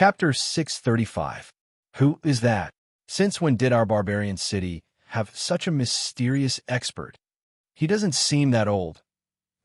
Chapter 635. Who is that? Since when did our barbarian city have such a mysterious expert? He doesn't seem that old.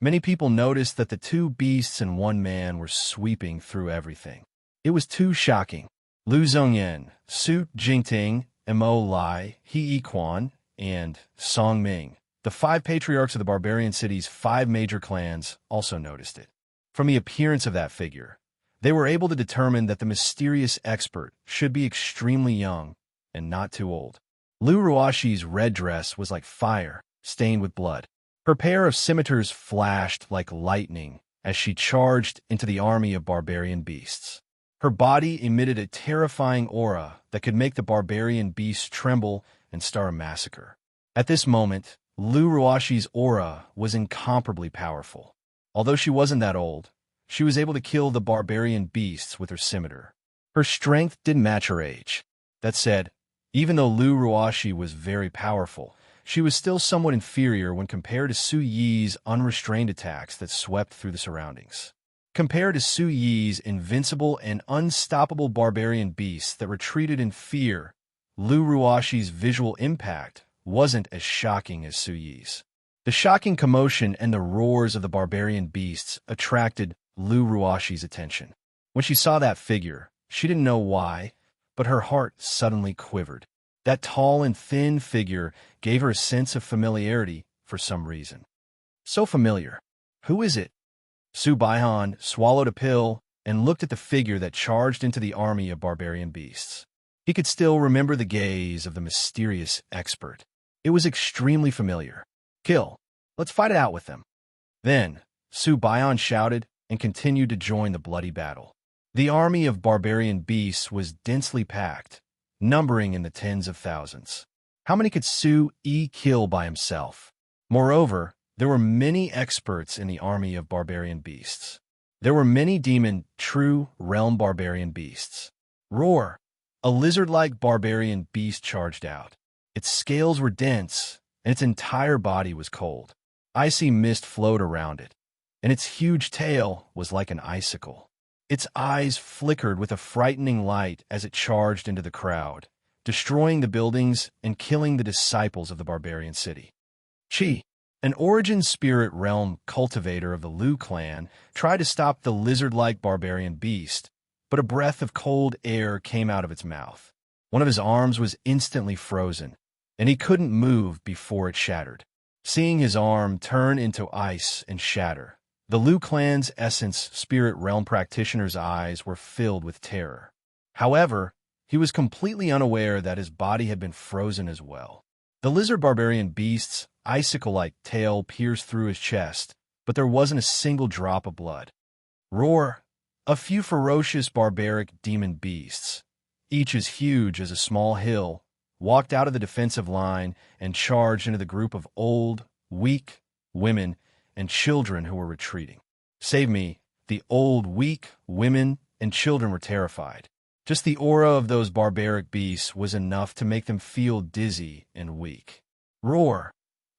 Many people noticed that the two beasts and one man were sweeping through everything. It was too shocking. Lu Zhongyan, Su Jingting, Mo Lai, He Yiquan, and Song Ming, the five patriarchs of the barbarian city's five major clans, also noticed it. From the appearance of that figure, they were able to determine that the mysterious expert should be extremely young and not too old. Lu Ruashi's red dress was like fire, stained with blood. Her pair of scimitars flashed like lightning as she charged into the army of barbarian beasts. Her body emitted a terrifying aura that could make the barbarian beasts tremble and start a massacre. At this moment, Lu Ruashi's aura was incomparably powerful. Although she wasn't that old, she was able to kill the barbarian beasts with her scimitar. Her strength didn't match her age. That said, even though Lu Ruashi was very powerful, she was still somewhat inferior when compared to Su Yi's unrestrained attacks that swept through the surroundings. Compared to Su Yi's invincible and unstoppable barbarian beasts that retreated in fear, Lu Ruashi's visual impact wasn't as shocking as Su Yi's. The shocking commotion and the roars of the barbarian beasts attracted Lu Ruashi's attention. When she saw that figure, she didn't know why, but her heart suddenly quivered. That tall and thin figure gave her a sense of familiarity for some reason. So familiar. Who is it? Su Baihan swallowed a pill and looked at the figure that charged into the army of barbarian beasts. He could still remember the gaze of the mysterious expert. It was extremely familiar. Kill. Let's fight it out with them. Then, Su Baihan shouted and continued to join the bloody battle. The army of barbarian beasts was densely packed, numbering in the tens of thousands. How many could Su Yi kill by himself? Moreover, there were many experts in the army of barbarian beasts. There were many demon, true realm barbarian beasts. Roar! A lizard-like barbarian beast charged out. Its scales were dense, and its entire body was cold. Icy mist flowed around it, and its huge tail was like an icicle. Its eyes flickered with a frightening light as it charged into the crowd, destroying the buildings and killing the disciples of the barbarian city. Qi, an origin spirit realm cultivator of the Lu clan, tried to stop the lizard-like barbarian beast, but a breath of cold air came out of its mouth. One of his arms was instantly frozen, and he couldn't move before it shattered. Seeing his arm turn into ice and shatter, the Lu clan's essence spirit realm practitioner's eyes were filled with terror. However, he was completely unaware that his body had been frozen as well. The lizard barbarian beast's icicle-like tail pierced through his chest, but there wasn't a single drop of blood. Roar! A few ferocious barbaric demon beasts, each as huge as a small hill, walked out of the defensive line and charged into the group of old, weak women and children who were retreating. Save me, the old, weak women and children were terrified. Just the aura of those barbaric beasts was enough to make them feel dizzy and weak. Roar!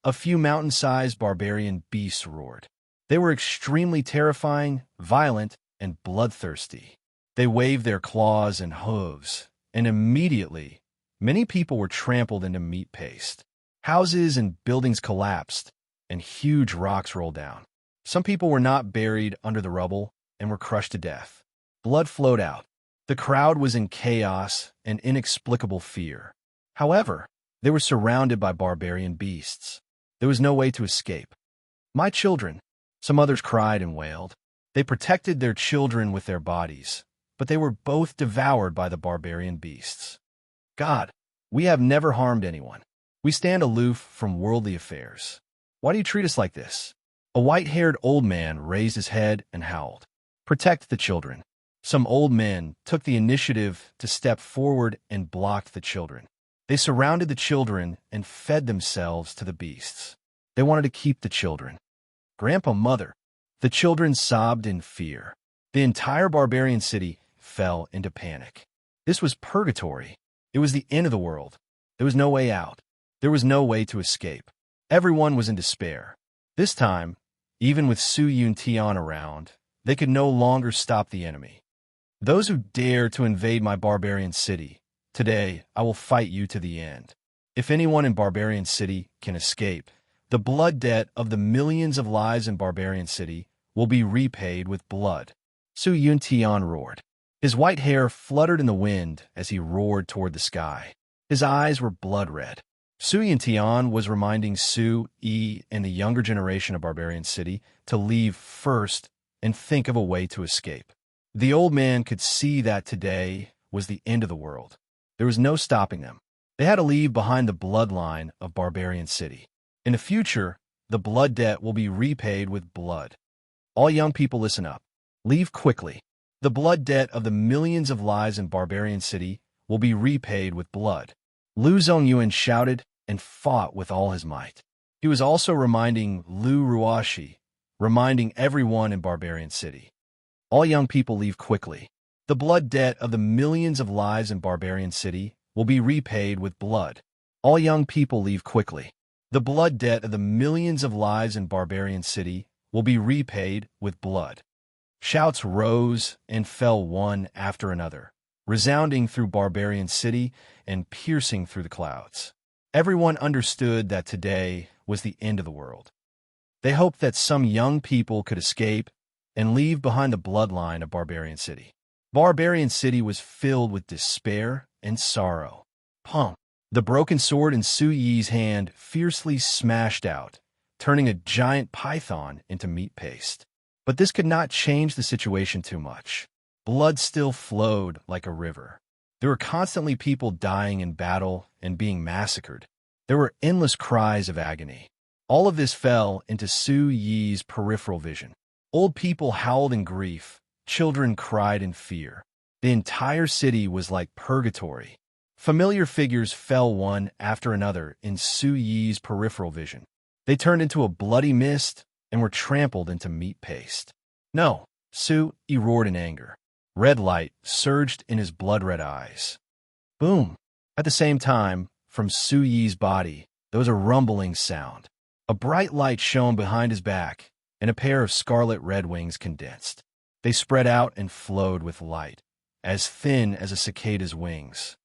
A few mountain-sized barbarian beasts roared. They were extremely terrifying, violent, and bloodthirsty. They waved their claws and hooves, and immediately, many people were trampled into meat paste. Houses and buildings collapsed, and huge rocks rolled down. Some people were not buried under the rubble and were crushed to death. Blood flowed out. The crowd was in chaos and inexplicable fear. However, they were surrounded by barbarian beasts. There was no way to escape. My children, some others cried and wailed. They protected their children with their bodies, but they were both devoured by the barbarian beasts. God, we have never harmed anyone. We stand aloof from worldly affairs. Why do you treat us like this? A white-haired old man raised his head and howled. Protect the children. Some old men took the initiative to step forward and blocked the children. They surrounded the children and fed themselves to the beasts. They wanted to keep the children. Grandpa, mother. The children sobbed in fear. The entire barbarian city fell into panic. This was purgatory. It was the end of the world. There was no way out. There was no way to escape. Everyone was in despair. This time, even with Su Yuntian around, they could no longer stop the enemy. Those who dare to invade my barbarian city, today I will fight you to the end. If anyone in Barbarian City can escape, the blood debt of the millions of lives in Barbarian City will be repaid with blood. Su Yuntian roared. His white hair fluttered in the wind as he roared toward the sky. His eyes were blood red. Su Yuntian was reminding Su Yi and the younger generation of Barbarian City to leave first and think of a way to escape. The old man could see that today was the end of the world. There was no stopping them. They had to leave behind the bloodline of Barbarian City. In the future, the blood debt will be repaid with blood. All young people listen up. Leave quickly. The blood debt of the millions of lives in Barbarian City will be repaid with blood. Lu Zongyuan shouted and fought with all his might. He was also reminding Lu Ruashi, reminding everyone in Barbarian City. All young people leave quickly. The blood debt of the millions of lives in Barbarian City will be repaid with blood. All young people leave quickly. The blood debt of the millions of lives in Barbarian City will be repaid with blood. Shouts rose and fell one after another, resounding through Barbarian City and piercing through the clouds. Everyone understood that today was the end of the world. They hoped that some young people could escape and leave behind the bloodline of Barbarian City. Barbarian City was filled with despair and sorrow. Pump! The broken sword in Su Yi's hand fiercely smashed out, turning a giant python into meat paste. But this could not change the situation too much. Blood still flowed like a river. There were constantly people dying in battle and being massacred. There were endless cries of agony. All of this fell into Su Yi's peripheral vision. Old people howled in grief. Children cried in fear. The entire city was like purgatory. Familiar figures fell one after another in Su Yi's peripheral vision. They turned into a bloody mist and were trampled into meat paste. No, Su Yi roared in anger. Red light surged in his blood-red eyes. Boom! At the same time, from Su Yi's body, there was a rumbling sound. A bright light shone behind his back, and a pair of scarlet red wings condensed. They spread out and flowed with light, as thin as a cicada's wings.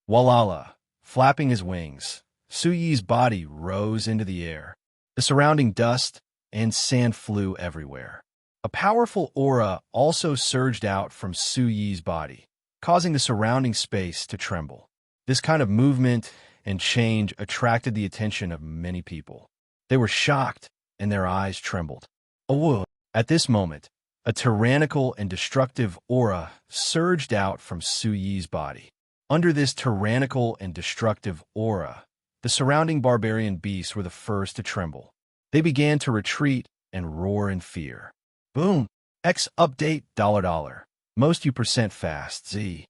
Walala, flapping his wings, Su Yi's body rose into the air. The surrounding dust and sand flew everywhere. A powerful aura also surged out from Su Yi's body, causing the surrounding space to tremble. This kind of movement and change attracted the attention of many people. They were shocked, and their eyes trembled. Oh! At this moment, a tyrannical and destructive aura surged out from Su Yi's body. Under this tyrannical and destructive aura, the surrounding barbarian beasts were the first to tremble. They began to retreat and roar in fear. Boom! X update $. Most you percent fast Z.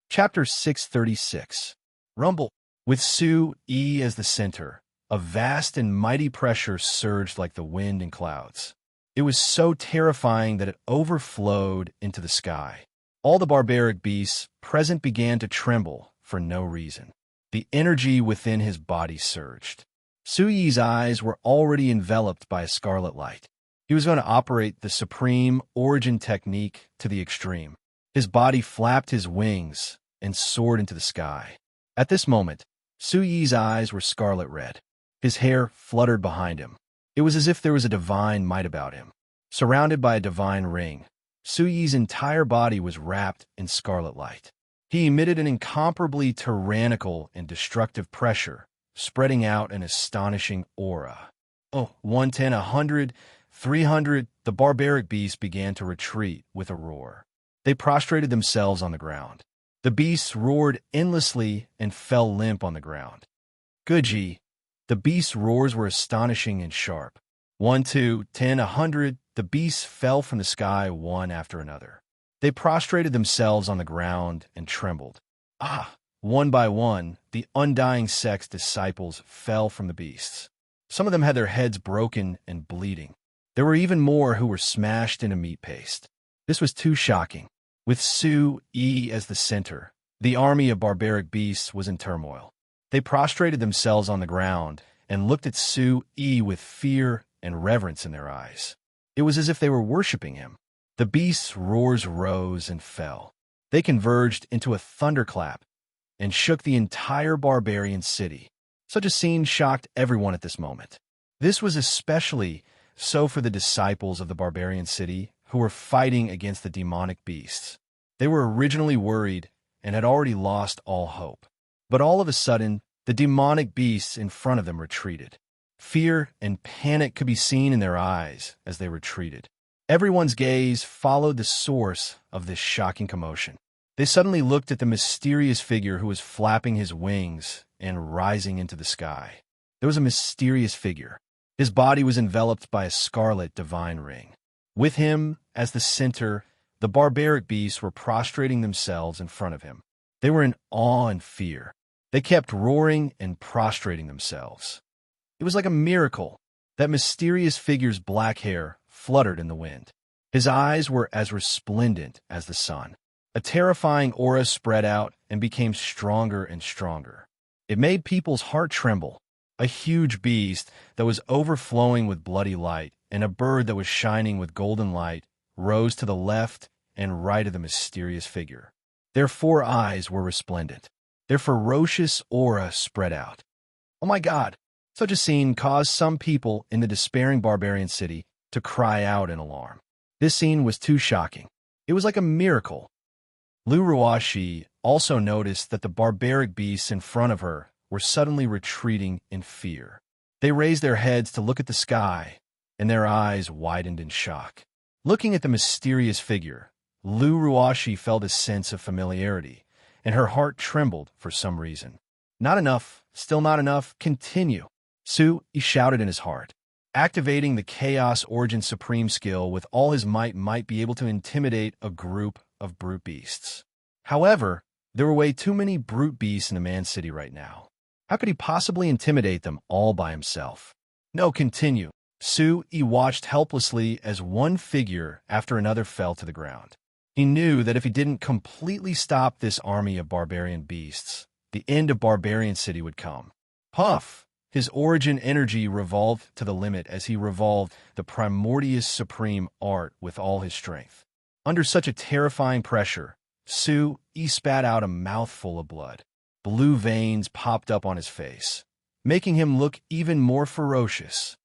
Chapter 636. Rumble. With Su Yi as the center, a vast and mighty pressure surged like the wind and clouds. It was so terrifying that it overflowed into the sky. All the barbaric beasts present began to tremble for no reason. The energy within his body surged. Su Yi's eyes were already enveloped by a scarlet light. He was going to operate the supreme origin technique to the extreme. His body flapped his wings and soared into the sky. At this moment, Su Yi's eyes were scarlet red. His hair fluttered behind him. It was as if there was a divine might about him. Surrounded by a divine ring, Su Yi's entire body was wrapped in scarlet light. He emitted an incomparably tyrannical and destructive pressure, spreading out an astonishing aura. 110, 100, 300, the barbaric beasts began to retreat with a roar. They prostrated themselves on the ground. The beasts roared endlessly and fell limp on the ground. Guji, the beasts' roars were astonishing and sharp. 1, 2, 10, 100, the beasts fell from the sky one after another. They prostrated themselves on the ground and trembled. One by one, the undying sect's disciples fell from the beasts. Some of them had their heads broken and bleeding. There were even more who were smashed into meat paste. This was too shocking. With Su Yi as the center, the army of barbaric beasts was in turmoil. They prostrated themselves on the ground and looked at Su Yi with fear and reverence in their eyes. It was as if they were worshipping him. The beast's roars rose and fell. They converged into a thunderclap and shook the entire barbarian city. Such a scene shocked everyone at this moment. This was especially so for the disciples of the barbarian city who were fighting against the demonic beasts. They were originally worried and had already lost all hope. But all of a sudden, the demonic beasts in front of them retreated. Fear and panic could be seen in their eyes as they retreated. Everyone's gaze followed the source of this shocking commotion. They suddenly looked at the mysterious figure who was flapping his wings and rising into the sky. There was a mysterious figure. His body was enveloped by a scarlet divine ring. With him, as the center, the barbaric beasts were prostrating themselves in front of him. They were in awe and fear. They kept roaring and prostrating themselves. It was like a miracle. That mysterious figure's black hair fluttered in the wind. His eyes were as resplendent as the sun. A terrifying aura spread out and became stronger and stronger. It made people's heart tremble. A huge beast that was overflowing with bloody light and a bird that was shining with golden light rose to the left and right of the mysterious figure. Their 4 eyes were resplendent. Their ferocious aura spread out. Oh my God! Such a scene caused some people in the despairing barbarian city to cry out in alarm. This scene was too shocking. It was like a miracle. Lu Ruashi also noticed that the barbaric beasts in front of her were suddenly retreating in fear. They raised their heads to look at the sky, and their eyes widened in shock. Looking at the mysterious figure, Lu Ruashi felt a sense of familiarity, and her heart trembled for some reason. Not enough, still not enough, continue. He shouted in his heart. Activating the Chaos Origin Supreme skill with all his might be able to intimidate a group of brute beasts. However, there were way too many brute beasts in the man city right now. How could he possibly intimidate them all by himself? No, continue. He watched helplessly as one figure after another fell to the ground. He knew that if he didn't completely stop this army of barbarian beasts, the end of Barbarian City would come. Puff! His origin energy revolved to the limit as he revolved the primordious supreme art with all his strength. Under such a terrifying pressure, he spat out a mouthful of blood. Blue veins popped up on his face, making him look even more ferocious.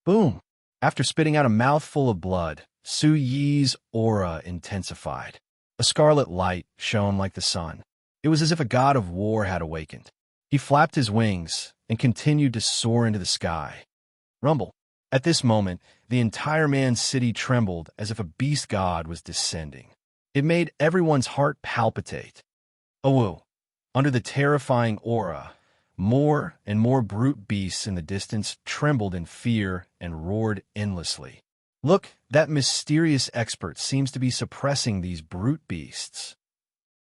Boom! After spitting out a mouthful of blood, Su Yi's aura intensified. A scarlet light shone like the sun. It was as if a god of war had awakened. He flapped his wings and continued to soar into the sky. Rumble. At this moment, the entire man's city trembled as if a beast god was descending. It made everyone's heart palpitate. Oh, under the terrifying aura, more and more brute beasts in the distance trembled in fear and roared endlessly. Look, that mysterious expert seems to be suppressing these brute beasts.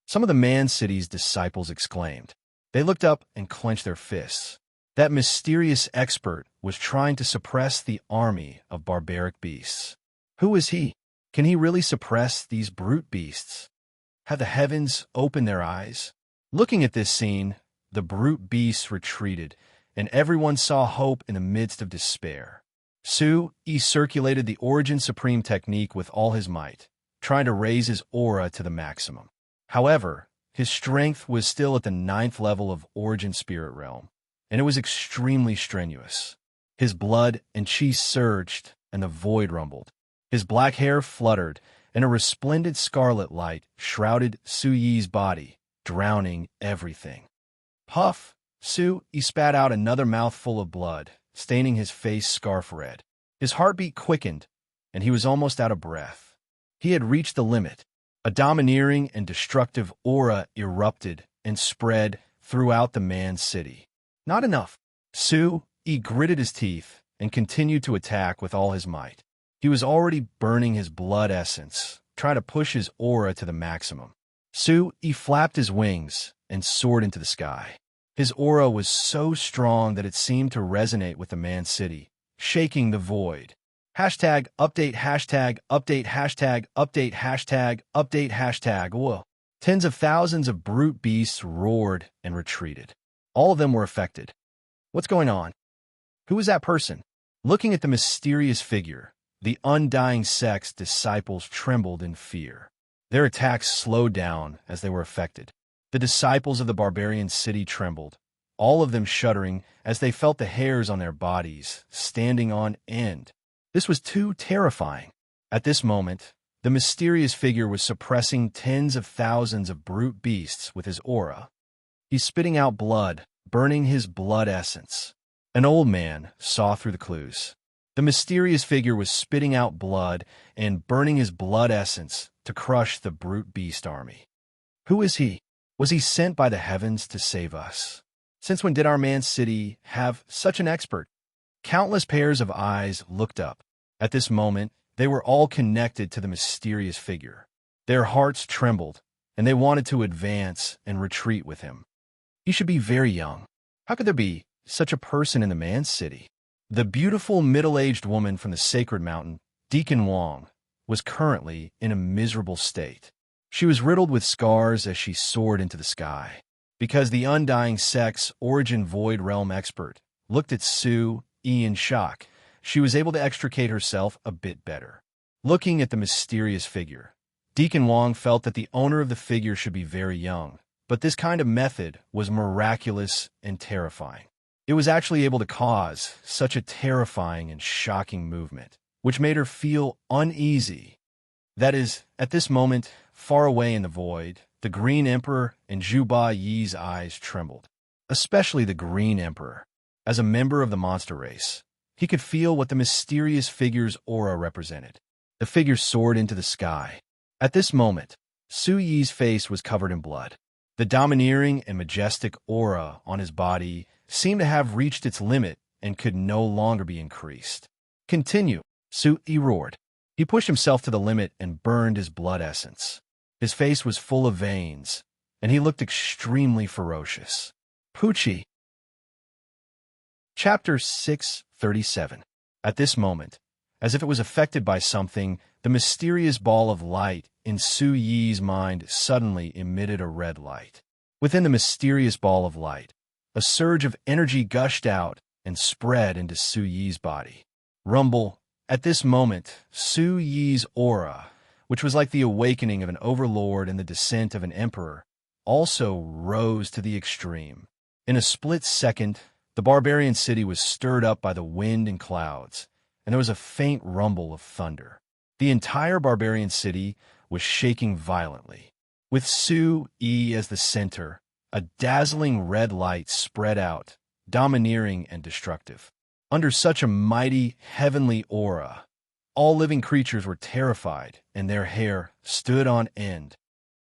Some of the man city's disciples exclaimed. They looked up and clenched their fists. That mysterious expert was trying to suppress the army of barbaric beasts. Who is he? Can he really suppress these brute beasts? Have the heavens opened their eyes? Looking at this scene, the brute beasts retreated, and everyone saw hope in the midst of despair. He circulated the Origin Supreme technique with all his might, trying to raise his aura to the maximum. However, his strength was still at the 9th level of Origin Spirit Realm, and it was extremely strenuous. His blood and chi surged, and the void rumbled. His black hair fluttered, and a resplendent scarlet light shrouded Su Yi's body, drowning everything. Puff! He spat out another mouthful of blood, staining his face scarf red. His heartbeat quickened, and he was almost out of breath. He had reached the limit. A domineering and destructive aura erupted and spread throughout the man's city. Not enough. He gritted his teeth and continued to attack with all his might. He was already burning his blood essence, trying to push his aura to the maximum. He flapped his wings and soared into the sky. His aura was so strong that it seemed to resonate with the man's city, shaking the void. Hashtag update, hashtag update, hashtag update, hashtag update, hashtag. Whoa. Tens of thousands of brute beasts roared and retreated. All of them were affected. What's going on? Who is that person? Looking at the mysterious figure, The undying sect's disciples trembled in fear. Their attacks slowed down as they were affected. The disciples of the barbarian city trembled, all of them shuddering as they felt the hairs on their bodies standing on end. This was too terrifying. At this moment, the mysterious figure was suppressing tens of thousands of brute beasts with his aura. He's spitting out blood, burning his blood essence. An old man saw through the clues. The mysterious figure was spitting out blood and burning his blood essence to crush the brute beast army. Who is he? Was he sent by the heavens to save us? Since when did our man's city have such an expert? Countless pairs of eyes looked up. At this moment, they were all connected to the mysterious figure. Their hearts trembled, and they wanted to advance and retreat with him. He should be very young. How could there be such a person in the man's city? The beautiful middle-aged woman from the sacred mountain, Deacon Wong, was currently in a miserable state. She was riddled with scars as she soared into the sky. Because the undying sect's origin void realm expert looked at Sue E in shock, she was able to extricate herself a bit better. Looking at the mysterious figure, Deacon Wong felt that the owner of the figure should be very young, but this kind of method was miraculous and terrifying. It was actually able to cause such a terrifying and shocking movement, which made her feel uneasy. That is, at this moment, far away in the void, the Green Emperor and Zhu Ba Yi's eyes trembled, especially the Green Emperor. As a member of the monster race, he could feel what the mysterious figure's aura represented. The figure soared into the sky. At this moment, Su Yi's face was covered in blood. The domineering and majestic aura on his body seemed to have reached its limit and could no longer be increased. Continue, Su Yi roared. He pushed himself to the limit and burned his blood essence. His face was full of veins, and he looked extremely ferocious. Poochie. Chapter 637. At this moment, as if it was affected by something, the mysterious ball of light in Su Yi's mind suddenly emitted a red light. Within the mysterious ball of light, a surge of energy gushed out and spread into Su Yi's body. Rumble. At this moment, Su Yi's aura, which was like the awakening of an overlord and the descent of an emperor, also rose to the extreme. In a split second, the barbarian city was stirred up by the wind and clouds, and there was a faint rumble of thunder. The entire barbarian city was shaking violently. With Su Yi as the center, a dazzling red light spread out, domineering and destructive. Under such a mighty, heavenly aura, all living creatures were terrified, and their hair stood on end.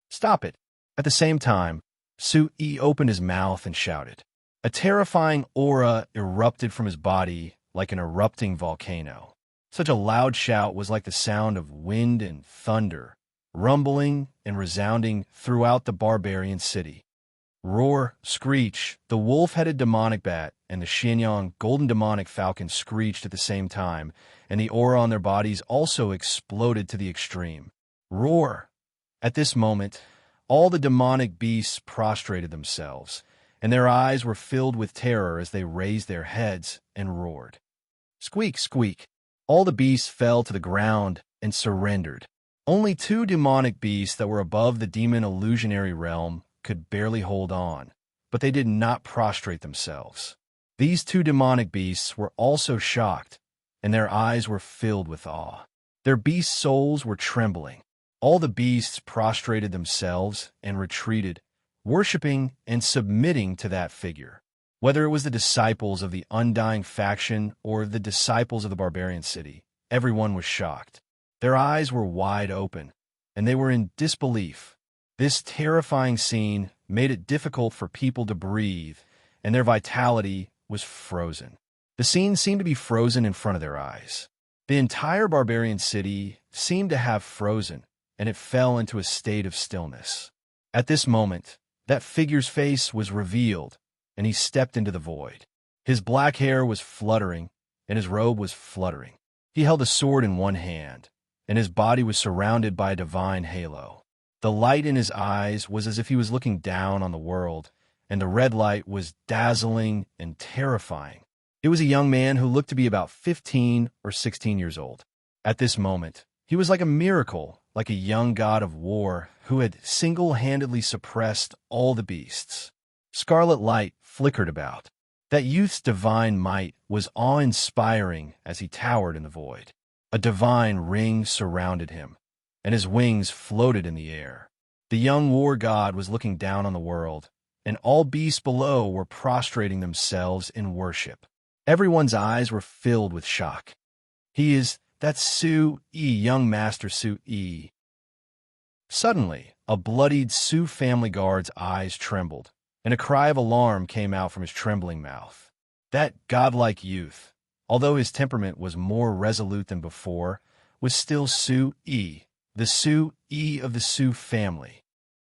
Stop it! At the same time, Su Yi opened his mouth and shouted. A terrifying aura erupted from his body like an erupting volcano. Such a loud shout was like the sound of wind and thunder, rumbling and resounding throughout the barbarian city. Roar, screech, the wolf-headed demonic bat and the Xianyang golden demonic falcon screeched at the same time, and the aura on their bodies also exploded to the extreme. Roar! At this moment, all the demonic beasts prostrated themselves, and their eyes were filled with terror as they raised their heads and roared. Squeak, squeak! All the beasts fell to the ground and surrendered. Only two demonic beasts that were above the demon illusionary realm could barely hold on, but they did not prostrate themselves. These two demonic beasts were also shocked, and their eyes were filled with awe. Their beast souls were trembling. All the beasts prostrated themselves and retreated, worshipping and submitting to that figure. Whether it was the disciples of the undying faction or the disciples of the barbarian city, everyone was shocked. Their eyes were wide open, and they were in disbelief. This terrifying scene made it difficult for people to breathe, and their vitality was frozen. The scene seemed to be frozen in front of their eyes. The entire barbarian city seemed to have frozen, and it fell into a state of stillness. At this moment, that figure's face was revealed, and he stepped into the void. His black hair was fluttering, and his robe was fluttering. He held a sword in one hand, and his body was surrounded by a divine halo. The light in his eyes was as if he was looking down on the world, and the red light was dazzling and terrifying. It was a young man who looked to be about 15 or 16 years old. At this moment, he was like a miracle, like a young god of war who had single-handedly suppressed all the beasts. Scarlet light flickered about. That youth's divine might was awe-inspiring as he towered in the void. A divine ring surrounded him, and his wings floated in the air. The young war god was looking down on the world, and all beasts below were prostrating themselves in worship. Everyone's eyes were filled with shock. That's Su-Yi, young Master Su-Yi. Suddenly, a bloodied Su family guard's eyes trembled, and a cry of alarm came out from his trembling mouth. That godlike youth, although his temperament was more resolute than before, was still Su-Yi, the Su-Yi of the Su family.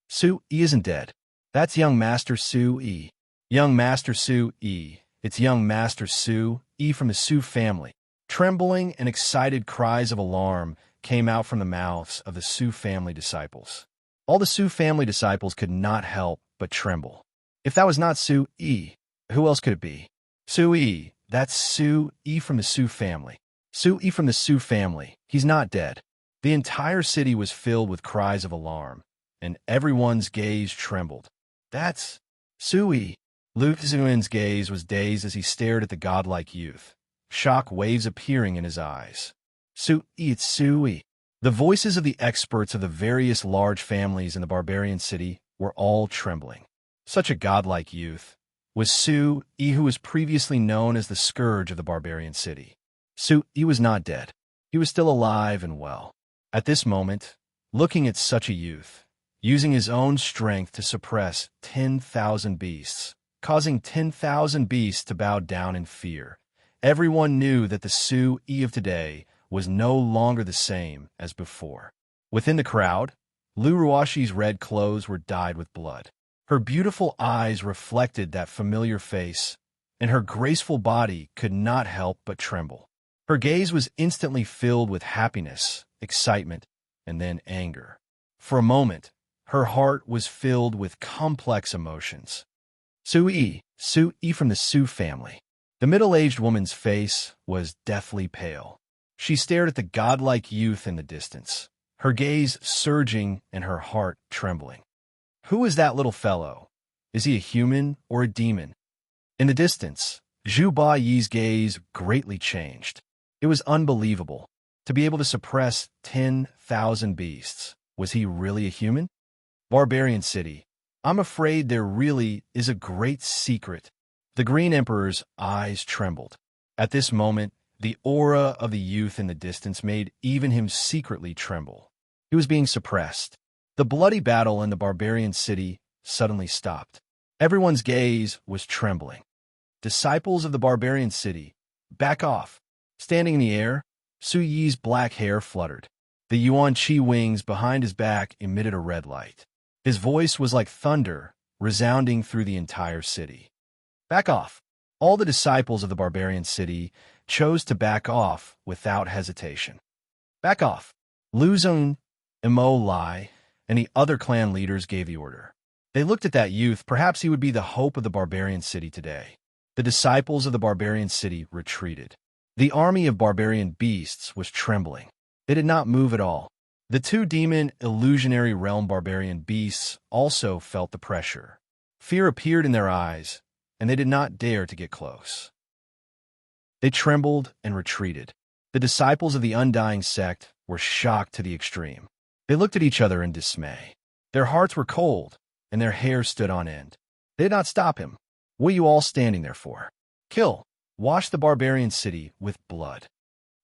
Su-Yi isn't dead. That's young Master Su-Yi. Young Master Su-Yi. It's young Master Su-Yi from the Su family. Trembling and excited cries of alarm came out from the mouths of the Su family disciples. All the Su family disciples could not help but tremble. If that was not Su-Yi, who else could it be? Su-Yi, that's Su-Yi from the Su family. Su-Yi from the Su family. He's not dead. The entire city was filled with cries of alarm, and everyone's gaze trembled. That's Su-Yi. Lu Xuan's gaze was dazed as he stared at the godlike youth, shock waves appearing in his eyes. Su-Yi, it's Su-Yi. The voices of the experts of the various large families in the barbarian city were all trembling. Such a godlike youth was Su-Yi, who was previously known as the scourge of the barbarian city. Su-Yi was not dead. He was still alive and well. At this moment, looking at such a youth, using his own strength to suppress 10,000 beasts, causing 10,000 beasts to bow down in fear, everyone knew that the Su-Yi of today was no longer the same as before. Within the crowd, Lu Ruashi's red clothes were dyed with blood. Her beautiful eyes reflected that familiar face, and her graceful body could not help but tremble. Her gaze was instantly filled with happiness, excitement, and then anger. For a moment, her heart was filled with complex emotions. Su-Yi from the Su family. The middle-aged woman's face was deathly pale. She stared at the godlike youth in the distance, her gaze surging and her heart trembling. Who is that little fellow? Is he a human or a demon? In the distance, Zhu Bayi's gaze greatly changed. It was unbelievable. To be able to suppress 10,000 beasts, was he really a human? Barbarian city. I'm afraid there really is a great secret. The Green Emperor's eyes trembled. At this moment, the aura of the youth in the distance made even him secretly tremble. He was being suppressed. The bloody battle in the barbarian city suddenly stopped. Everyone's gaze was trembling. Disciples of the barbarian city, back off. Standing in the air, Su-Yi's black hair fluttered. The Yuan Qi wings behind his back emitted a red light. His voice was like thunder, resounding through the entire city. Back off. All the disciples of the barbarian city chose to back off without hesitation. Back off. Lu Zong, Imo Lai, and the other clan leaders gave the order. They looked at that youth. Perhaps he would be the hope of the barbarian city today. The disciples of the barbarian city retreated. The army of barbarian beasts was trembling. They did not move at all. The two demon illusionary realm barbarian beasts also felt the pressure. Fear appeared in their eyes, and they did not dare to get close. They trembled and retreated. The disciples of the undying sect were shocked to the extreme. They looked at each other in dismay. Their hearts were cold, and their hair stood on end. They did not stop him. What are you all standing there for? Kill! Wash the barbarian city with blood.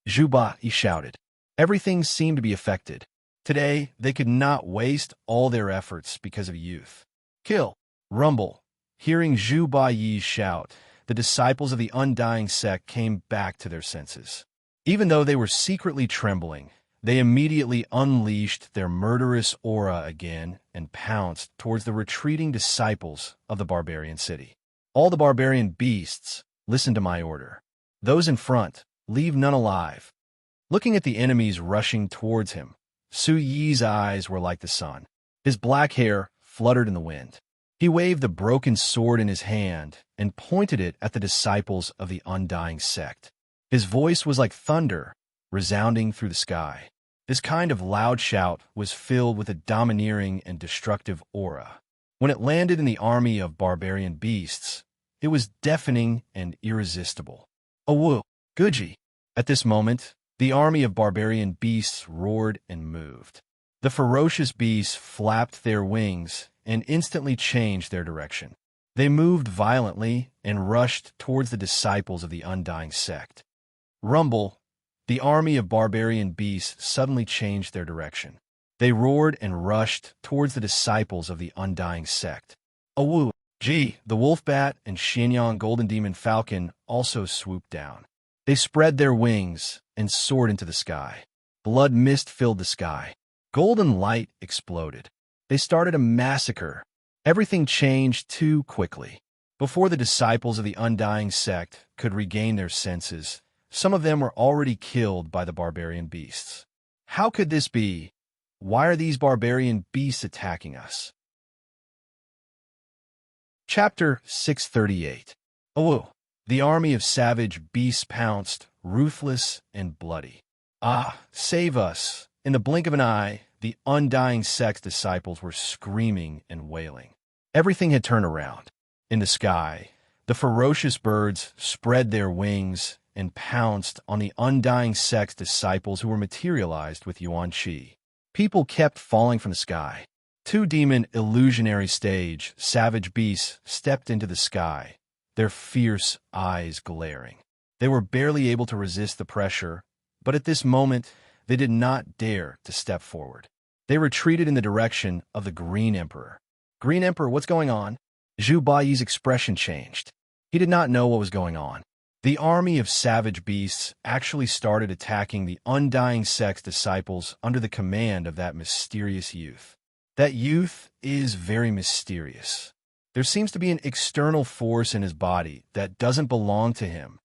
Zhu Bai shouted. Everything seemed to be affected. Today, they could not waste all their efforts because of youth. Kill! Rumble! Hearing Zhu Bai's shout, the disciples of the undying sect came back to their senses. Even though they were secretly trembling, they immediately unleashed their murderous aura again and pounced towards the retreating disciples of the barbarian city. All the barbarian beasts, listen to my order. Those in front, leave none alive. Looking at the enemies rushing towards him, Su-Yi's eyes were like the sun. His black hair fluttered in the wind. He waved the broken sword in his hand and pointed it at the disciples of the undying sect. His voice was like thunder, resounding through the sky. This kind of loud shout was filled with a domineering and destructive aura. When it landed in the army of barbarian beasts, it was deafening and irresistible. Awoo! Guji! At this moment, the army of barbarian beasts roared and moved. The ferocious beasts flapped their wings and instantly changed their direction. They moved violently and rushed towards the disciples of the undying sect. Rumble! The army of barbarian beasts suddenly changed their direction. They roared and rushed towards the disciples of the undying sect. Awoo! Gee! The wolf bat and Xianyang golden demon falcon also swooped down. They spread their wings and soared into the sky. Blood mist filled the sky. Golden light exploded. They started a massacre. Everything changed too quickly. Before the disciples of the undying sect could regain their senses, some of them were already killed by the barbarian beasts. How could this be? Why are these barbarian beasts attacking us? Chapter 638. Awoo! The army of savage beasts pounced, ruthless and bloody. Ah, save us! In the blink of an eye, the undying sect's disciples were screaming and wailing. Everything had turned around. In the sky, the ferocious birds spread their wings and pounced on the undying sect's disciples who were materialized with Yuan Qi. People kept falling from the sky. 2-demon illusionary stage, savage beasts stepped into the sky, their fierce eyes glaring. They were barely able to resist the pressure, but at this moment, they did not dare to step forward. They retreated in the direction of the Green Emperor. Green Emperor, what's going on? Zhu Baiyi's expression changed. He did not know what was going on. The army of savage beasts actually started attacking the undying sect's disciples under the command of that mysterious youth. That youth is very mysterious. There seems to be an external force in his body that doesn't belong to him.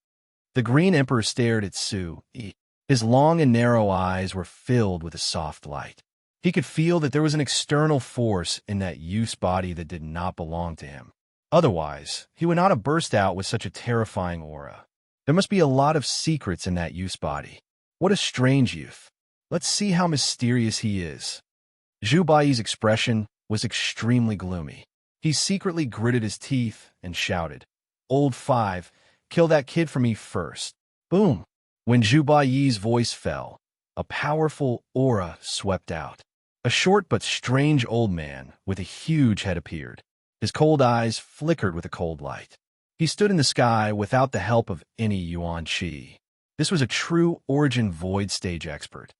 The Green Emperor stared at Su Yi. His long and narrow eyes were filled with a soft light. He could feel that there was an external force in that youth's body that did not belong to him. Otherwise, he would not have burst out with such a terrifying aura. There must be a lot of secrets in that youth's body. What a strange youth. Let's see how mysterious he is. Zhu Baiyi's expression was extremely gloomy. He secretly gritted his teeth and shouted, "Old 5, kill that kid for me first." Boom! When Zhu Baiyi's voice fell, a powerful aura swept out. A short but strange old man with a huge head appeared. His cold eyes flickered with a cold light. He stood in the sky without the help of any Yuan Qi. This was a true Origin Void stage expert.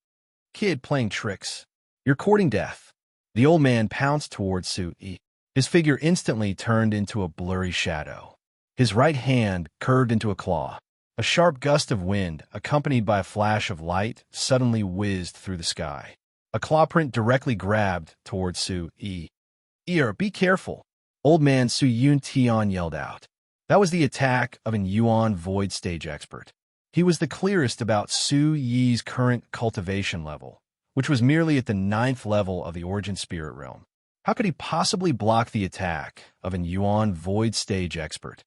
Kid playing tricks. You're courting death. The old man pounced towards Su Yi. His figure instantly turned into a blurry shadow. His right hand curved into a claw. A sharp gust of wind, accompanied by a flash of light, suddenly whizzed through the sky. A claw print directly grabbed towards Su Yi. "Ear, be careful!" Old man Su Yuntian yelled out. That was the attack of an Yuan Void stage expert. He was the clearest about Su Yi's current cultivation level, which was merely at the 9th level of the Origin Spirit Realm. How could he possibly block the attack of an Yuan Void stage expert?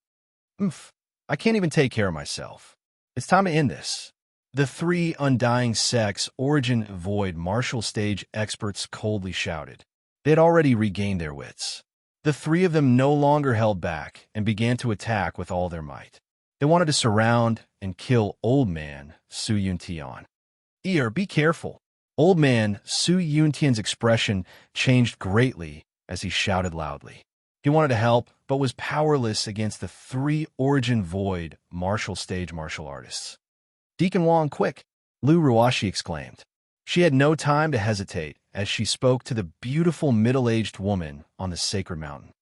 I can't even take care of myself. It's time to end this. The 3 undying sects Origin Void martial stage experts coldly shouted. They had already regained their wits. The 3 of them no longer held back and began to attack with all their might. They wanted to surround and kill Old Man Su Yuntian. "Ear, be careful!" Old Man Su Yuntian's expression changed greatly as he shouted loudly. He wanted to help, but was powerless against the 3 Origin Void martial stage martial artists. "Deacon Wong, quick!" Lu Ruashi exclaimed. She had no time to hesitate as she spoke to the beautiful middle-aged woman on the sacred mountain.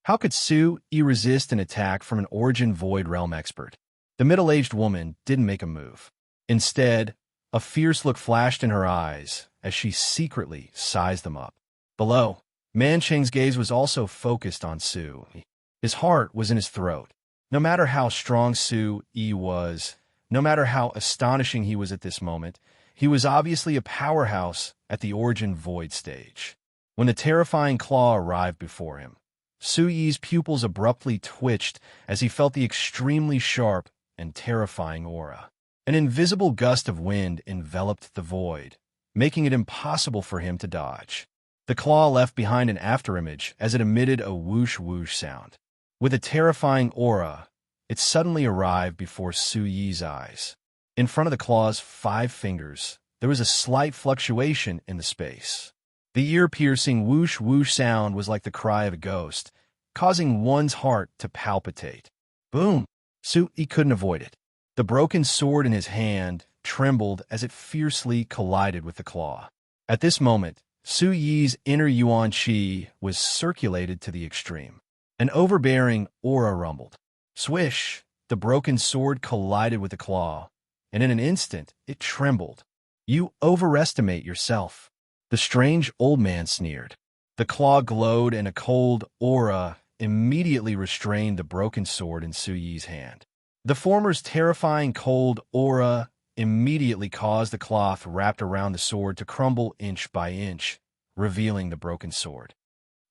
How could Su Yi resist an attack from an Origin Void realm expert? The middle-aged woman didn't make a move. Instead, a fierce look flashed in her eyes as she secretly sized them up. Below, Man Cheng's gaze was also focused on Su Yi. His heart was in his throat. No matter how strong Su Yi was, no matter how astonishing he was at this moment, he was obviously a powerhouse at the Origin Void stage. When the terrifying claw arrived before him, Su Yi's pupils abruptly twitched as he felt the extremely sharp and terrifying aura. An invisible gust of wind enveloped the void, making it impossible for him to dodge. The claw left behind an afterimage as it emitted a whoosh-whoosh sound. With a terrifying aura, it suddenly arrived before Su Yi's eyes. In front of the claw's 5 fingers, there was a slight fluctuation in the space. The ear-piercing whoosh-whoosh sound was like the cry of a ghost, causing one's heart to palpitate. Boom! Su Yi couldn't avoid it. The broken sword in his hand trembled as it fiercely collided with the claw. At this moment, Su Yi's inner yuan qi was circulated to the extreme. An overbearing aura rumbled. Swish! The broken sword collided with the claw, and in an instant it trembled. You overestimate yourself. The strange old man sneered. The claw glowed and a cold aura immediately restrained the broken sword in Su Yi's hand. The former's terrifying cold aura immediately caused the cloth wrapped around the sword to crumble inch by inch, revealing the broken sword.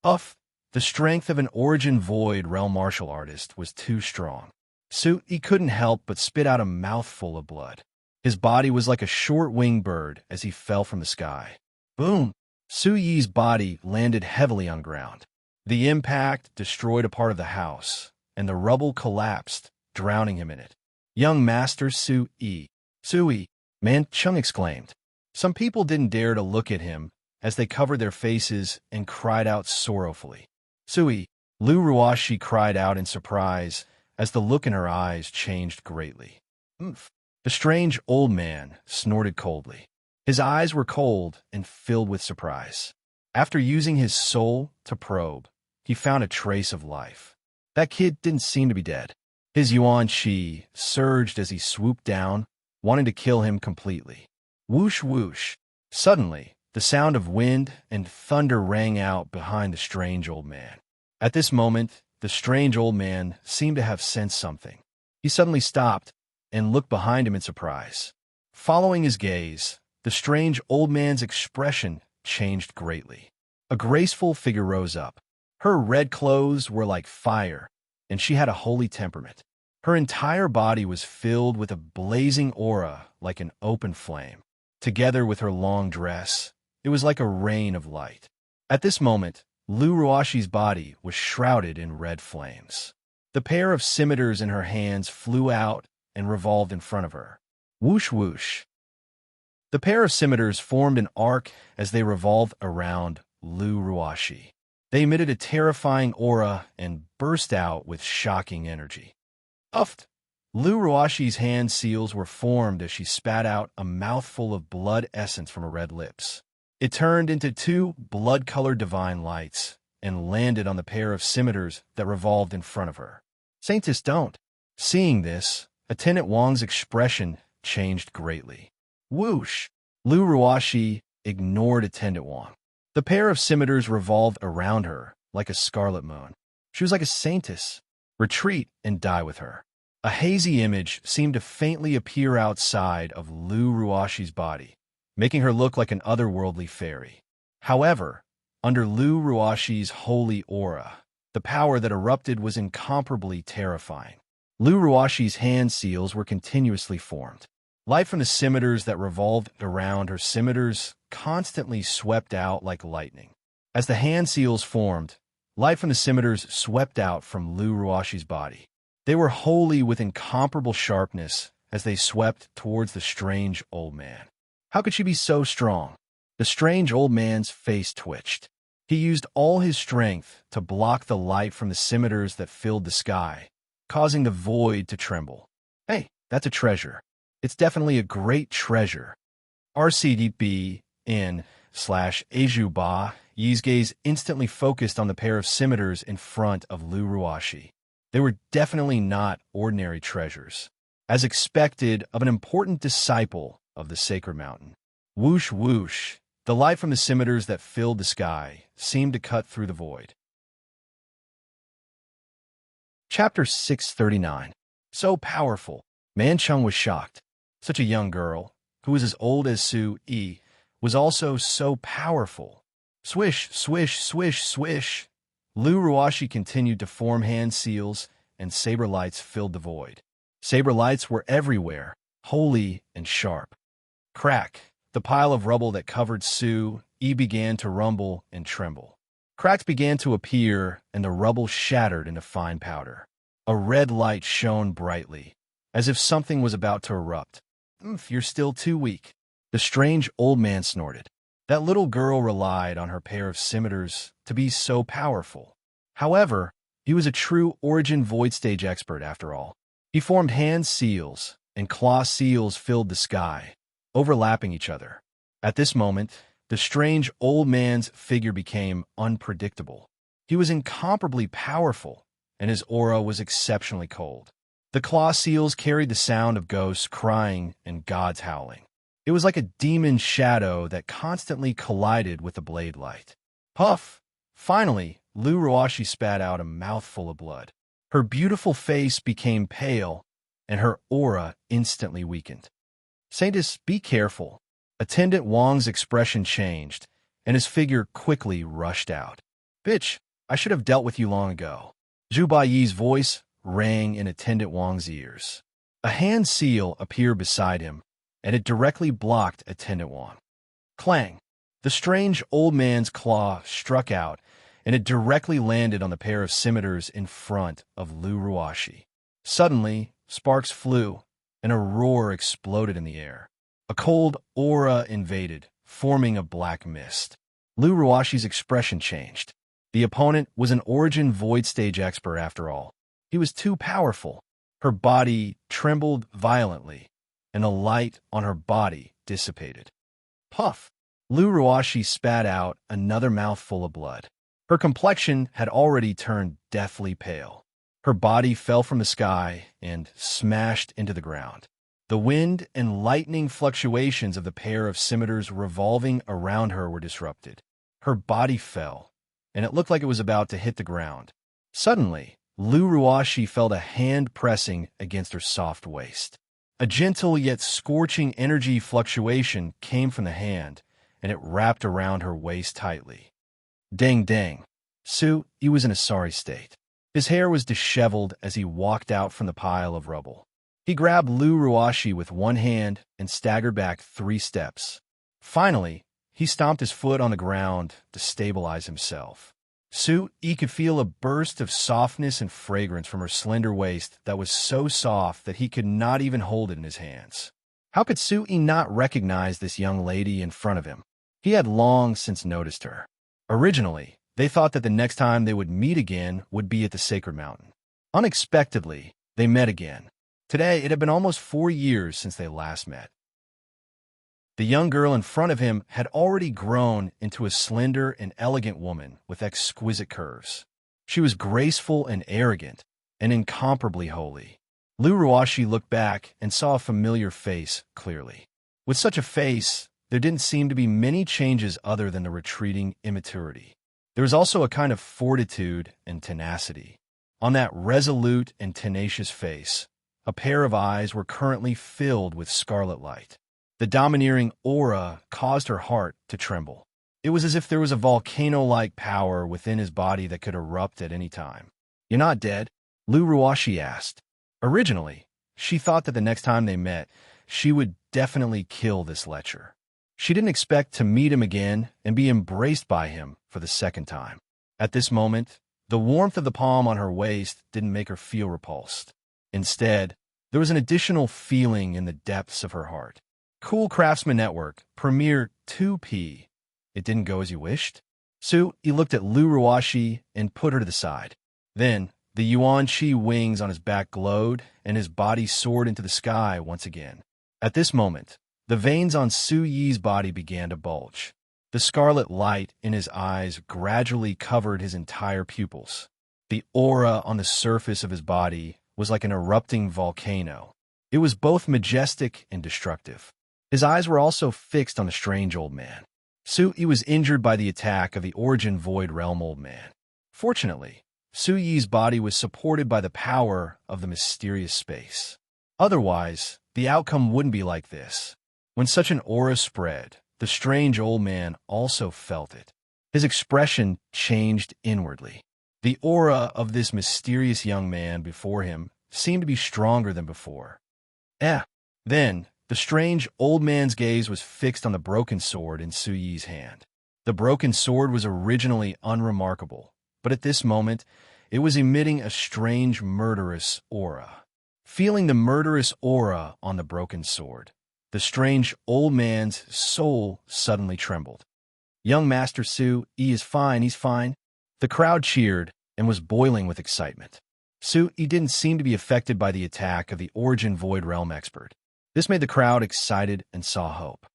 The strength of an Origin Void realm martial artist was too strong. Su Yi couldn't help but spit out a mouthful of blood. His body was like a short-winged bird as he fell from the sky. Boom! Su Yi's body landed heavily on ground. The impact destroyed a part of the house, and the rubble collapsed, drowning him in it. Young Master Su Yi! Su Yi! Man Chung exclaimed. Some people didn't dare to look at him as they covered their faces and cried out sorrowfully. Su Yi! Lu Ruashi cried out in surprise as the look in her eyes changed greatly. Oomph! The strange old man snorted coldly. His eyes were cold and filled with surprise. After using his soul to probe, he found a trace of life. That kid didn't seem to be dead. His yuan qi surged as he swooped down, wanting to kill him completely. Whoosh whoosh! Suddenly, the sound of wind and thunder rang out behind the strange old man. At this moment, the strange old man seemed to have sensed something. He suddenly stopped and looked behind him in surprise. Following his gaze, the strange old man's expression changed greatly. A graceful figure rose up. Her red clothes were like fire, and she had a holy temperament. Her entire body was filled with a blazing aura like an open flame. Together with her long dress, it was like a rain of light. At this moment, Lu Ruashi's body was shrouded in red flames. The pair of scimitars in her hands flew out and revolved in front of her. Whoosh whoosh! The pair of scimitars formed an arc as they revolved around Lu Ruashi. They emitted a terrifying aura and burst out with shocking energy. Uffed! Lu Ruashi's hand seals were formed as she spat out a mouthful of blood essence from her red lips. It turned into 2 blood-colored divine lights and landed on the pair of scimitars that revolved in front of her. Saints don't. Seeing this, Attendant Wang's expression changed greatly. Whoosh! Lu Ruashi ignored Attendant Wang. The pair of scimitars revolved around her like a scarlet moon. She was like a saintess. Retreat and die with her. A hazy image seemed to faintly appear outside of Lu Ruashi's body, making her look like an otherworldly fairy. However, under Lu Ruashi's holy aura, the power that erupted was incomparably terrifying. Lu Ruashi's hand seals were continuously formed. Light from the scimitars that revolved around her scimitars constantly swept out like lightning. As the hand seals formed, light from the scimitars swept out from Lu Ruashi's body. They were holy with incomparable sharpness as they swept towards the strange old man. How could she be so strong? The strange old man's face twitched. He used all his strength to block the light from the scimitars that filled the sky, causing the void to tremble. Hey, that's a treasure. It's definitely a great treasure. RCDB in/Ajuba, Yi's gaze instantly focused on the pair of scimitars in front of Lu Ruashi. They were definitely not ordinary treasures, as expected of an important disciple of the sacred mountain. Whoosh whoosh! The light from the scimitars that filled the sky seemed to cut through the void. Chapter 639. So powerful. Man Chung was shocked. Such a young girl, who was as old as Su Yi, was also so powerful. Swish, swish, swish, swish. Lu Ruashi continued to form hand seals, and saber lights filled the void. Saber lights were everywhere, holy and sharp. Crack! The pile of rubble that covered Sue E began to rumble and tremble. Cracks began to appear, and the rubble shattered into fine powder. A red light shone brightly, as if something was about to erupt. You're still too weak. The strange old man snorted. That little girl relied on her pair of scimitars to be so powerful. However, he was a true origin void stage expert after all. He formed hand seals, and claw seals filled the sky, overlapping each other. At this moment, the strange old man's figure became unpredictable. He was incomparably powerful, and his aura was exceptionally cold. The claw seals carried the sound of ghosts crying and gods howling. It was like a demon's shadow that constantly collided with the blade light. Puff! Finally, Lu Ruashi spat out a mouthful of blood. Her beautiful face became pale, and her aura instantly weakened. Saintus, be careful. Attendant Wang's expression changed, and his figure quickly rushed out. Bitch, I should have dealt with you long ago. Zhu Baiyi's voice rang in Attendant Wang's ears. A hand seal appeared beside him, and it directly blocked Attendant Wang. Clang! The strange old man's claw struck out, and it directly landed on the pair of scimitars in front of Lu Ruashi. Suddenly, sparks flew, and a roar exploded in the air. A cold aura invaded, forming a black mist. Lu Ruashi's expression changed. The opponent was an origin void stage expert after all. He was too powerful. Her body trembled violently, and the light on her body dissipated. Puff! Lu Ruashi spat out another mouthful of blood. Her complexion had already turned deathly pale. Her body fell from the sky and smashed into the ground. The wind and lightning fluctuations of the pair of scimitars revolving around her were disrupted. Her body fell, and it looked like it was about to hit the ground. Suddenly, Lu Ruashi felt a hand pressing against her soft waist. A gentle yet scorching energy fluctuation came from the hand, and it wrapped around her waist tightly. Dang dang. Su, he was in a sorry state. His hair was disheveled as he walked out from the pile of rubble. He grabbed Lu Ruashi with one hand and staggered back 3 steps. Finally, he stomped his foot on the ground to stabilize himself. Su-yi could feel a burst of softness and fragrance from her slender waist that was so soft that he could not even hold it in his hands. How could Su-yi not recognize this young lady in front of him? He had long since noticed her. Originally, they thought that the next time they would meet again would be at the Sacred Mountain. Unexpectedly, they met again. Today, it had been almost 4 years since they last met. The young girl in front of him had already grown into a slender and elegant woman with exquisite curves. She was graceful and arrogant, and incomparably holy. Lu Ruashi looked back and saw a familiar face clearly. With such a face, there didn't seem to be many changes other than the retreating immaturity. There was also a kind of fortitude and tenacity. On that resolute and tenacious face, a pair of eyes were currently filled with scarlet light. The domineering aura caused her heart to tremble. It was as if there was a volcano-like power within his body that could erupt at any time. You're not dead? Lu Ruashi asked. Originally, she thought that the next time they met, she would definitely kill this lecher. She didn't expect to meet him again and be embraced by him for the second time. At this moment, the warmth of the palm on her waist didn't make her feel repulsed. Instead, there was an additional feeling in the depths of her heart. Cool Craftsman Network, Premiere 2P. It didn't go as you wished? He looked at Lu Ruashi and put her to the side. Then, the Yuan Chi wings on his back glowed, and his body soared into the sky once again. At this moment, the veins on Su-yi's body began to bulge. The scarlet light in his eyes gradually covered his entire pupils. The aura on the surface of his body was like an erupting volcano. It was both majestic and destructive. His eyes were also fixed on the strange old man. Su-yi was injured by the attack of the Origin Void Realm old man. Fortunately, Su-yi's body was supported by the power of the mysterious space. Otherwise, the outcome wouldn't be like this. When such an aura spread, the strange old man also felt it. His expression changed inwardly. The aura of this mysterious young man before him seemed to be stronger than before. Then, the strange old man's gaze was fixed on the broken sword in Su Yi's hand. The broken sword was originally unremarkable, but at this moment, it was emitting a strange murderous aura. Feeling the murderous aura on the broken sword, the strange old man's soul suddenly trembled. "Young Master Su Yi is fine, he's fine." The crowd cheered and was boiling with excitement. Su Yi didn't seem to be affected by the attack of the Origin Void Realm expert. This made the crowd excited and saw hope.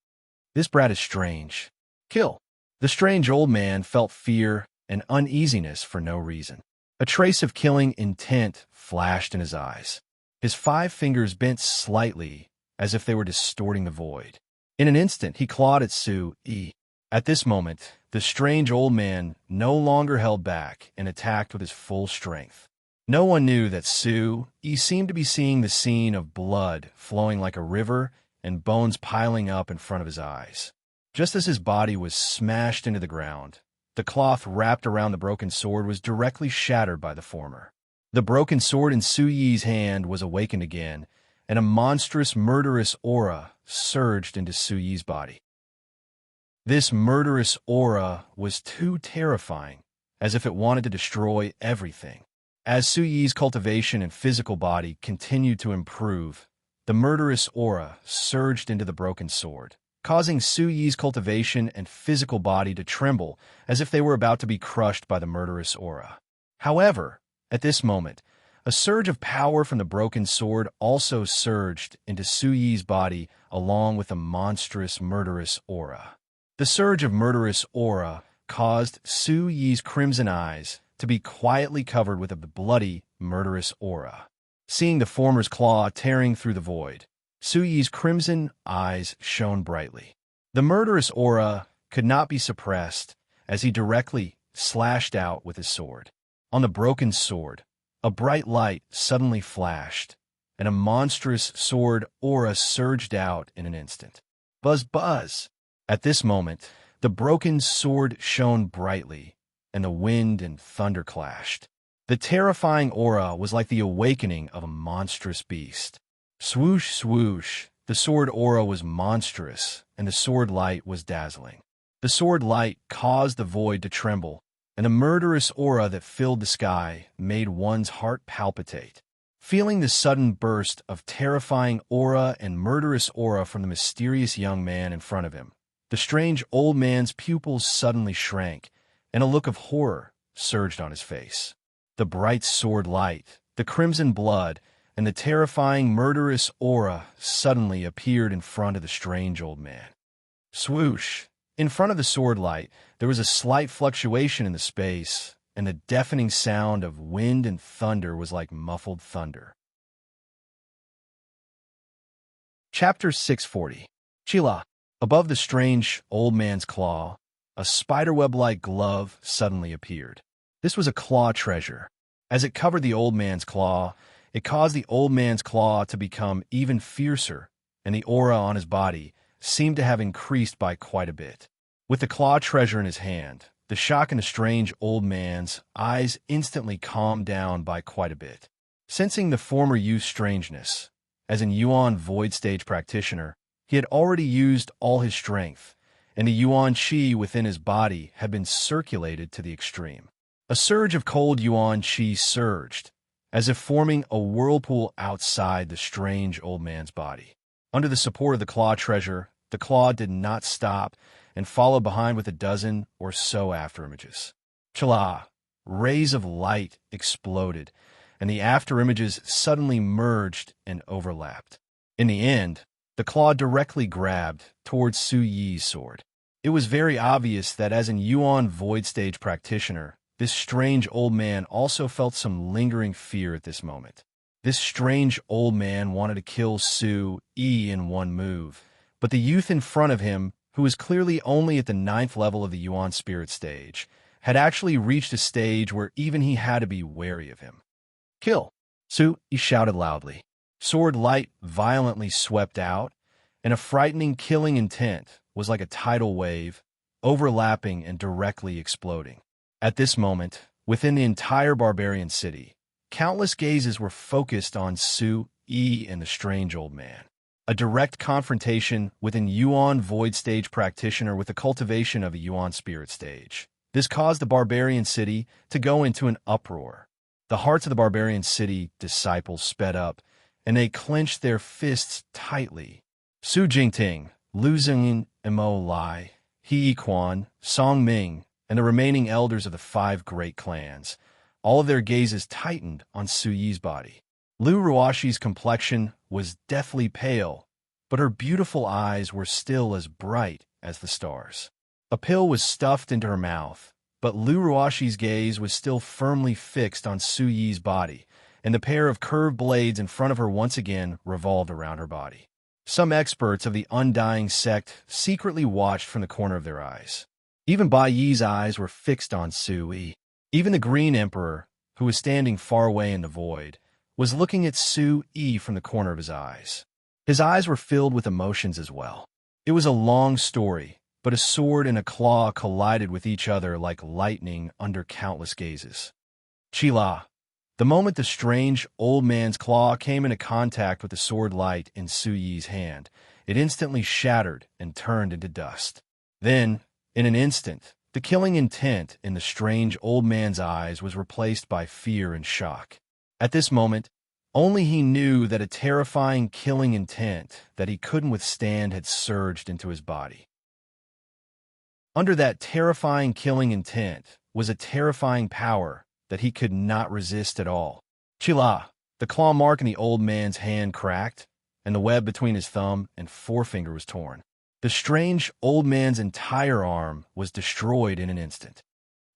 "This brat is strange. Kill." The strange old man felt fear and uneasiness for no reason. A trace of killing intent flashed in his eyes. His 5 fingers bent slightly, as if they were distorting the void. In an instant, he clawed at Su Yi. At this moment, the strange old man no longer held back and attacked with his full strength. No one knew that Su Yi seemed to be seeing the scene of blood flowing like a river and bones piling up in front of his eyes. Just as his body was smashed into the ground, the cloth wrapped around the broken sword was directly shattered by the former. The broken sword in Su Yi's hand was awakened again, and a monstrous murderous aura surged into Su Yi's body. This murderous aura was too terrifying, as if it wanted to destroy everything. As Su Yi's cultivation and physical body continued to improve, the murderous aura surged into the broken sword, causing Su Yi's cultivation and physical body to tremble as if they were about to be crushed by the murderous aura. However, at this moment, a surge of power from the broken sword also surged into Su Yi's body along with a monstrous murderous aura. The surge of murderous aura caused Su Yi's crimson eyes to be quietly covered with a bloody, murderous aura. Seeing the former's claw tearing through the void, Su Yi's crimson eyes shone brightly. The murderous aura could not be suppressed as he directly slashed out with his sword. On the broken sword, a bright light suddenly flashed, and a monstrous sword aura surged out in an instant. Buzz, buzz! At this moment, the broken sword shone brightly, and the wind and thunder clashed. The terrifying aura was like the awakening of a monstrous beast. Swoosh, swoosh! The sword aura was monstrous, and the sword light was dazzling. The sword light caused the void to tremble, and the murderous aura that filled the sky made one's heart palpitate. Feeling the sudden burst of terrifying aura and murderous aura from the mysterious young man in front of him, the strange old man's pupils suddenly shrank, and a look of horror surged on his face. The bright sword light, the crimson blood, and the terrifying murderous aura suddenly appeared in front of the strange old man. Swoosh! In front of the sword light, there was a slight fluctuation in the space, and the deafening sound of wind and thunder was like muffled thunder. Chapter 640. Chila. Above the strange old man's claw, a spiderweb-like glove suddenly appeared. This was a claw treasure. As it covered the old man's claw, it caused the old man's claw to become even fiercer, and the aura on his body seemed to have increased by quite a bit. With the claw treasure in his hand, the shock in the strange old man's eyes instantly calmed down by quite a bit. Sensing the former youth's strangeness, as an Yuan Void Stage practitioner, he had already used all his strength, and the Yuan Qi within his body had been circulated to the extreme. A surge of cold Yuan Qi surged, as if forming a whirlpool outside the strange old man's body. Under the support of the claw treasure, the claw did not stop and followed behind with a dozen or so afterimages. Chala! Rays of light exploded, and the afterimages suddenly merged and overlapped. In the end, the claw directly grabbed towards Su Yi's sword. It was very obvious that as an Yuan Void Stage practitioner, this strange old man also felt some lingering fear at this moment. This strange old man wanted to kill Su Yi in one move, but the youth in front of him, who was clearly only at the 9th level of the Yuan Spirit Stage, had actually reached a stage where even he had to be wary of him. Kill! Su Yi shouted loudly. Sword light violently swept out, and a frightening killing intent was like a tidal wave, overlapping and directly exploding. At this moment, within the entire barbarian city, countless gazes were focused on Su Yi and the strange old man. a direct confrontation with an Yuan Void Stage practitioner with the cultivation of a Yuan Spirit Stage. This caused the barbarian city to go into an uproar. The hearts of the barbarian city disciples sped up, and they clenched their fists tightly. Su Jingting, Lu Zhengyin, Mo Lai, He Quan, Song Ming, and the remaining elders of the 5 great clans, all of their gazes tightened on Su Yi's body. Lu Ruashi's complexion was deathly pale, but her beautiful eyes were still as bright as the stars. A pill was stuffed into her mouth, but Lu Ruashi's gaze was still firmly fixed on Su Yi's body, and the pair of curved blades in front of her once again revolved around her body. Some experts of the Undying sect secretly watched from the corner of their eyes. Even Bai Yi's eyes were fixed on Su Yi. Even the Green Emperor, who was standing far away in the void, was looking at Su Yi from the corner of his eyes. His eyes were filled with emotions as well. It was a long story, but a sword and a claw collided with each other like lightning under countless gazes. Chila. The moment the strange old man's claw came into contact with the sword light in Su Yi's hand, it instantly shattered and turned into dust. Then, in an instant, the killing intent in the strange old man's eyes was replaced by fear and shock. At this moment, only he knew that a terrifying killing intent that he couldn't withstand had surged into his body. Under that terrifying killing intent was a terrifying power that he could not resist at all. Chila, the claw mark in the old man's hand cracked, and the web between his thumb and forefinger was torn. The strange old man's entire arm was destroyed in an instant.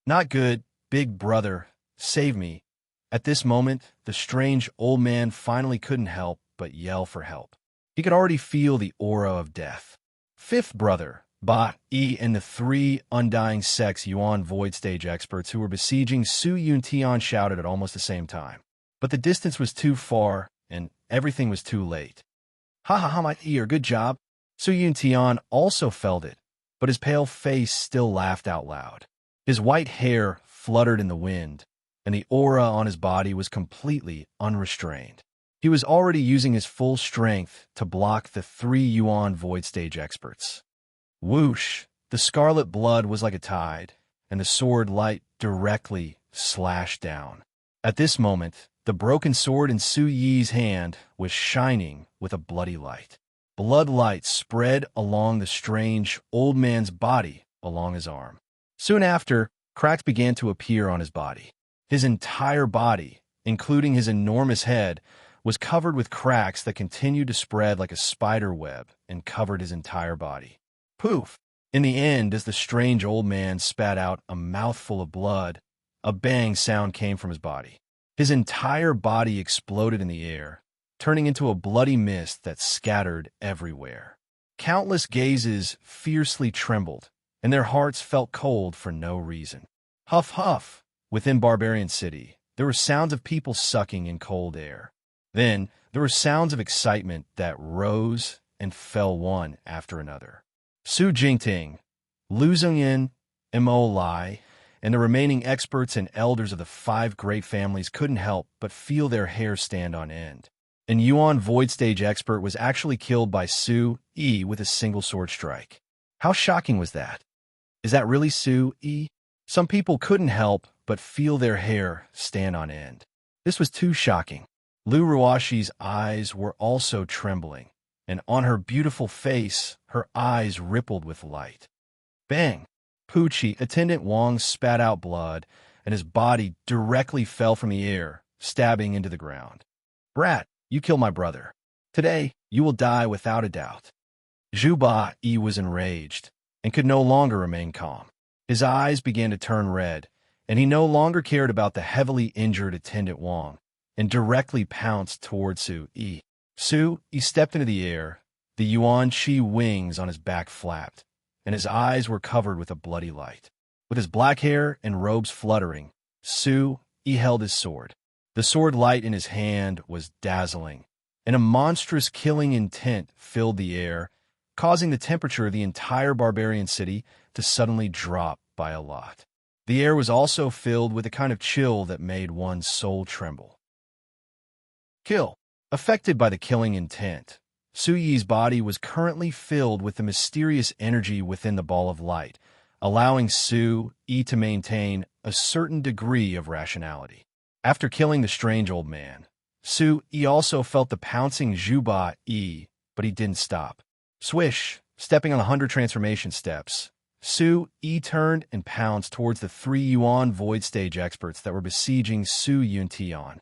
Not good, big brother, save me. At this moment, the strange old man finally couldn't help but yell for help. He could already feel the aura of death. Fifth brother, Ba Yi, and the 3 Undying sect's Yuan Void Stage experts who were besieging Su Yuntian shouted at almost the same time. But the distance was too far, and everything was too late. Ha ha ha, my ear, good job. Su Yuntian also felt it, but his pale face still laughed out loud. His white hair fluttered in the wind, and the aura on his body was completely unrestrained. He was already using his full strength to block the 3 Yuan Void Stage experts. Whoosh! The scarlet blood was like a tide, and the sword light directly slashed down. At this moment, the broken sword in Su Yi's hand was shining with a bloody light. Blood light spread along the strange old man's body along his arm. Soon after, cracks began to appear on his body. His entire body, including his enormous head, was covered with cracks that continued to spread like a spider web and covered his entire body. Poof! In the end, as the strange old man spat out a mouthful of blood, a bang sound came from his body. His entire body exploded in the air, turning into a bloody mist that scattered everywhere. Countless gazes fiercely trembled, and their hearts felt cold for no reason. Huff, huff! Within Barbarian City, there were sounds of people sucking in cold air. Then, there were sounds of excitement that rose and fell one after another. Su Jingting, Lu Zhengyin, Mo Lai, and the remaining experts and elders of the 5 great families couldn't help but feel their hair stand on end. An Yuan Void Stage expert was actually killed by Su Yi with a single sword strike. How shocking was that? Is that really Su Yi? Some people couldn't help but feel their hair stand on end. This was too shocking. Lu Ruashi's eyes were also trembling, and on her beautiful face, her eyes rippled with light. Bang! Pucci, Attendant Wang spat out blood, and his body directly fell from the air, stabbing into the ground. Brat, you killed my brother. Today, you will die without a doubt. Zhu Ba Yi was enraged, and could no longer remain calm. His eyes began to turn red, and he no longer cared about the heavily injured Attendant Wang, and directly pounced toward Su Yi. Su Yi stepped into the air, the Yuan Qi wings on his back flapped, and his eyes were covered with a bloody light. With his black hair and robes fluttering, Su Yi held his sword. The sword light in his hand was dazzling, and a monstrous killing intent filled the air, causing the temperature of the entire barbarian city to suddenly drop by a lot. The air was also filled with a kind of chill that made one's soul tremble. Kill. Affected by the killing intent, Su Yi's body was currently filled with the mysterious energy within the ball of light, allowing Su Yi to maintain a certain degree of rationality. After killing the strange old man, Su Yi also felt the pouncing Zhuba Yi, but he didn't stop. Swish, stepping on 100 transformation steps, Su Yi turned and pounced towards the 3 Yuan Void Stage experts that were besieging Su Yuntian.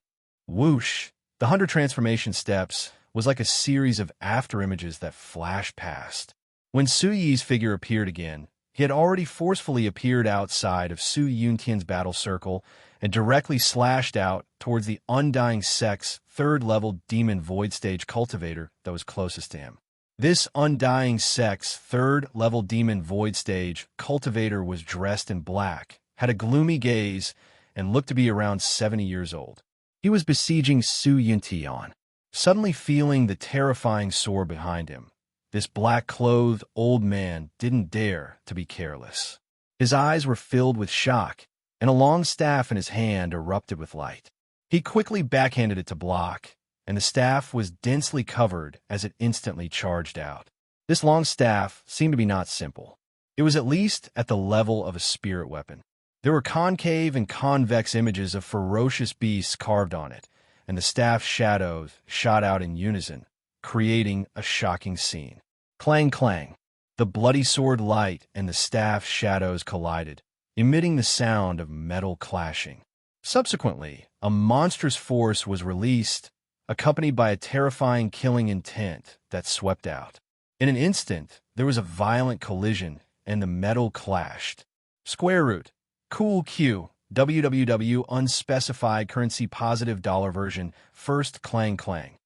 Whoosh! The 100 transformation steps was like a series of after-images that flashed past. When Su Yi's figure appeared again, he had already forcefully appeared outside of Su Yuntian's battle circle and directly slashed out towards the Undying Sect's 3rd-level Demon Void Stage cultivator that was closest to him. This Undying Sect's 3rd-level Demon Void Stage cultivator was dressed in black, had a gloomy gaze, and looked to be around 70 years old. He was besieging Su Yuntian. Suddenly feeling the terrifying sword behind him, this black-clothed old man didn't dare to be careless. His eyes were filled with shock, and a long staff in his hand erupted with light. He quickly backhanded it to block, and the staff was densely covered as it instantly charged out. This long staff seemed to be not simple. It was at least at the level of a spirit weapon. There were concave and convex images of ferocious beasts carved on it, and the staff's shadows shot out in unison, creating a shocking scene. Clang, clang. The bloody sword light and the staff's shadows collided, emitting the sound of metal clashing. Subsequently, a monstrous force was released, accompanied by a terrifying killing intent that swept out. In an instant, there was a violent collision, and the metal clashed. Square root. Cool Q. www unspecified currency positive dollar version first clang clang.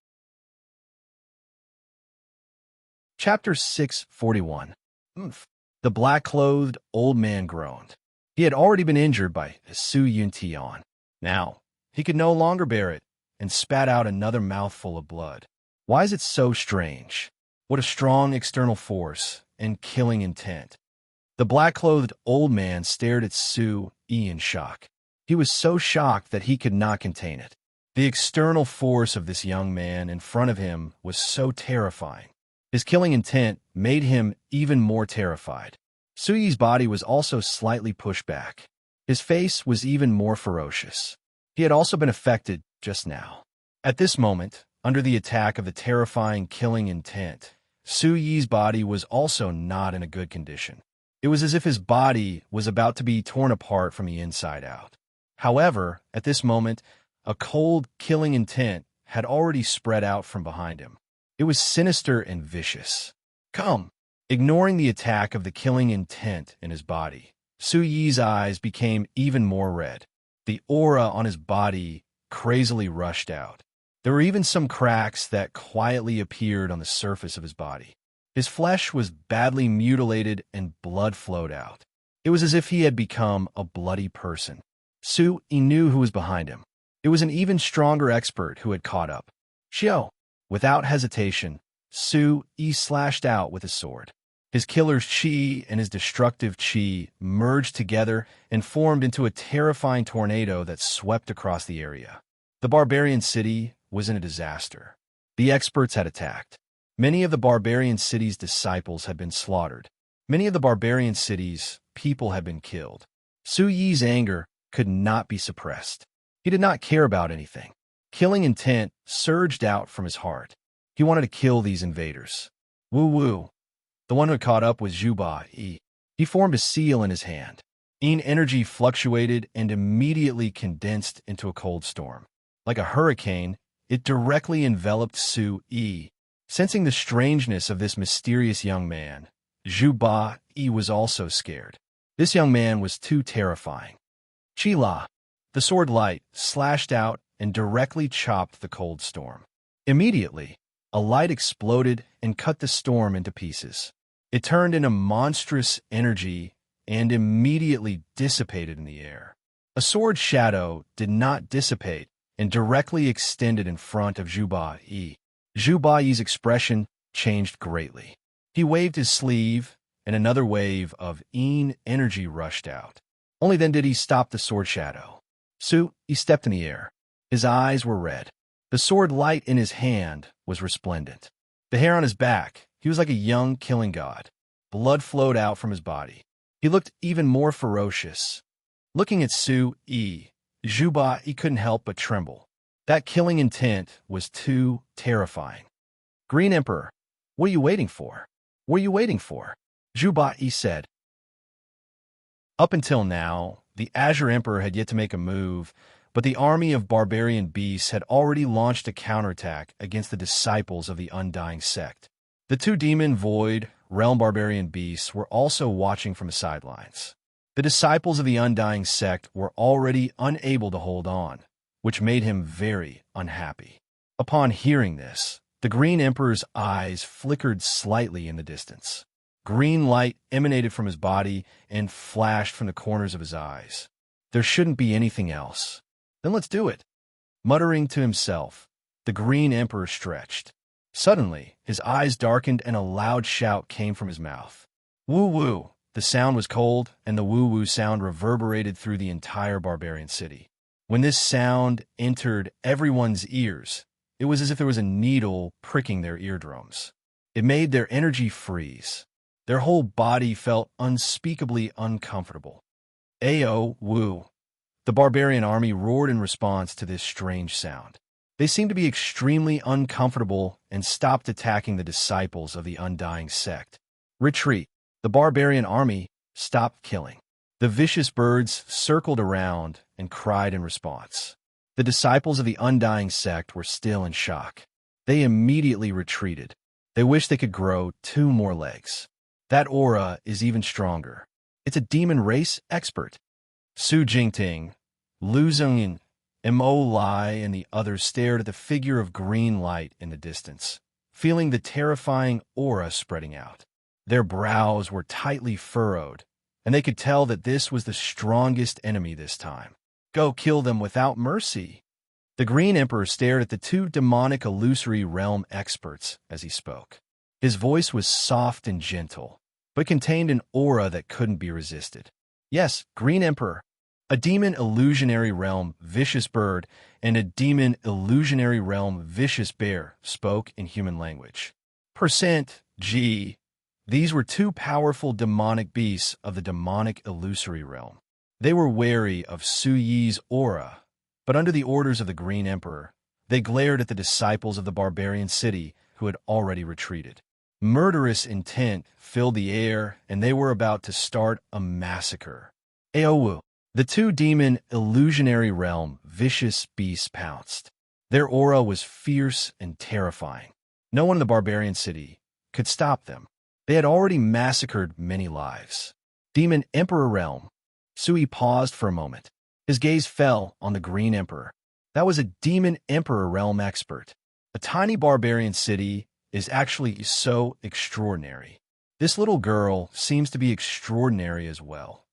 Chapter 641. The black-clothed old man groaned. He had already been injured by Su Yuntian. Now, he could no longer bear it and spat out another mouthful of blood. Why is it so strange? What a strong external force and killing intent. The black-clothed old man stared at Su Yi in shock. He was so shocked that he could not contain it. The external force of this young man in front of him was so terrifying. His killing intent made him even more terrified. Su Yi's body was also slightly pushed back. His face was even more ferocious. He had also been affected just now. At this moment, under the attack of the terrifying killing intent, Su Yi's body was also not in a good condition. It was as if his body was about to be torn apart from the inside out. However, at this moment, a cold, killing intent had already spread out from behind him. It was sinister and vicious. Come! Ignoring the attack of the killing intent in his body, Su Yi's eyes became even more red. The aura on his body crazily rushed out. There were even some cracks that quietly appeared on the surface of his body. His flesh was badly mutilated and blood flowed out. It was as if he had become a bloody person. Su Yi knew who was behind him. It was an even stronger expert who had caught up. Xiao! Without hesitation, Su Yi slashed out with his sword. His killer's chi and his destructive chi merged together and formed into a terrifying tornado that swept across the area. The barbarian city was in a disaster. The experts had attacked. Many of the barbarian city's disciples had been slaughtered. Many of the barbarian city's people had been killed. Su Yi's anger could not be suppressed. He did not care about anything. Killing intent surged out from his heart. He wanted to kill these invaders. Woo-woo. The one who had caught up was Zhuba Yi. He formed a seal in his hand. Yin energy fluctuated and immediately condensed into a cold storm. Like a hurricane, it directly enveloped Su Yi. Sensing the strangeness of this mysterious young man, Zhuba Yi was also scared. This young man was too terrifying. Chi-la. The sword light slashed out and directly chopped the cold storm. Immediately, a light exploded and cut the storm into pieces. It turned into monstrous energy and immediately dissipated in the air. A sword shadow did not dissipate and directly extended in front of Zhuba Yi. Zhuba Yi's expression changed greatly. He waved his sleeve, and another wave of Yin energy rushed out. Only then did he stop the sword shadow. Su Yi stepped in the air. His eyes were red. The sword light in his hand was resplendent. The hair on his back, he was like a young killing god. Blood flowed out from his body. He looked even more ferocious. Looking at Su Yi, Zhu Ba Yi couldn't help but tremble. That killing intent was too terrifying. Green Emperor, what are you waiting for? What are you waiting for? Zhu Ba Yi said. Up until now, the Azure Emperor had yet to make a move, but the army of barbarian beasts had already launched a counterattack against the disciples of the Undying Sect. The two demon void realm barbarian beasts were also watching from the sidelines. The disciples of the Undying Sect were already unable to hold on, which made him very unhappy. Upon hearing this, the Green Emperor's eyes flickered slightly in the distance. Green light emanated from his body and flashed from the corners of his eyes. There shouldn't be anything else. Then let's do it. Muttering to himself, the Green Emperor stretched. Suddenly, his eyes darkened and a loud shout came from his mouth. Woo-woo! The sound was cold, and the woo-woo sound reverberated through the entire barbarian city. When this sound entered everyone's ears, it was as if there was a needle pricking their eardrums. It made their energy freeze. Their whole body felt unspeakably uncomfortable. Ayo, woo! The barbarian army roared in response to this strange sound. They seemed to be extremely uncomfortable and stopped attacking the disciples of the Undying Sect. Retreat. The barbarian army stopped killing. The vicious birds circled around and cried in response. The disciples of the Undying Sect were still in shock. They immediately retreated. They wished they could grow 2 more legs. That aura is even stronger. It's a demon race expert. Su Jingting, Lu Zhongyin, Mo Lai, and the others stared at the figure of green light in the distance, feeling the terrifying aura spreading out. Their brows were tightly furrowed, and they could tell that this was the strongest enemy this time. Go kill them without mercy. The Green Emperor stared at the 2 demonic illusory realm experts as he spoke. His voice was soft and gentle, but contained an aura that couldn't be resisted. Yes, Green Emperor, a demon illusionary realm vicious bird and a demon illusionary realm vicious bear spoke in human language. G. These were 2 powerful demonic beasts of the demonic illusory realm. They were wary of Su Yi's aura, but under the orders of the Green Emperor, they glared at the disciples of the barbarian city who had already retreated. Murderous intent filled the air, and they were about to start a massacre. Aowu. The 2 demon illusionary realm vicious beasts pounced. Their aura was fierce and terrifying. No one in the barbarian city could stop them. They had already massacred many lives. Demon Emperor realm. Sui paused for a moment. His gaze fell on the Green Emperor. That was a demon Emperor realm expert. A tiny barbarian city is actually so extraordinary. This little girl seems to be extraordinary as well.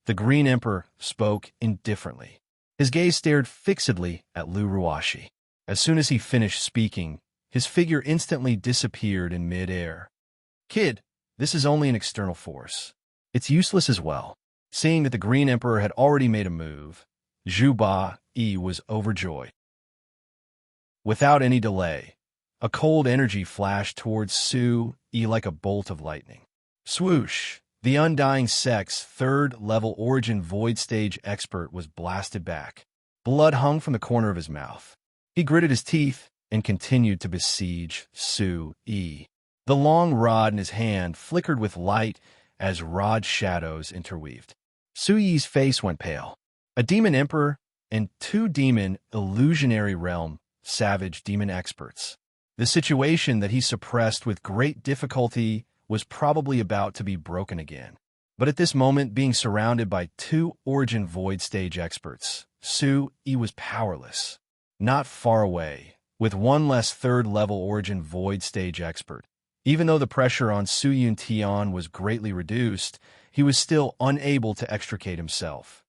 The Green Emperor spoke indifferently. His gaze stared fixedly at Lu Ruashi. As soon as he finished speaking, his figure instantly disappeared in mid-air. Kid, this is only an external force. It's useless as well. Seeing that the Green Emperor had already made a move, Zhu Ba Yi was overjoyed. Without any delay, a cold energy flashed towards Su Yi like a bolt of lightning. Swoosh! The Undying Sect's 3rd-level origin void stage expert was blasted back. Blood hung from the corner of his mouth. He gritted his teeth and continued to besiege Su Yi. The long rod in his hand flickered with light as rod shadows interweaved. Su Yi's face went pale. A demon emperor and 2 demon illusionary realm savage demon experts. The situation that he suppressed with great difficulty was probably about to be broken again. But at this moment, being surrounded by 2 origin void stage experts, Su Yi was powerless. Not far away, with 1 less 3rd-level origin void stage expert. Even though the pressure on Su Yun Tian was greatly reduced, he was still unable to extricate himself.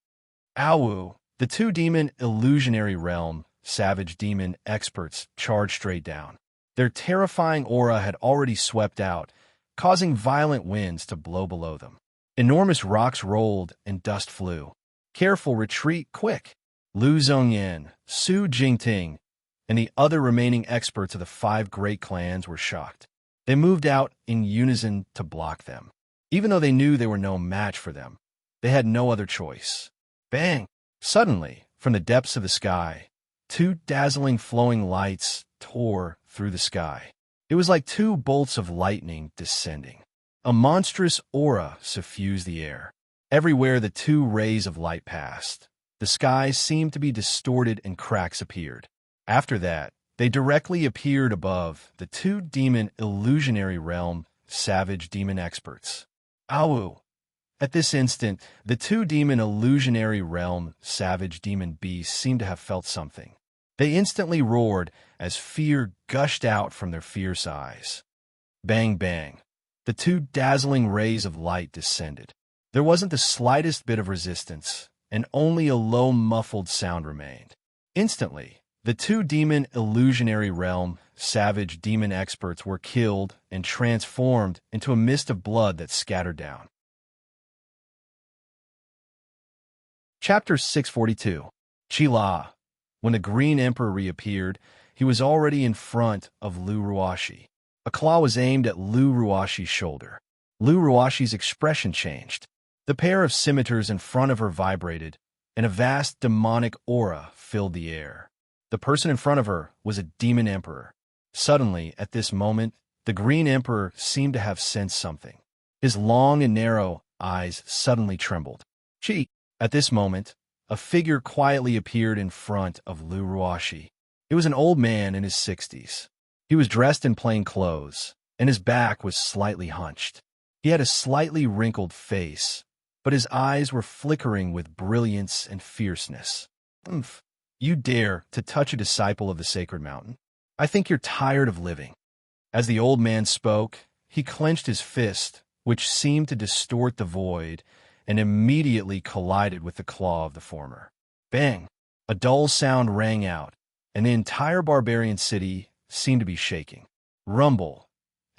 Awu, the 2 demon illusionary realm savage demon experts charged straight down. Their terrifying aura had already swept out, causing violent winds to blow below them. Enormous rocks rolled and dust flew. Careful, retreat, quick! Lu Zhongyan, Su Jingting, and the other remaining experts of the 5 great clans were shocked. They moved out in unison to block them. Even though they knew they were no match for them, they had no other choice. Bang! Suddenly, from the depths of the sky, 2 dazzling flowing lights tore through the sky. It was like 2 bolts of lightning descending. A monstrous aura suffused the air. Everywhere the 2 rays of light passed, the sky seemed to be distorted and cracks appeared. After that, they directly appeared above the 2 demon illusionary realm savage demon experts. Awu! At this instant, the 2 demon illusionary realm savage demon beasts seemed to have felt something. They instantly roared as fear gushed out from their fierce eyes. Bang, bang. The 2 dazzling rays of light descended. There wasn't the slightest bit of resistance, and only a low muffled sound remained. Instantly, the 2 demon illusionary realm savage demon experts were killed and transformed into a mist of blood that scattered down. Chapter 642. Chila. When the Green Emperor reappeared, he was already in front of Lu Ruashi. A claw was aimed at Lu Ruashi's shoulder. Lu Ruashi's expression changed. The pair of scimitars in front of her vibrated, and a vast demonic aura filled the air. The person in front of her was a demon emperor. Suddenly, at this moment, the Green Emperor seemed to have sensed something. His long and narrow eyes suddenly trembled. Chi! At this moment, a figure quietly appeared in front of Lu Ruashi. It was an old man in his 60s. He was dressed in plain clothes, and his back was slightly hunched. He had a slightly wrinkled face, but his eyes were flickering with brilliance and fierceness. "Umph, you dare to touch a disciple of the sacred mountain? I think you're tired of living." As the old man spoke, he clenched his fist, which seemed to distort the void, and immediately collided with the claw of the former. Bang! A dull sound rang out, and the entire barbarian city seemed to be shaking. Rumble!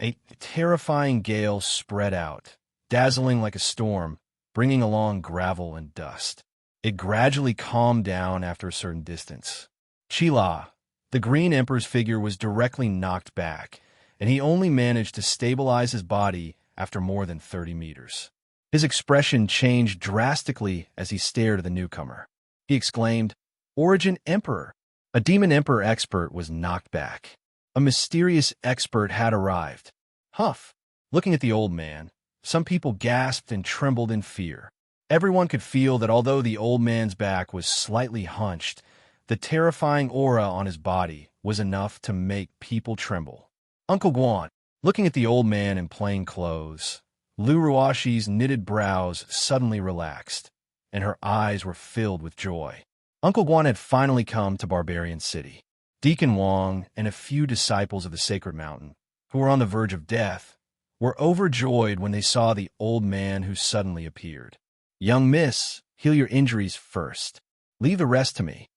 A terrifying gale spread out, dazzling like a storm, bringing along gravel and dust. It gradually calmed down after a certain distance. Chila, the Green Emperor's figure, was directly knocked back, and he only managed to stabilize his body after more than 30 meters. His expression changed drastically as he stared at the newcomer. He exclaimed, "Origin Emperor!" A demon emperor expert was knocked back. A mysterious expert had arrived. Huff! Looking at the old man, some people gasped and trembled in fear. Everyone could feel that although the old man's back was slightly hunched, the terrifying aura on his body was enough to make people tremble. Uncle Guan, looking at the old man in plain clothes, Lu Ruashi's knitted brows suddenly relaxed, and her eyes were filled with joy. Uncle Guan had finally come to Barbarian City. Deacon Wang and a few disciples of the Sacred Mountain, who were on the verge of death, were overjoyed when they saw the old man who suddenly appeared. "Young miss, heal your injuries first. Leave the rest to me."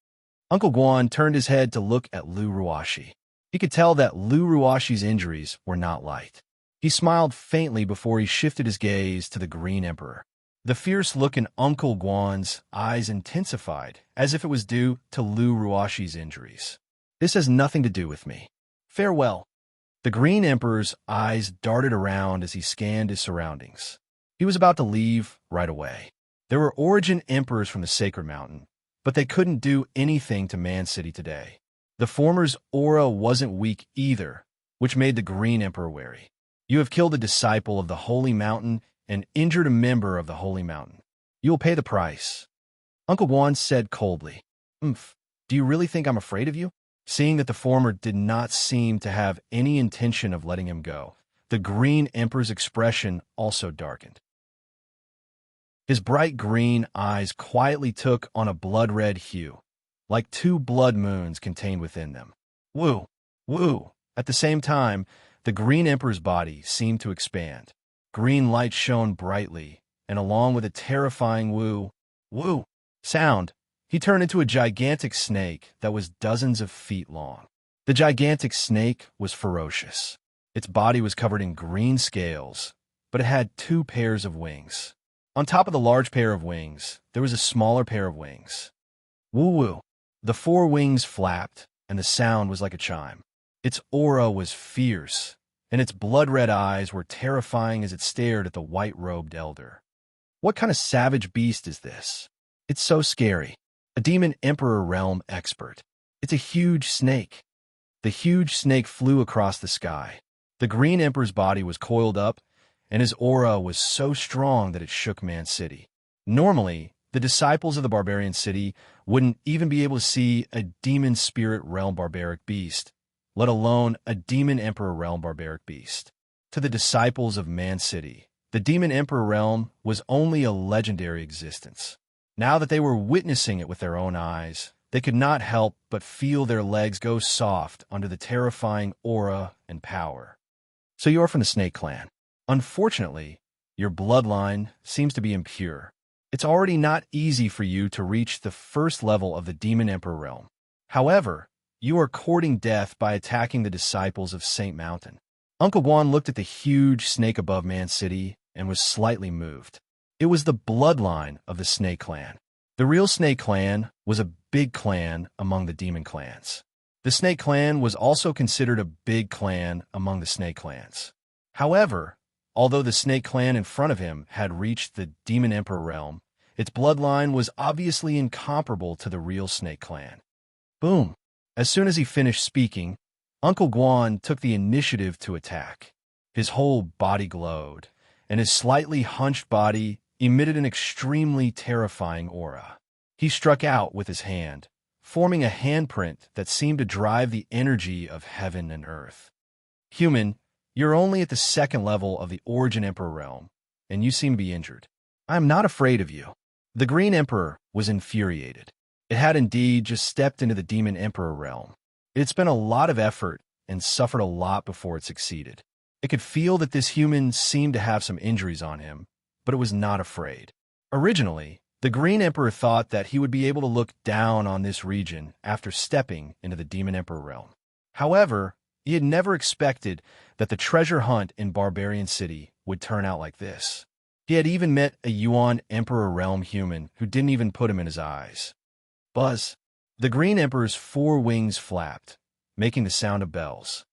Uncle Guan turned his head to look at Lu Ruashi. He could tell that Lu Ruashi's injuries were not light. He smiled faintly before he shifted his gaze to the Green Emperor. The fierce look in Uncle Guan's eyes intensified, as if it was due to Lu Ruashi's injuries. "This has nothing to do with me. Farewell." The Green Emperor's eyes darted around as he scanned his surroundings. He was about to leave right away. There were Origin Emperors from the Sacred Mountain, but they couldn't do anything to Man City today. The former's aura wasn't weak either, which made the Green Emperor wary. "You have killed a disciple of the Holy Mountain and injured a member of the Holy Mountain. You will pay the price." Uncle Guan said coldly, "Umph, do you really think I'm afraid of you?" Seeing that the former did not seem to have any intention of letting him go, the Green Emperor's expression also darkened. His bright green eyes quietly took on a blood-red hue, like 2 blood moons contained within them. Woo! Woo! At the same time, the Green Emperor's body seemed to expand. Green light shone brightly, and along with a terrifying woo, woo sound, he turned into a gigantic snake that was dozens of feet long. The gigantic snake was ferocious. Its body was covered in green scales, but it had 2 pairs of wings. On top of the large pair of wings, there was a smaller pair of wings. Woo-woo! The 4 wings flapped, and the sound was like a chime. Its aura was fierce, and its blood-red eyes were terrifying as it stared at the white-robed elder. What kind of savage beast is this? It's so scary. A demon emperor realm expert. It's a huge snake. The huge snake flew across the sky. The green emperor's body was coiled up, and his aura was so strong that it shook Man City. Normally, the disciples of the barbarian city wouldn't even be able to see a demon spirit realm barbaric beast, let alone a demon emperor realm barbaric beast. To the disciples of Man City, the demon emperor realm was only a legendary existence. Now that they were witnessing it with their own eyes, they could not help but feel their legs go soft under the terrifying aura and power. So you are from the Snake Clan. Unfortunately, your bloodline seems to be impure. It's already not easy for you to reach the first level of the Demon Emperor realm. However, you are courting death by attacking the disciples of Saint Mountain. Uncle Guan looked at the huge snake above Man City and was slightly moved. It was the bloodline of the Snake Clan. The real Snake Clan was a big clan among the demon clans. The Snake Clan was also considered a big clan among the Snake Clans. However, although the Snake Clan in front of him had reached the Demon Emperor realm, its bloodline was obviously incomparable to the real Snake Clan. Boom! As soon as he finished speaking, Uncle Guan took the initiative to attack. His whole body glowed, and his slightly hunched body emitted an extremely terrifying aura. He struck out with his hand, forming a handprint that seemed to drive the energy of heaven and earth. Human, you're only at the second level of the Origin Emperor realm, and you seem to be injured. I am not afraid of you. The Green Emperor was infuriated. It had indeed just stepped into the Demon Emperor realm. It had spent a lot of effort and suffered a lot before it succeeded. It could feel that this human seemed to have some injuries on him, but it was not afraid. Originally, the Green Emperor thought that he would be able to look down on this region after stepping into the Demon Emperor realm. However, he had never expected that the treasure hunt in Barbarian City would turn out like this. He had even met a Yuan Emperor realm human who didn't even put him in his eyes. Buzz! The Green Emperor's 4 wings flapped, making the sound of bells.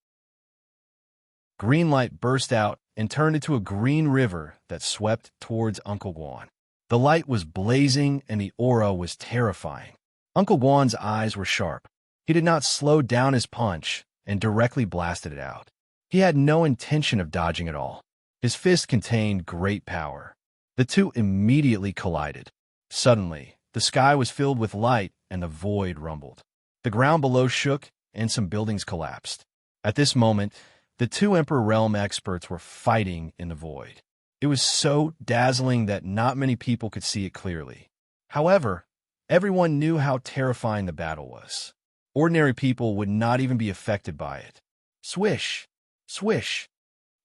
Green light burst out and turned into a green river that swept towards Uncle Guan. The light was blazing and the aura was terrifying. Uncle Guan's eyes were sharp. He did not slow down his punch and directly blasted it out. He had no intention of dodging at all. His fist contained great power. The two immediately collided. Suddenly, the sky was filled with light and the void rumbled. The ground below shook and some buildings collapsed. At this moment, the 2 Emperor Realm experts were fighting in the void. It was so dazzling that not many people could see it clearly. However, everyone knew how terrifying the battle was. Ordinary people would not even be affected by it. Swish! Swish!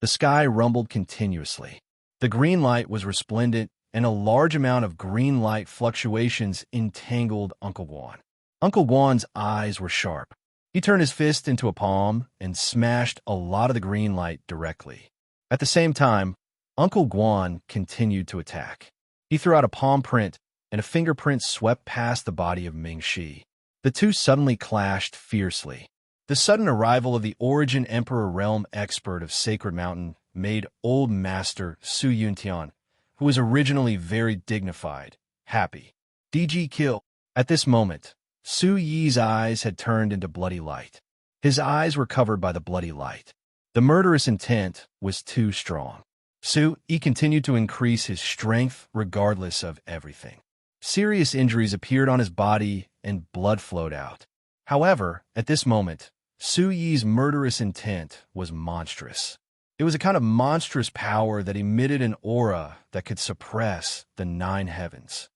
The sky rumbled continuously. The green light was resplendent, and a large amount of green light fluctuations entangled Uncle Guan. Uncle Guan's eyes were sharp. He turned his fist into a palm and smashed a lot of the green light directly. At the same time, Uncle Guan continued to attack. He threw out a palm print, and a fingerprint swept past the body of Ming Shi. The two suddenly clashed fiercely. The sudden arrival of the Origin Emperor Realm expert of Sacred Mountain made Old Master Su Yuntian, who was originally very dignified, happy. DG kill. At this moment, Su Yi's eyes had turned into bloody light. His eyes were covered by the bloody light. The murderous intent was too strong. Su Yi continued to increase his strength regardless of everything. Serious injuries appeared on his body and blood flowed out. However, at this moment, Su Yi's murderous intent was monstrous. It was a kind of monstrous power that emitted an aura that could suppress the 9 heavens.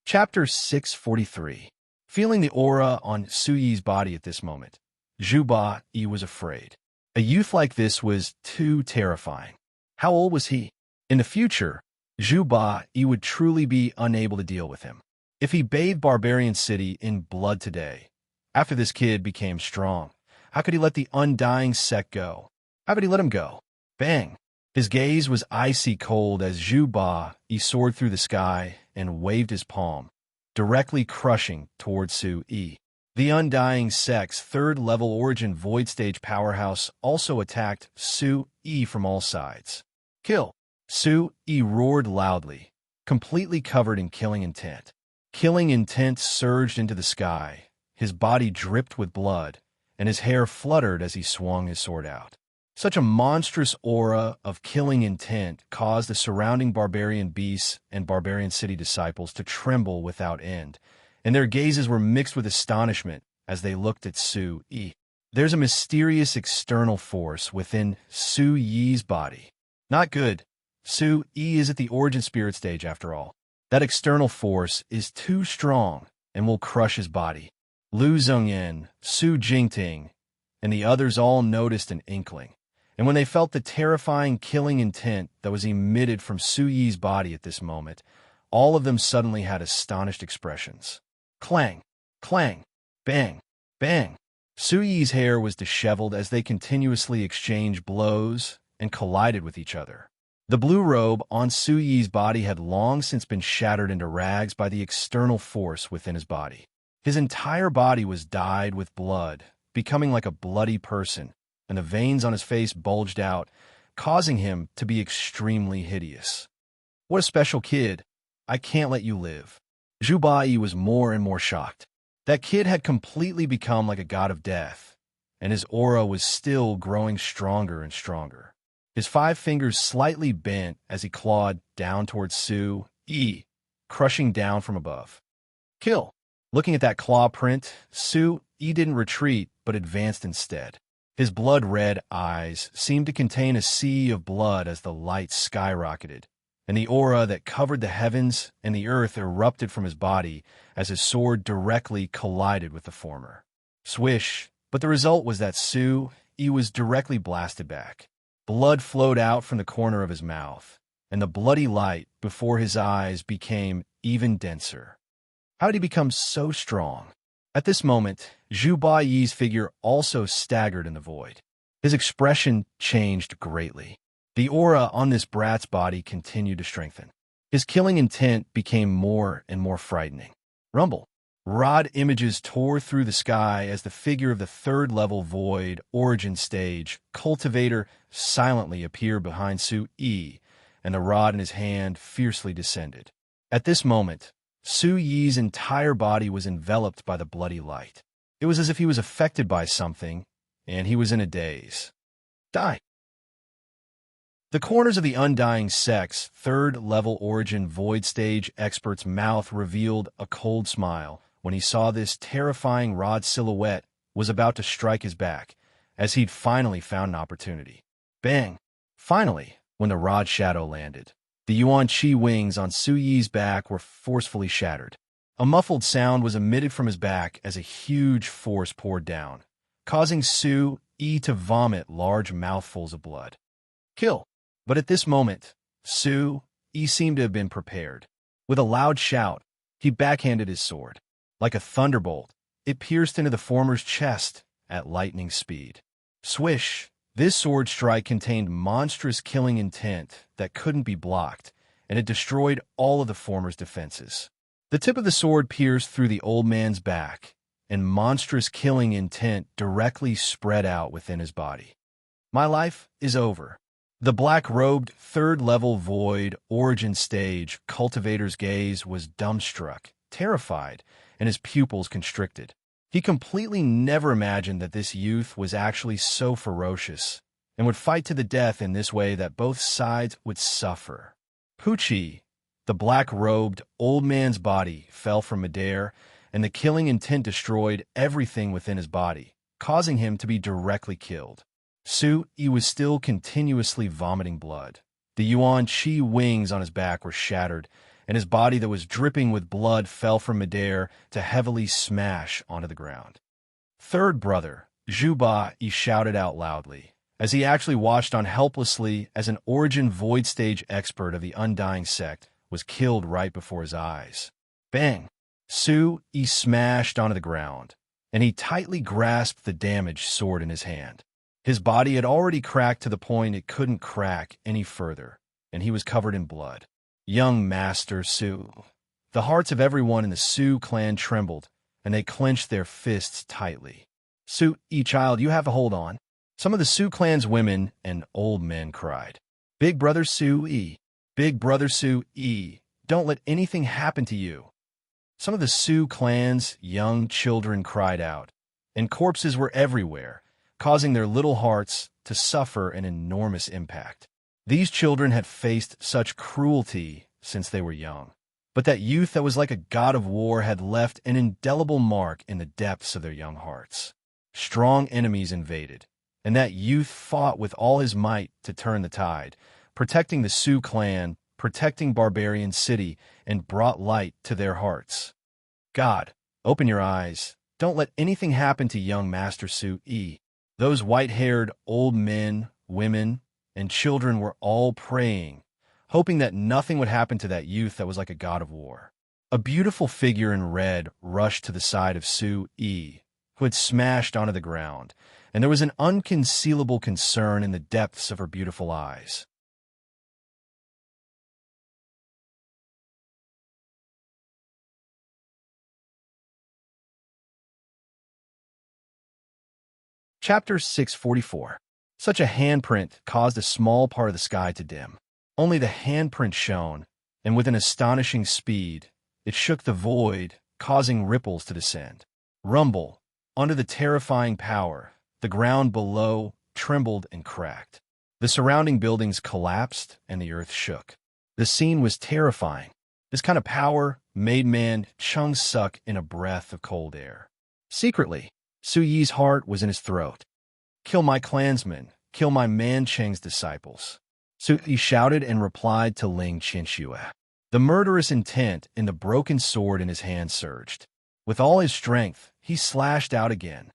Chapter 643. Feeling the aura on Su Yi's body at this moment, Zhu Ba Yi was afraid. A youth like this was too terrifying. How old was he? In the future, Zhu Ba Yi would truly be unable to deal with him. If he bathed Barbarian City in blood today, after this kid became strong, how could he let the undying sect go? How could he let him go? Bang! His gaze was icy cold as Zhu Ba Yi soared through the sky and waved his palm. directly crushing towards Su Yi. The Undying Sect's third-level origin Void Stage powerhouse also attacked Su Yi from all sides. Kill! Su Yi roared loudly, completely covered in killing intent. Killing intent surged into the sky, his body dripped with blood, and his hair fluttered as he swung his sword out. Such a monstrous aura of killing intent caused the surrounding barbarian beasts and barbarian city disciples to tremble without end, and their gazes were mixed with astonishment as they looked at Su Yi. There's a mysterious external force within Su Yi's body. Not good. Su Yi is at the origin spirit stage after all. That external force is too strong and will crush his body. Lu Zhongyan, Su Jingting, and the others all noticed an inkling. And when they felt the terrifying killing intent that was emitted from Su Yi's body at this moment, all of them suddenly had astonished expressions. Clang, clang, bang, bang. Su Yi's hair was disheveled as they continuously exchanged blows and collided with each other. The blue robe on Su Yi's body had long since been shattered into rags by the external force within his body. His entire body was dyed with blood, becoming like a bloody person, and the veins on his face bulged out, causing him to be extremely hideous. What a special kid. I can't let you live. Zhu Bai was more and more shocked. That kid had completely become like a god of death, and his aura was still growing stronger and stronger. His 5 fingers slightly bent as he clawed down towards Su Yi, crushing down from above. Kill! Looking at that claw print, Su Yi didn't retreat, but advanced instead. His blood-red eyes seemed to contain a sea of blood as the light skyrocketed, and the aura that covered the heavens and the earth erupted from his body as his sword directly collided with the former. Swish, but the result was that Su Yi was directly blasted back. Blood flowed out from the corner of his mouth, and the bloody light before his eyes became even denser. How did he become so strong? At this moment, Zhu Baiyi's figure also staggered in the void. His expression changed greatly. The aura on this brat's body continued to strengthen. His killing intent became more and more frightening. Rumble. Rod images tore through the sky as the figure of the third-level void origin stage cultivator silently appeared behind Su Yi, and the rod in his hand fiercely descended. At this moment, Su Yi's entire body was enveloped by the bloody light. It was as if he was affected by something, and he was in a daze. Die! The corners of the Undying Sect's third-level origin void stage expert's mouth revealed a cold smile when he saw this terrifying rod silhouette was about to strike his back, as he'd finally found an opportunity. Bang! Finally, when the rod shadow landed, the Yuan Qi wings on Su Yi's back were forcefully shattered. A muffled sound was emitted from his back as a huge force poured down, causing Su Yi to vomit large mouthfuls of blood. Kill! But at this moment, Su Yi seemed to have been prepared. With a loud shout, he backhanded his sword. Like a thunderbolt, it pierced into the former's chest at lightning speed. Swish! This sword strike contained monstrous killing intent that couldn't be blocked, and it destroyed all of the former's defenses. The tip of the sword pierced through the old man's back, and monstrous killing intent directly spread out within his body. My life is over. The black-robed third-level void origin stage cultivator's gaze was dumbstruck, terrified, and his pupils constricted. He completely never imagined that this youth was actually so ferocious and would fight to the death in this way that both sides would suffer. Pucci, the black-robed old man's body, fell from midair, and the killing intent destroyed everything within his body, causing him to be directly killed. Su Yi was still continuously vomiting blood. The Yuan Qi wings on his back were shattered, and his body that was dripping with blood fell from midair to heavily smash onto the ground. Third brother, Zhu Ba Yi shouted out loudly, as he actually watched on helplessly as an origin void stage expert of the Undying Sect was killed right before his eyes. Bang! Su Yi smashed onto the ground, and he tightly grasped the damaged sword in his hand. His body had already cracked to the point it couldn't crack any further, and he was covered in blood. Young Master Su, The hearts of everyone in the Su clan trembled, and they clenched their fists tightly. Su-yi child, you have to hold on. Some of the Su clan's women and old men cried. Big brother Su-yi, big brother Su-yi, don't let anything happen to you. Some of the Su clan's young children cried out, and corpses were everywhere, causing their little hearts to suffer an enormous impact. These children had faced such cruelty since they were young, but that youth that was like a god of war had left an indelible mark in the depths of their young hearts. Strong enemies invaded, and that youth fought with all his might to turn the tide, protecting the Su clan, protecting Barbarian City, and brought light to their hearts. God, open your eyes. Don't let anything happen to young Master Su-yi. Those white-haired old men, women, and children were all praying, hoping that nothing would happen to that youth that was like a god of war. A beautiful figure in red rushed to the side of Su-yi, who had smashed onto the ground, and there was an unconcealable concern in the depths of her beautiful eyes. Chapter 644. Such a handprint caused a small part of the sky to dim. Only the handprint shone, and with an astonishing speed, it shook the void, causing ripples to descend. Rumble. Under the terrifying power, the ground below trembled and cracked. The surrounding buildings collapsed, and the earth shook. The scene was terrifying. This kind of power made man Chung suck in a breath of cold air. Secretly, Su-yi's heart was in his throat. Kill my clansmen, kill my man Cheng's disciples. Su-yi shouted and replied to Ling Qianxue. The murderous intent in the broken sword in his hand surged. With all his strength, he slashed out again.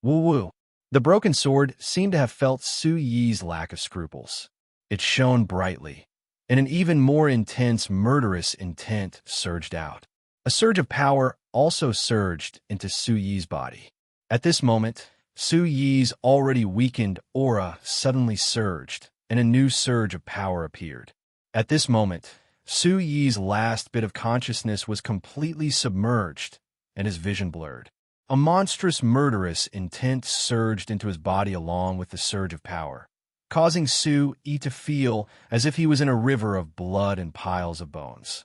Woo-woo. The broken sword seemed to have felt Su-yi's lack of scruples. It shone brightly, and an even more intense, murderous intent surged out. A surge of power also surged into Su-yi's body. At this moment, Su-yi's already weakened aura suddenly surged, and a new surge of power appeared. At this moment, Su-yi's last bit of consciousness was completely submerged, and his vision blurred. A monstrous, murderous intent surged into his body along with the surge of power, causing Su-yi to feel as if he was in a river of blood and piles of bones.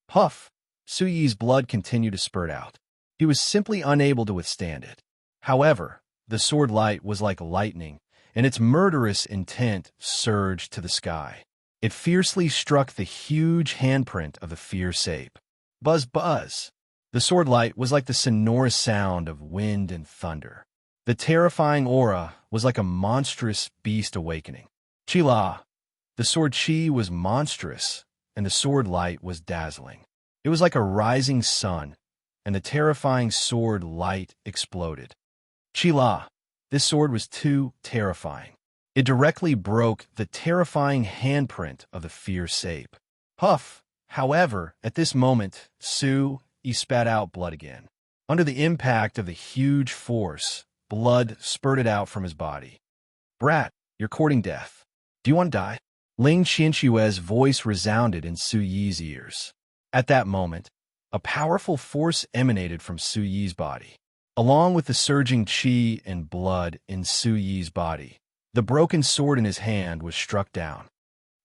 Puff! Su-yi's blood continued to spurt out. He was simply unable to withstand it. However, the sword light was like lightning, and its murderous intent surged to the sky. It fiercely struck the huge handprint of the fierce ape. Buzz, buzz! The sword light was like the sonorous sound of wind and thunder. The terrifying aura was like a monstrous beast awakening. Chi-la! The sword chi was monstrous, and the sword light was dazzling. It was like a rising sun, and the terrifying sword light exploded. Chi-la! This sword was too terrifying. It directly broke the terrifying handprint of the fierce ape. Puff! However, at this moment, Su-yi spat out blood again. Under the impact of the huge force, blood spurted out from his body. Brat, you're courting death. Do you want to die? Ling Qianxue's voice resounded in Su-yi's ears. At that moment, a powerful force emanated from Su-yi's body. Along with the surging qi and blood in Su-yi's body, the broken sword in his hand was struck down.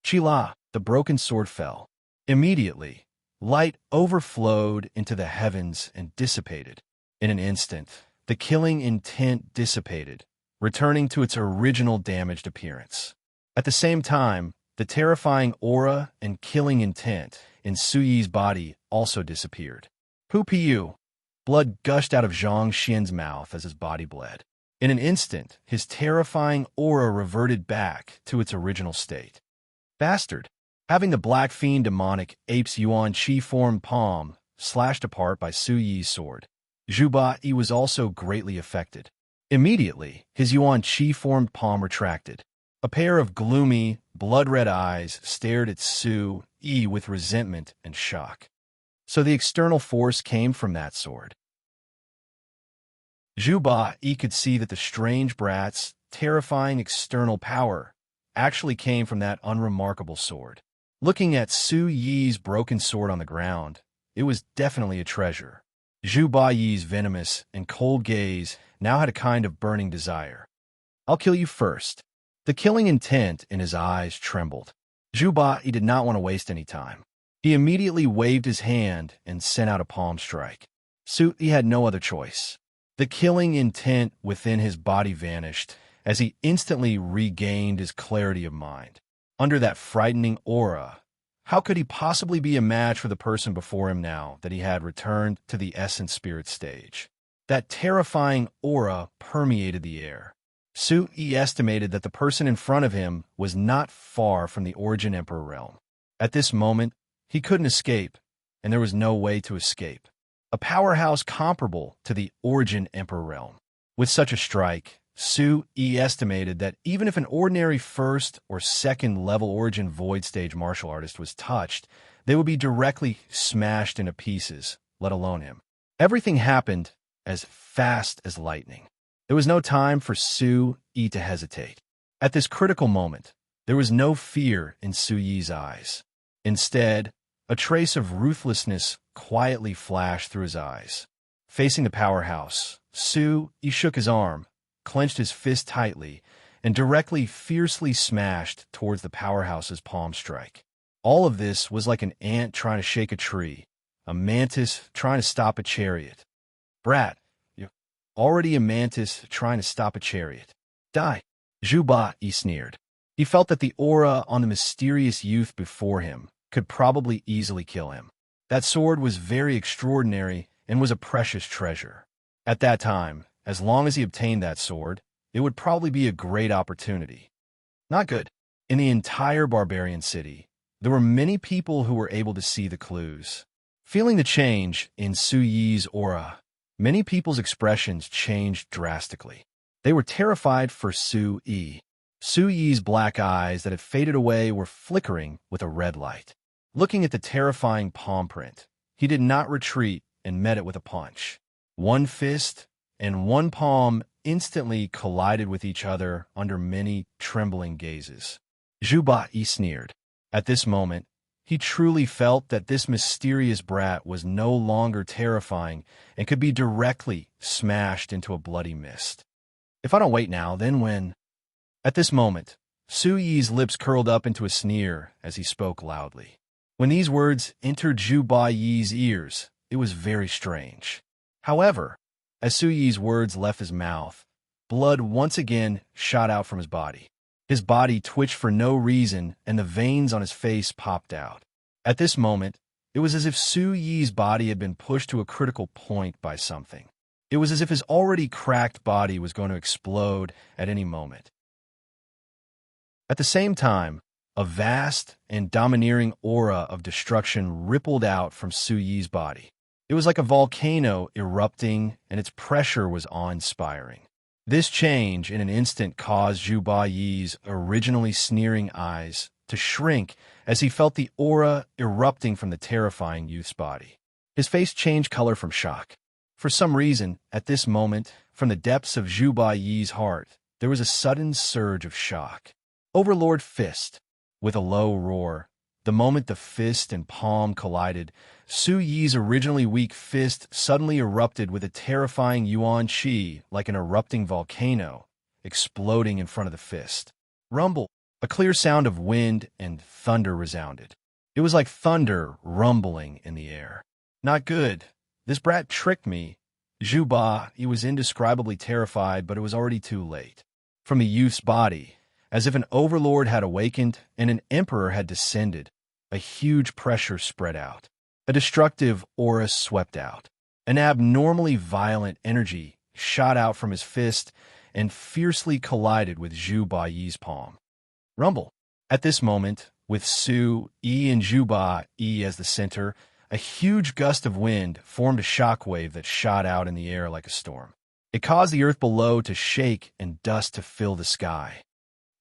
Chi-la, the broken sword fell. Immediately, light overflowed into the heavens and dissipated. In an instant, the killing intent dissipated, returning to its original damaged appearance. At the same time, the terrifying aura and killing intent in Su-yi's body also disappeared. Pu-pu! Blood gushed out of Zhang Xian's mouth as his body bled. In an instant, his terrifying aura reverted back to its original state. Bastard! Having the black fiend demonic ape's yuan chi form palm slashed apart by Su-yi's sword, Zhu Ba-yi was also greatly affected. Immediately, his yuan chi formed palm retracted. A pair of gloomy, blood-red eyes stared at Su-yi with resentment and shock. So the external force came from that sword. Zhu Ba-yi could see that the strange brat's terrifying external power actually came from that unremarkable sword. Looking at Su-yi's broken sword on the ground, it was definitely a treasure. Zhu Baiyi's venomous and cold gaze now had a kind of burning desire. "I'll kill you first." The killing intent in his eyes trembled. Zhu Baiyi did not want to waste any time. He immediately waved his hand and sent out a palm strike. He had no other choice. The killing intent within his body vanished as he instantly regained his clarity of mind. Under that frightening aura, how could he possibly be a match for the person before him now that he had returned to the essence spirit stage? That terrifying aura permeated the air. He estimated that the person in front of him was not far from the Origin Emperor realm. At this moment, he couldn't escape, and there was no way to escape. A powerhouse comparable to the Origin Emperor realm. With such a strike, He estimated that even if an ordinary first or second level Origin Void Stage martial artist was touched, they would be directly smashed into pieces, let alone him. Everything happened as fast as lightning. There was no time for Yi to hesitate. At this critical moment, there was no fear in Yi's eyes. Instead, a trace of ruthlessness quietly flashed through his eyes. Facing the powerhouse, Yi shook his arm, clenched his fist tightly, and directly fiercely smashed towards the powerhouse's palm strike. All of this was like an ant trying to shake a tree, a mantis trying to stop a chariot. "Brat, you're already a mantis trying to stop a chariot. Die." Zhu Baiyi sneered. He felt that the aura on the mysterious youth before him could probably easily kill him. That sword was very extraordinary and was a precious treasure. At that time, as long as he obtained that sword, it would probably be a great opportunity. Not good. In the entire barbarian city, there were many people who were able to see the clues. Feeling the change in Yi's aura, many people's expressions changed drastically. They were terrified for Yi. Yi's black eyes that had faded away were flickering with a red light. Looking at the terrifying palm print, he did not retreat and met it with a punch. One fist and one palm instantly collided with each other under many trembling gazes. Zhu Baiyi sneered. At this moment, he truly felt that this mysterious brat was no longer terrifying and could be directly smashed into a bloody mist. "If I don't wait now, then when?" At this moment, Yi's lips curled up into a sneer as he spoke loudly. When these words entered Zhu Baiyi's ears, it was very strange. However, as Yi's words left his mouth, blood once again shot out from his body. His body twitched for no reason, and the veins on his face popped out. At this moment, it was as if Yi's body had been pushed to a critical point by something. It was as if his already cracked body was going to explode at any moment. At the same time, a vast and domineering aura of destruction rippled out from Yi's body. It was like a volcano erupting, and its pressure was awe-inspiring. This change in an instant caused Zhu Baiyi's originally sneering eyes to shrink as he felt the aura erupting from the terrifying youth's body. His face changed color from shock. For some reason, at this moment, from the depths of Zhu Baiyi's heart, there was a sudden surge of shock. Overlord Fist. With a low roar, the moment the fist and palm collided, Yi's originally weak fist suddenly erupted with a terrifying yuan qi like an erupting volcano, exploding in front of the fist. Rumble. A clear sound of wind and thunder resounded. It was like thunder rumbling in the air. Not good. This brat tricked me. Zhu Baiyi was indescribably terrified, but it was already too late. From the youth's body, as if an overlord had awakened and an emperor had descended, a huge pressure spread out. A destructive aura swept out. An abnormally violent energy shot out from his fist and fiercely collided with Zhu Baiyi's palm. Rumble. At this moment, with Yi and Zhu Baiyi as the center, a huge gust of wind formed a shockwave that shot out in the air like a storm. It caused the earth below to shake and dust to fill the sky.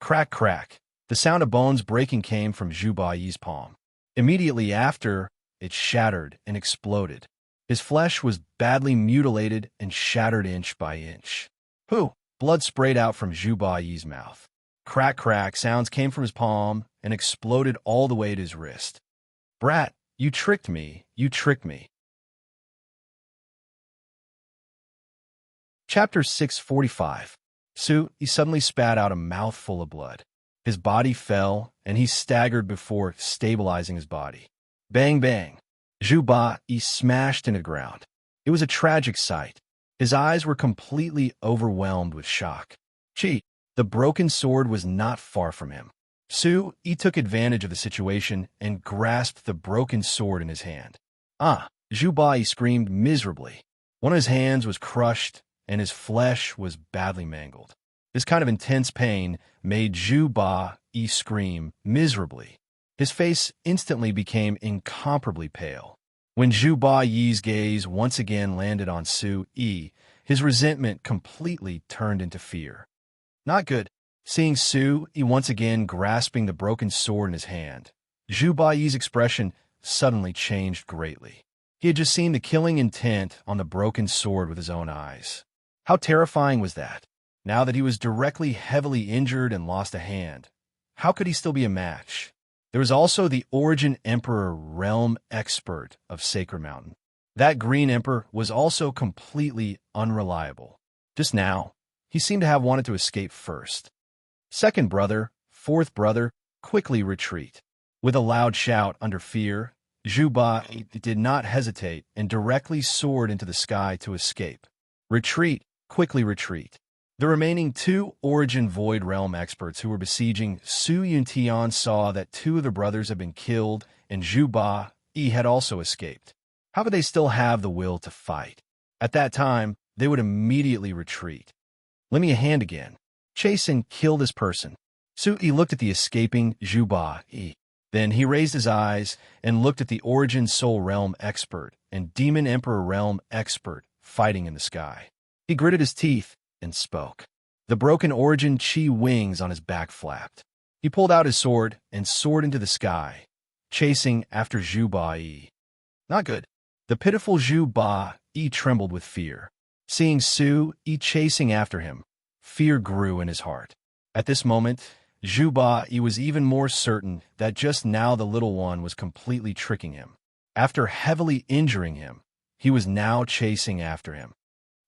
Crack, crack. The sound of bones breaking came from Zhu Baiyi's palm. Immediately after, it shattered and exploded. His flesh was badly mutilated and shattered inch by inch. Hoo! Blood sprayed out from Zhu Baiyi's mouth. Crack, crack sounds came from his palm and exploded all the way to his wrist. "Brat, You tricked me. You tricked me. Chapter 645. He suddenly spat out a mouthful of blood. His body fell, and he staggered before stabilizing his body. Bang, bang. He smashed into the ground. It was a tragic sight. His eyes were completely overwhelmed with shock. The broken sword was not far from him. He took advantage of the situation and grasped the broken sword in his hand. He screamed miserably. One of his hands was crushed, and his flesh was badly mangled. This kind of intense pain made He scream miserably. His face instantly became incomparably pale. When Yi's gaze once again landed on Yi, his resentment completely turned into fear. Not good. Seeing Yi once again grasping the broken sword in his hand, Yi's expression suddenly changed greatly. He had just seen the killing intent on the broken sword with his own eyes. How terrifying was that? Now that he was directly heavily injured and lost a hand, how could he still be a match? There was also the Origin Emperor realm expert of Sacred Mountain. That Green Emperor was also completely unreliable. Just now, he seemed to have wanted to escape first. Second brother, fourth brother, quickly retreat. With a loud shout under fear, did not hesitate and directly soared into the sky to escape. Retreat, quickly retreat. The remaining two Origin Void Realm experts who were besieging Su Yuntian saw that two of the brothers had been killed and Yi had also escaped. How could they still have the will to fight? At that time, they would immediately retreat. Lend me a hand again. Chase and kill this person. Yi looked at the escaping Yi. Then he raised his eyes and looked at the Origin Soul Realm expert and Demon Emperor Realm expert fighting in the sky. He gritted his teeth and spoke. The broken Origin Chi wings on his back flapped. He pulled out his sword and soared into the sky, chasing after Yi. Not good. The pitiful Yi trembled with fear. Seeing Yi chasing after him, fear grew in his heart. At this moment, Yi was even more certain that just now the little one was completely tricking him. After heavily injuring him, he was now chasing after him.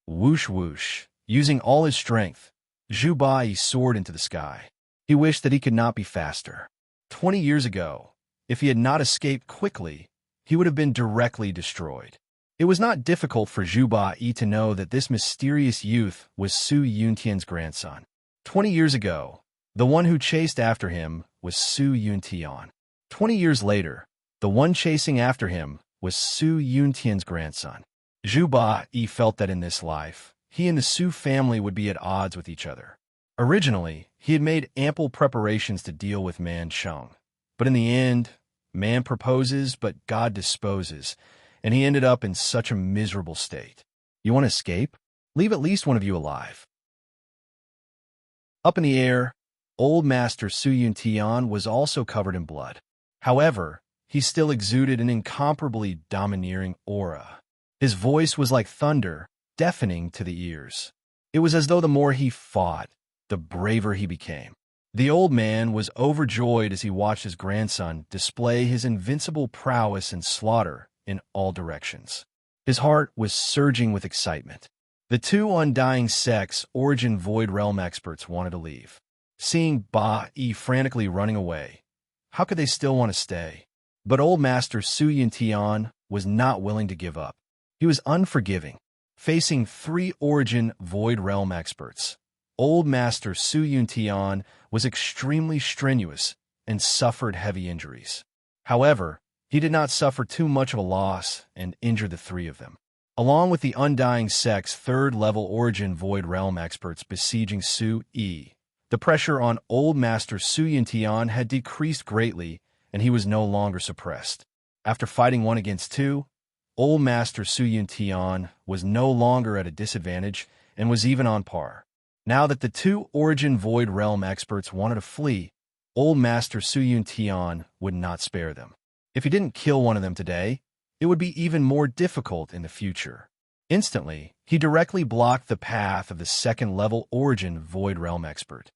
Whoosh whoosh. Using all his strength, Yi soared into the sky. He wished that he could not be faster. 20 years ago, if he had not escaped quickly, he would have been directly destroyed. It was not difficult for Yi to know that this mysterious youth was Su Yuntian's grandson. 20 years ago, the one who chased after him was Su Yuntian. 20 years later, the one chasing after him was Su Yuntian's grandson. Yi felt that in this life, he and the Su family would be at odds with each other. Originally, he had made ample preparations to deal with Man Chung. But in the end, man proposes, but God disposes, and he ended up in such a miserable state. You want to escape? Leave at least one of you alive. Up in the air, old Master Su Yuntian was also covered in blood. However, he still exuded an incomparably domineering aura. His voice was like thunder, deafening to the ears. It was as though the more he fought, the braver he became. The old man was overjoyed as he watched his grandson display his invincible prowess and slaughter in all directions. His heart was surging with excitement. The two Undying Sects Origin Void Realm experts wanted to leave. Seeing Yi frantically running away, how could they still want to stay? But old Master Su Yuntian was not willing to give up. He was unforgiving. Facing three Origin Void Realm experts, old Master Su Yuntian was extremely strenuous and suffered heavy injuries. However, he did not suffer too much of a loss and injured the three of them. Along with the Undying Sect's third-level Origin Void Realm experts besieging Yi, the pressure on old Master Su Yuntian had decreased greatly, and he was no longer suppressed. After fighting 1 against 2, old Master Su Yuntian was no longer at a disadvantage and was even on par. Now that the two Origin Void Realm experts wanted to flee, old Master Su Yuntian would not spare them. If he didn't kill one of them today, it would be even more difficult in the future. Instantly, he directly blocked the path of the second-level Origin Void Realm expert.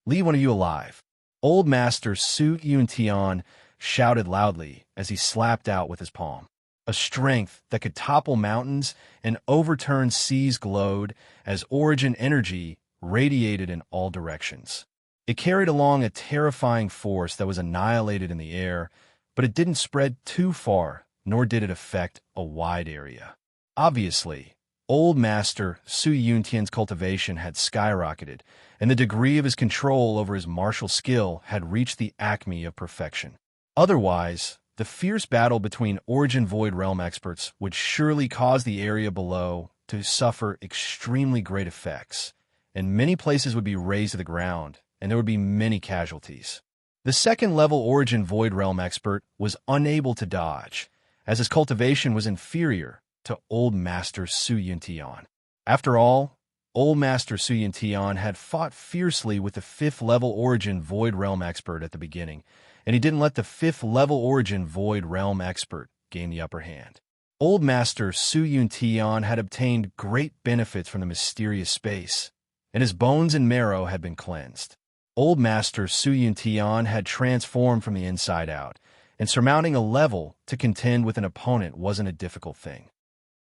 Leave one of you alive. Old Master Su Yuntian shouted loudly as he slapped out with his palm. A strength that could topple mountains and overturn seas glowed as origin energy radiated in all directions. It carried along a terrifying force that was annihilated in the air, but it didn't spread too far, nor did it affect a wide area. Obviously, Old Master Su Yuntian's cultivation had skyrocketed, and the degree of his control over his martial skill had reached the acme of perfection. Otherwise, the fierce battle between Origin Void Realm experts would surely cause the area below to suffer extremely great effects, and many places would be razed to the ground, and there would be many casualties. The second-level Origin Void Realm expert was unable to dodge, as his cultivation was inferior to Old Master Su Yuntian. After all, Old Master Su Yuntian had fought fiercely with the 5th-level Origin Void Realm expert at the beginning, and he didn't let the 5th-level Origin Void Realm expert gain the upper hand. Old Master Su Yuntian had obtained great benefits from the mysterious space, and his bones and marrow had been cleansed. Old Master Su Yuntian had transformed from the inside out, and surmounting a level to contend with an opponent wasn't a difficult thing.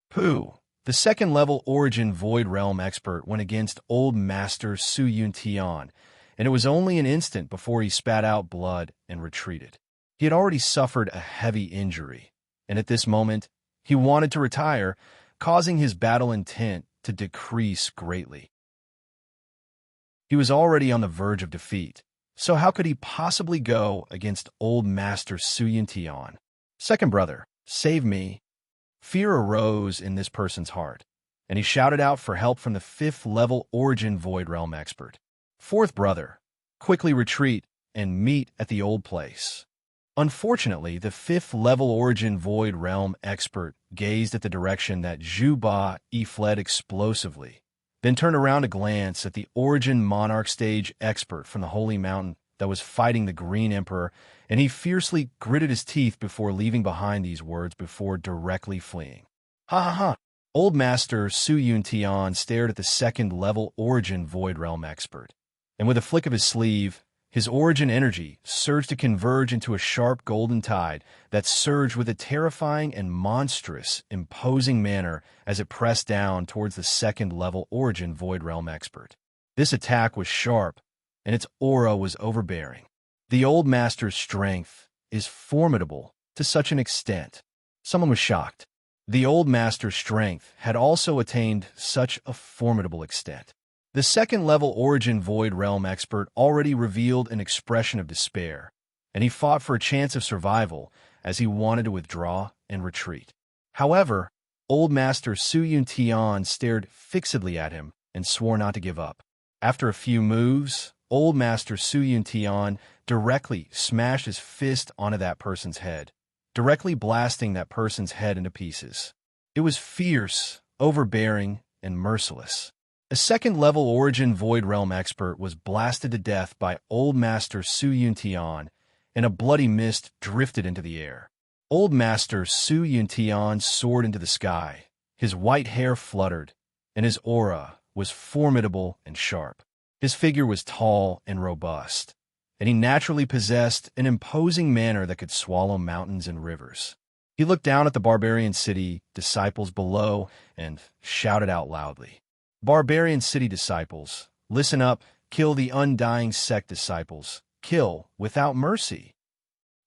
Pooh! The second-level Origin Void Realm expert went against Old Master Su Yuntian, and it was only an instant before he spat out blood and retreated. He had already suffered a heavy injury, and at this moment, he wanted to retire, causing his battle intent to decrease greatly. He was already on the verge of defeat, so how could he possibly go against Old Master Su Yuntian? Second brother, save me. Fear arose in this person's heart, and he shouted out for help from the 5th-level Origin Void Realm expert. Fourth brother, quickly retreat and meet at the old place. Unfortunately, the 5th-level Origin Void Realm expert gazed at the direction that Zhu Ba Yi fled explosively, then turned around to glance at the Origin Monarch Stage expert from the Holy Mountain that was fighting the Green Emperor, and he fiercely gritted his teeth before leaving behind these words before directly fleeing. Ha ha ha! Old Master Su Yuntian stared at the 2nd-level Origin Void Realm expert, and with a flick of his sleeve, his origin energy surged to converge into a sharp golden tide that surged with a terrifying and monstrous, imposing manner as it pressed down towards the 2nd-level Origin Void Realm expert. This attack was sharp, and its aura was overbearing. The Old Master's strength is formidable to such an extent. Someone was shocked. The Old Master's strength had also attained such a formidable extent. The 2nd-level Origin Void Realm expert already revealed an expression of despair, and he fought for a chance of survival as he wanted to withdraw and retreat. However, Old Master Su Yuntian stared fixedly at him and swore not to give up. After a few moves, Old Master Su Yuntian directly smashed his fist onto that person's head, directly blasting that person's head into pieces. It was fierce, overbearing, and merciless. A 2nd-level Origin Void Realm expert was blasted to death by Old Master Su Yuntian, and a bloody mist drifted into the air. Old Master Su Yuntian soared into the sky. His white hair fluttered, and his aura was formidable and sharp. His figure was tall and robust, and he naturally possessed an imposing manner that could swallow mountains and rivers. He looked down at the barbarian city disciples below and shouted out loudly. Barbarian city disciples, listen up, kill the undying sect disciples, kill without mercy.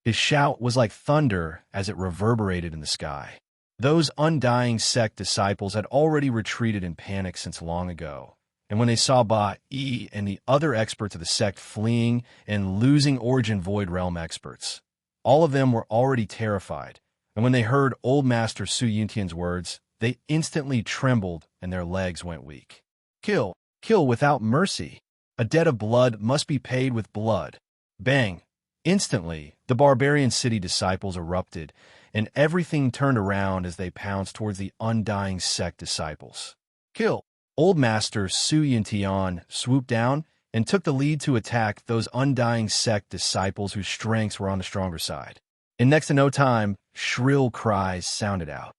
His shout was like thunder as it reverberated in the sky. Those undying sect disciples had already retreated in panic since long ago, and when they saw Ba Yi and the other experts of the sect fleeing and losing Origin Void Realm experts, all of them were already terrified, and when they heard Old Master Su Yuntian's words, they instantly trembled and their legs went weak. Kill, kill without mercy. A debt of blood must be paid with blood. Bang! Instantly, the barbarian city disciples erupted, and everything turned around as they pounced towards the undying sect disciples. Kill! Old Master Su Yuntian swooped down and took the lead to attack those undying sect disciples whose strengths were on the stronger side. In next to no time, shrill cries sounded out.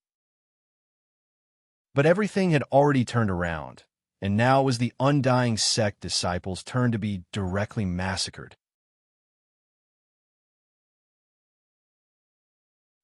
But everything had already turned around, and now it was the undying sect disciples' turn to be directly massacred.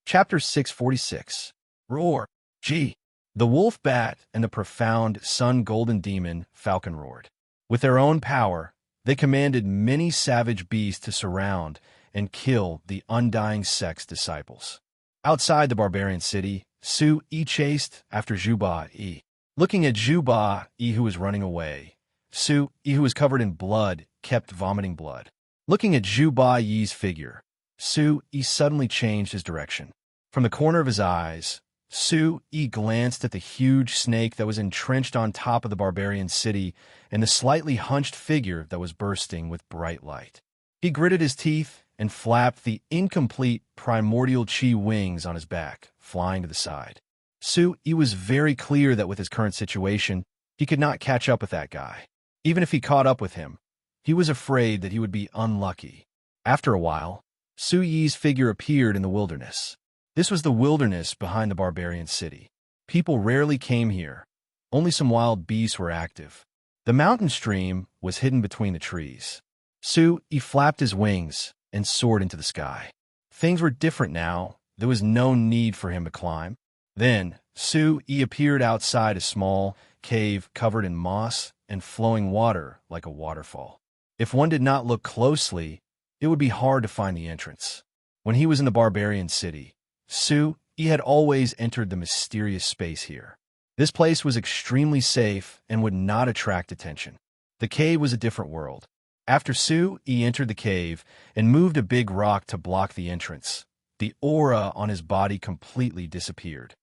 Chapter 646. Roar. G. The wolf bat and the profound sun-golden demon falcon roared. With their own power, they commanded many savage beasts to surround and kill the undying sect's disciples. Outside the barbarian city, Su-yi chased after Zhuba-yi. Looking at Zhuba-yi, who was running away, Su-yi, who was covered in blood, kept vomiting blood. Looking at Zhuba-yi's figure, Su-yi suddenly changed his direction. From the corner of his eyes, Su-yi glanced at the huge snake that was entrenched on top of the barbarian city and the slightly hunched figure that was bursting with bright light. He gritted his teeth and flapped the incomplete primordial chi wings on his back, flying to the side. Su-yi was very clear that with his current situation, he could not catch up with that guy. Even if he caught up with him, he was afraid that he would be unlucky. After a while, Su-yi's figure appeared in the wilderness. This was the wilderness behind the barbarian city. People rarely came here. Only some wild beasts were active. The mountain stream was hidden between the trees. Su-yi flapped his wings and soared into the sky. Things were different now. There was no need for him to climb. Then, Su-yi appeared outside a small cave covered in moss and flowing water like a waterfall. If one did not look closely, it would be hard to find the entrance. When he was in the barbarian city, Su-yi had always entered the mysterious space here. This place was extremely safe and would not attract attention. The cave was a different world. After Su-yi entered the cave and moved a big rock to block the entrance, the aura on his body completely disappeared.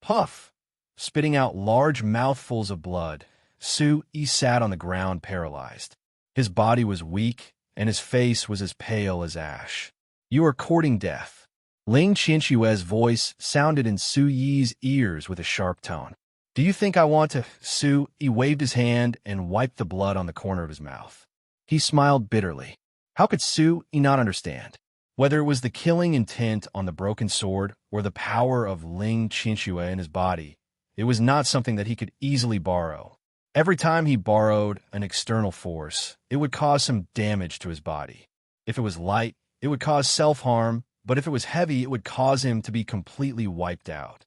Puff! Spitting out large mouthfuls of blood, Su-yi sat on the ground paralyzed. His body was weak, and his face was as pale as ash. "You are courting death." Ling Qianxue's voice sounded in Su-yi's ears with a sharp tone. "Do you think I want to?" Su-yi waved his hand and wiped the blood on the corner of his mouth. He smiled bitterly. How could Su-yi not understand? Whether it was the killing intent on the broken sword or the power of Ling Qianxue in his body, it was not something that he could easily borrow. Every time he borrowed an external force, it would cause some damage to his body. If it was light, it would cause self-harm, but if it was heavy, it would cause him to be completely wiped out.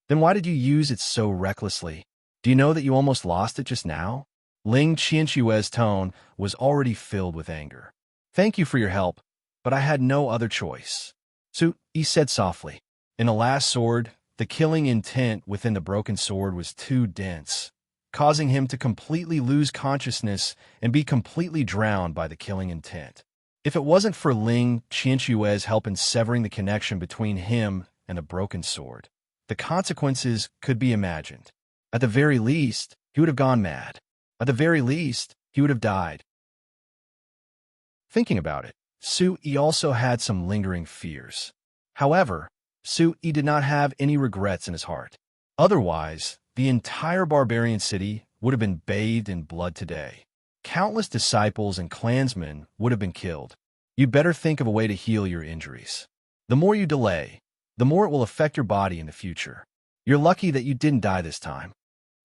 Then why did you use it so recklessly? Do you know that you almost lost it just now? Ling Qianxue's tone was already filled with anger. "Thank you for your help, but I had no other choice." Su-yi said softly. In the last sword, the killing intent within the broken sword was too dense, causing him to completely lose consciousness and be completely drowned by the killing intent. If it wasn't for Ling Qianxue's help in severing the connection between him and the broken sword, the consequences could be imagined. At the very least, he would have gone mad. At the very least, he would have died. Thinking about it, Su-yi also had some lingering fears. However, Su-yi did not have any regrets in his heart. Otherwise, the entire barbarian city would have been bathed in blood today. Countless disciples and clansmen would have been killed. You better think of a way to heal your injuries. The more you delay, the more it will affect your body in the future. You're lucky that you didn't die this time.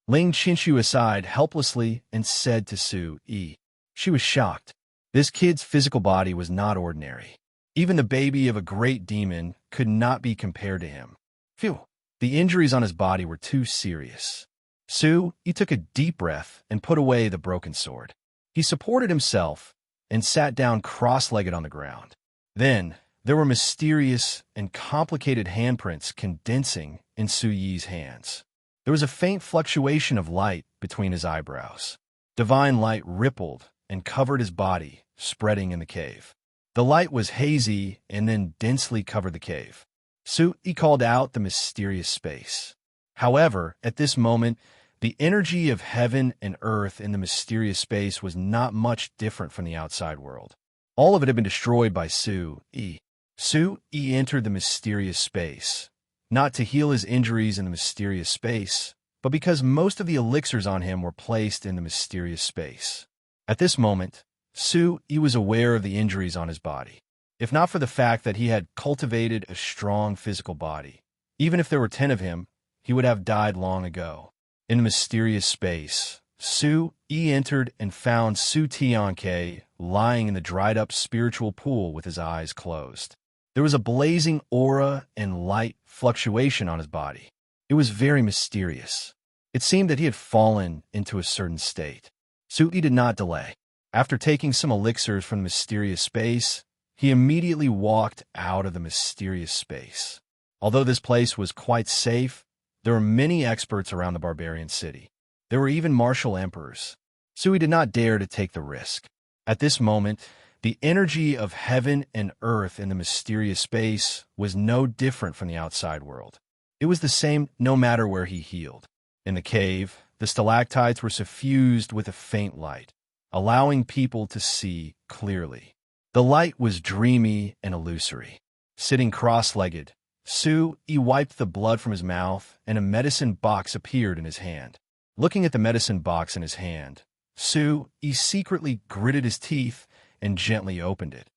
Ling Qianxue sighed helplessly and said to Su-yi. She was shocked. This kid's physical body was not ordinary. Even the baby of a great demon could not be compared to him. Phew! The injuries on his body were too serious. Su-yi took a deep breath and put away the broken sword. He supported himself and sat down cross-legged on the ground. Then, there were mysterious and complicated handprints condensing in Su-yi's hands. There was a faint fluctuation of light between his eyebrows. Divine light rippled and covered his body, spreading in the cave. The light was hazy and then densely covered the cave. Su-yi called out the mysterious space. However, at this moment, the energy of heaven and earth in the mysterious space was not much different from the outside world. All of it had been destroyed by Su-yi. Su-yi entered the mysterious space, not to heal his injuries in the mysterious space, but because most of the elixirs on him were placed in the mysterious space. At this moment, Su-yi was aware of the injuries on his body. If not for the fact that he had cultivated a strong physical body, even if there were 10 of him, he would have died long ago. In the mysterious space, Su-yi entered and found Su Tianke lying in the dried-up spiritual pool with his eyes closed. There was a blazing aura and light fluctuation on his body. It was very mysterious. It seemed that he had fallen into a certain state. Sui did not delay. After taking some elixirs from the mysterious space, he immediately walked out of the mysterious space. Although this place was quite safe, there were many experts around the barbarian city. There were even martial emperors. Sui did not dare to take the risk. At this moment, the energy of heaven and earth in the mysterious space was no different from the outside world. It was the same no matter where he healed. In the cave, the stalactites were suffused with a faint light, allowing people to see clearly. The light was dreamy and illusory. Sitting cross-legged, Sui wiped the blood from his mouth, and a medicine box appeared in his hand. Looking at the medicine box in his hand, Sui secretly gritted his teeth and gently opened it.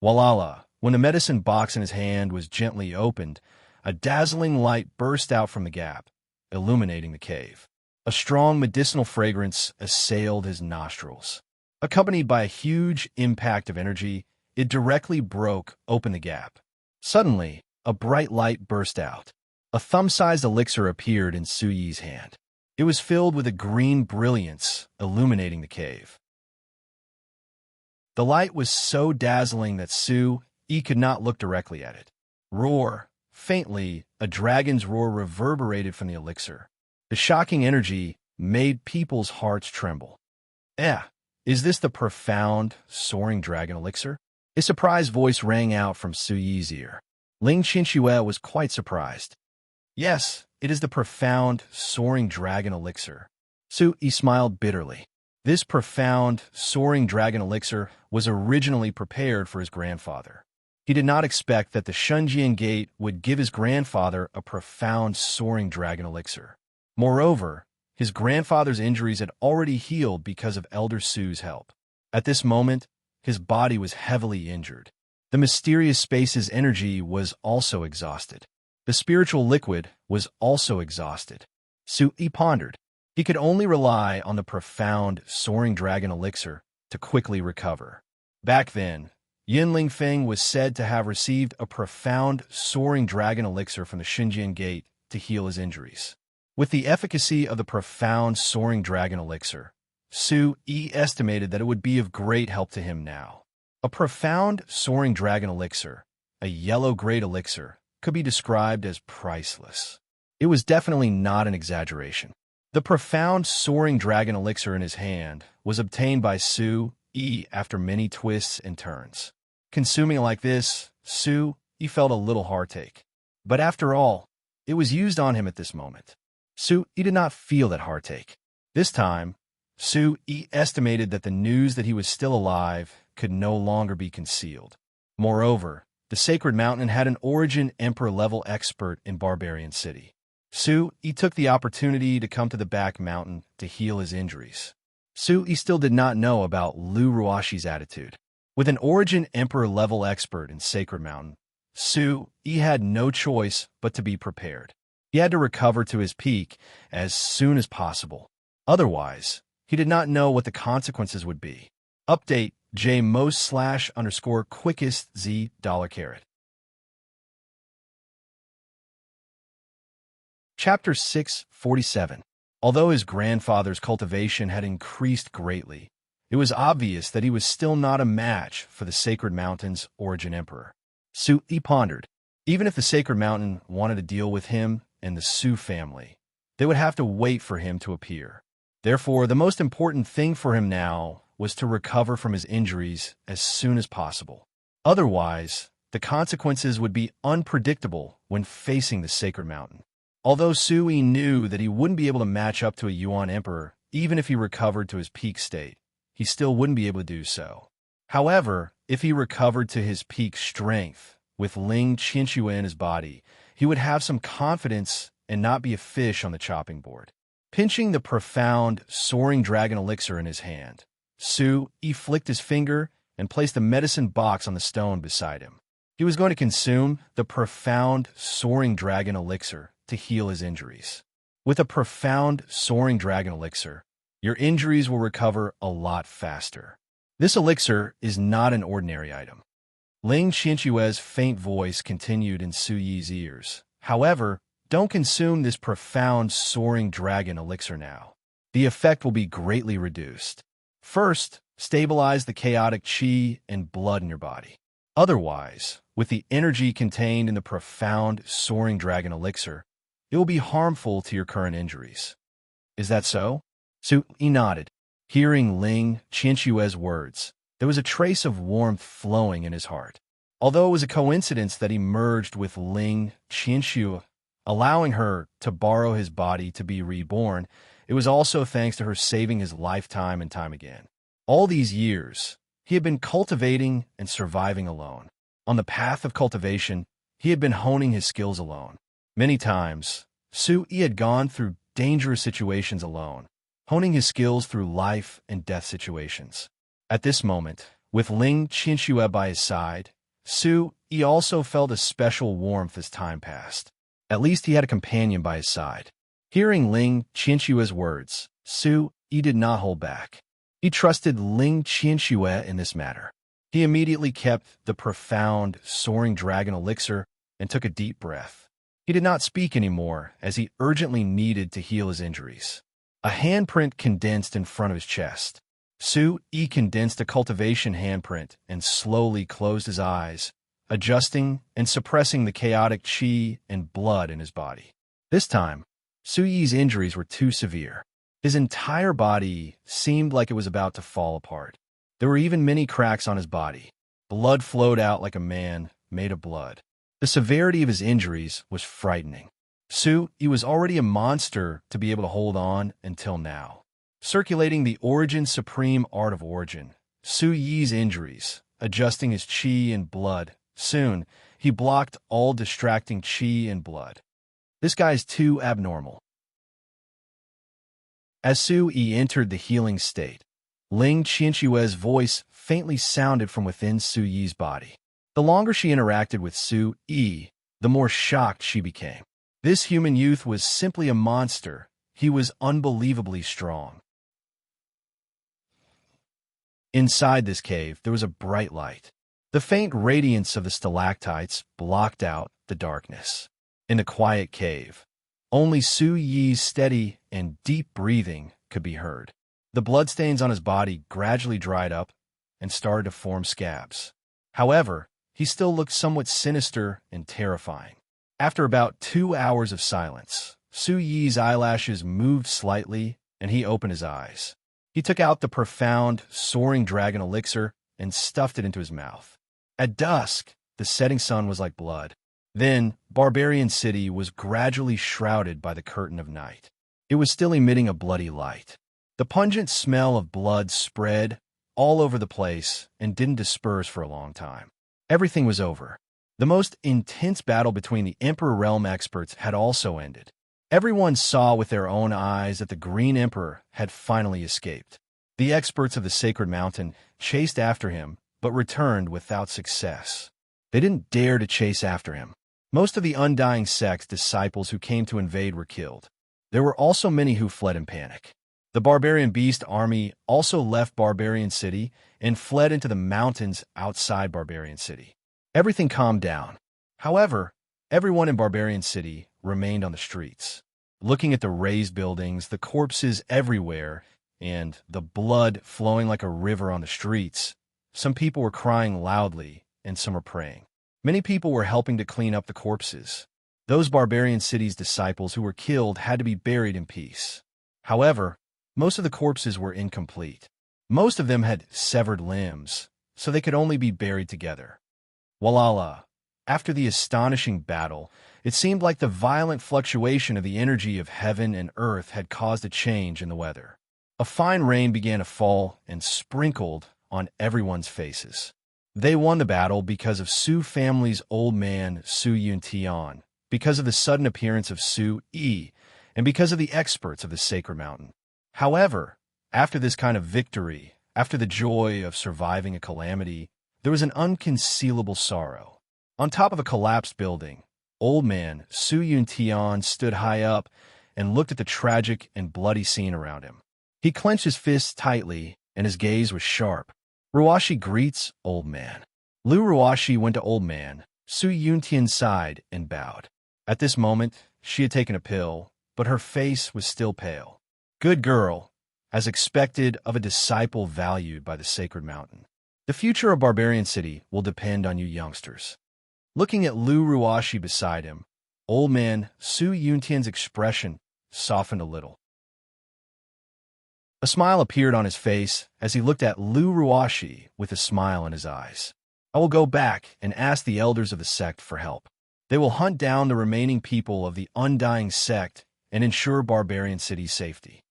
Voila! When the medicine box in his hand was gently opened, a dazzling light burst out from the gap, illuminating the cave. A strong medicinal fragrance assailed his nostrils. Accompanied by a huge impact of energy, it directly broke open the gap. Suddenly, a bright light burst out. A thumb-sized elixir appeared in Sui's hand. It was filled with a green brilliance, illuminating the cave. The light was so dazzling that Sui could not look directly at it. Roar! Faintly, a dragon's roar reverberated from the elixir. The shocking energy made people's hearts tremble. Is this the profound, soaring dragon elixir? A surprised voice rang out from Sui's ear. Ling Qinxue was quite surprised. Yes, it is the profound, soaring dragon elixir. Sui smiled bitterly. This profound, soaring dragon elixir was originally prepared for his grandfather. He did not expect that the Shunjian Gate would give his grandfather a profound, soaring dragon elixir. Moreover, his grandfather's injuries had already healed because of Elder Su's help. At this moment, his body was heavily injured. The mysterious space's energy was also exhausted. The spiritual liquid was also exhausted. Sui pondered. He could only rely on the profound, soaring dragon elixir to quickly recover. Back then, Yin Lingfeng was said to have received a profound, soaring dragon elixir from the Xinjiang Gate to heal his injuries. With the efficacy of the profound, soaring dragon elixir, Sui estimated that it would be of great help to him now. A profound, soaring dragon elixir, a yellow-grade elixir, could be described as priceless. It was definitely not an exaggeration. The profound, soaring dragon elixir in his hand was obtained by Sui after many twists and turns. Consuming it like this, Sui felt a little heartache. But after all, it was used on him at this moment. Sui did not feel that heartache. This time, Sui estimated that the news that he was still alive could no longer be concealed. Moreover, the Sacred Mountain had an origin emperor-level expert in Barbarian City. Sui took the opportunity to come to the back mountain to heal his injuries. Sui still did not know about Lu Ruashi's attitude. With an origin emperor-level expert in Sacred Mountain, Sui had no choice but to be prepared. He had to recover to his peak as soon as possible. Otherwise, he did not know what the consequences would be. Update JMost/_quickest Z $. Chapter 647. Although his grandfather's cultivation had increased greatly, it was obvious that he was still not a match for the Sacred Mountain's origin emperor. Sui pondered. Even if the Sacred Mountain wanted to deal with him and the Sui family, they would have to wait for him to appear. Therefore, the most important thing for him now was to recover from his injuries as soon as possible. Otherwise, the consequences would be unpredictable when facing the Sacred Mountain. Although Sui knew that he wouldn't be able to match up to a Yuan emperor, even if he recovered to his peak state, he still wouldn't be able to do so. However, if he recovered to his peak strength, with Ling Qinxue in his body, he would have some confidence and not be a fish on the chopping board. Pinching the profound, soaring dragon elixir in his hand, Sui flicked his finger and placed the medicine box on the stone beside him. He was going to consume the profound, soaring dragon elixir to heal his injuries. With a profound, soaring dragon elixir, your injuries will recover a lot faster. This elixir is not an ordinary item. Ling Qianque's faint voice continued in Su Yi's ears. However, don't consume this profound soaring dragon elixir now. The effect will be greatly reduced. First, stabilize the chaotic qi and blood in your body. Otherwise, with the energy contained in the profound soaring dragon elixir, it will be harmful to your current injuries. Is that so? Su Yi nodded. Hearing Ling Qianque's words, there was a trace of warmth flowing in his heart. Although it was a coincidence that he merged with Ling Qianque, allowing her to borrow his body to be reborn, it was also thanks to her saving his life time and time again. All these years, he had been cultivating and surviving alone. On the path of cultivation, he had been honing his skills alone. Many times, Su Yi had gone through dangerous situations alone, honing his skills through life and death situations. At this moment, with Ling Qianque by his side, Su Yi also felt a special warmth as time passed. At least he had a companion by his side. Hearing Ling Qianque's words, Su Yi did not hold back. He trusted Ling Qianque in this matter. He immediately kept the profound, soaring dragon elixir and took a deep breath. He did not speak anymore, as he urgently needed to heal his injuries. A handprint condensed in front of his chest. Su Yi condensed a cultivation handprint and slowly closed his eyes, adjusting and suppressing the chaotic qi and blood in his body. This time, Su Yi's injuries were too severe. His entire body seemed like it was about to fall apart. There were even many cracks on his body. Blood flowed out like a man made of blood. The severity of his injuries was frightening. Su Yi was already a monster to be able to hold on until now. Circulating the Origin Supreme Art of Origin, Su Yi's injuries, adjusting his qi and blood. Soon, he blocked all distracting qi and blood. This guy's too abnormal. As Su Yi entered the healing state, Ling Qianque's voice faintly sounded from within Su Yi's body. The longer she interacted with Su Yi, the more shocked she became. This human youth was simply a monster. He was unbelievably strong. Inside this cave, there was a bright light. The faint radiance of the stalactites blocked out the darkness. In the quiet cave, only Su Yi's steady and deep breathing could be heard. The bloodstains on his body gradually dried up and started to form scabs. However, he still looked somewhat sinister and terrifying. After about 2 hours of silence, Su Yi's eyelashes moved slightly and he opened his eyes. He took out the profound, soaring dragon elixir and stuffed it into his mouth. At dusk, the setting sun was like blood. Then, Barbarian City was gradually shrouded by the curtain of night. It was still emitting a bloody light. The pungent smell of blood spread all over the place and didn't disperse for a long time. Everything was over. The most intense battle between the Emperor Realm experts had also ended. Everyone saw with their own eyes that the Green Emperor had finally escaped. The experts of the Sacred Mountain chased after him, but returned without success. They didn't dare to chase after him. Most of the Undying Sect's disciples who came to invade were killed. There were also many who fled in panic. The Barbarian Beast army also left Barbarian City and fled into the mountains outside Barbarian City. Everything calmed down. However, everyone in Barbarian City remained on the streets, looking at the raised buildings, the corpses everywhere, and the blood flowing like a river on the streets. Some people were crying loudly, and some were praying. Many people were helping to clean up the corpses. Those Barbarian City's disciples who were killed had to be buried in peace. However, most of the corpses were incomplete. Most of them had severed limbs, so they could only be buried together. Walala. After the astonishing battle, it seemed like the violent fluctuation of the energy of heaven and earth had caused a change in the weather. A fine rain began to fall and sprinkled on everyone's faces. They won the battle because of Su family's old man Su Yuntian, because of the sudden appearance of Su Yi, and because of the experts of the Sacred Mountain. However, after this kind of victory, after the joy of surviving a calamity, there was an unconcealable sorrow. On top of a collapsed building, old man Su Yuntian stood high up and looked at the tragic and bloody scene around him. He clenched his fists tightly, and his gaze was sharp. Ruashi greets old man. Lu Ruashi went to Old Man Su Yuntian's side and bowed. At this moment, she had taken a pill, but her face was still pale. Good girl, as expected of a disciple valued by the sacred mountain. The future of Barbarian City will depend on you youngsters. Looking at Lu Ruashi beside him, Old Man Su Yuntian's expression softened a little. A smile appeared on his face as he looked at Lu Ruashi with a smile in his eyes. I will go back and ask the elders of the sect for help. They will hunt down the remaining people of the undying sect and ensure Barbarian City's safety.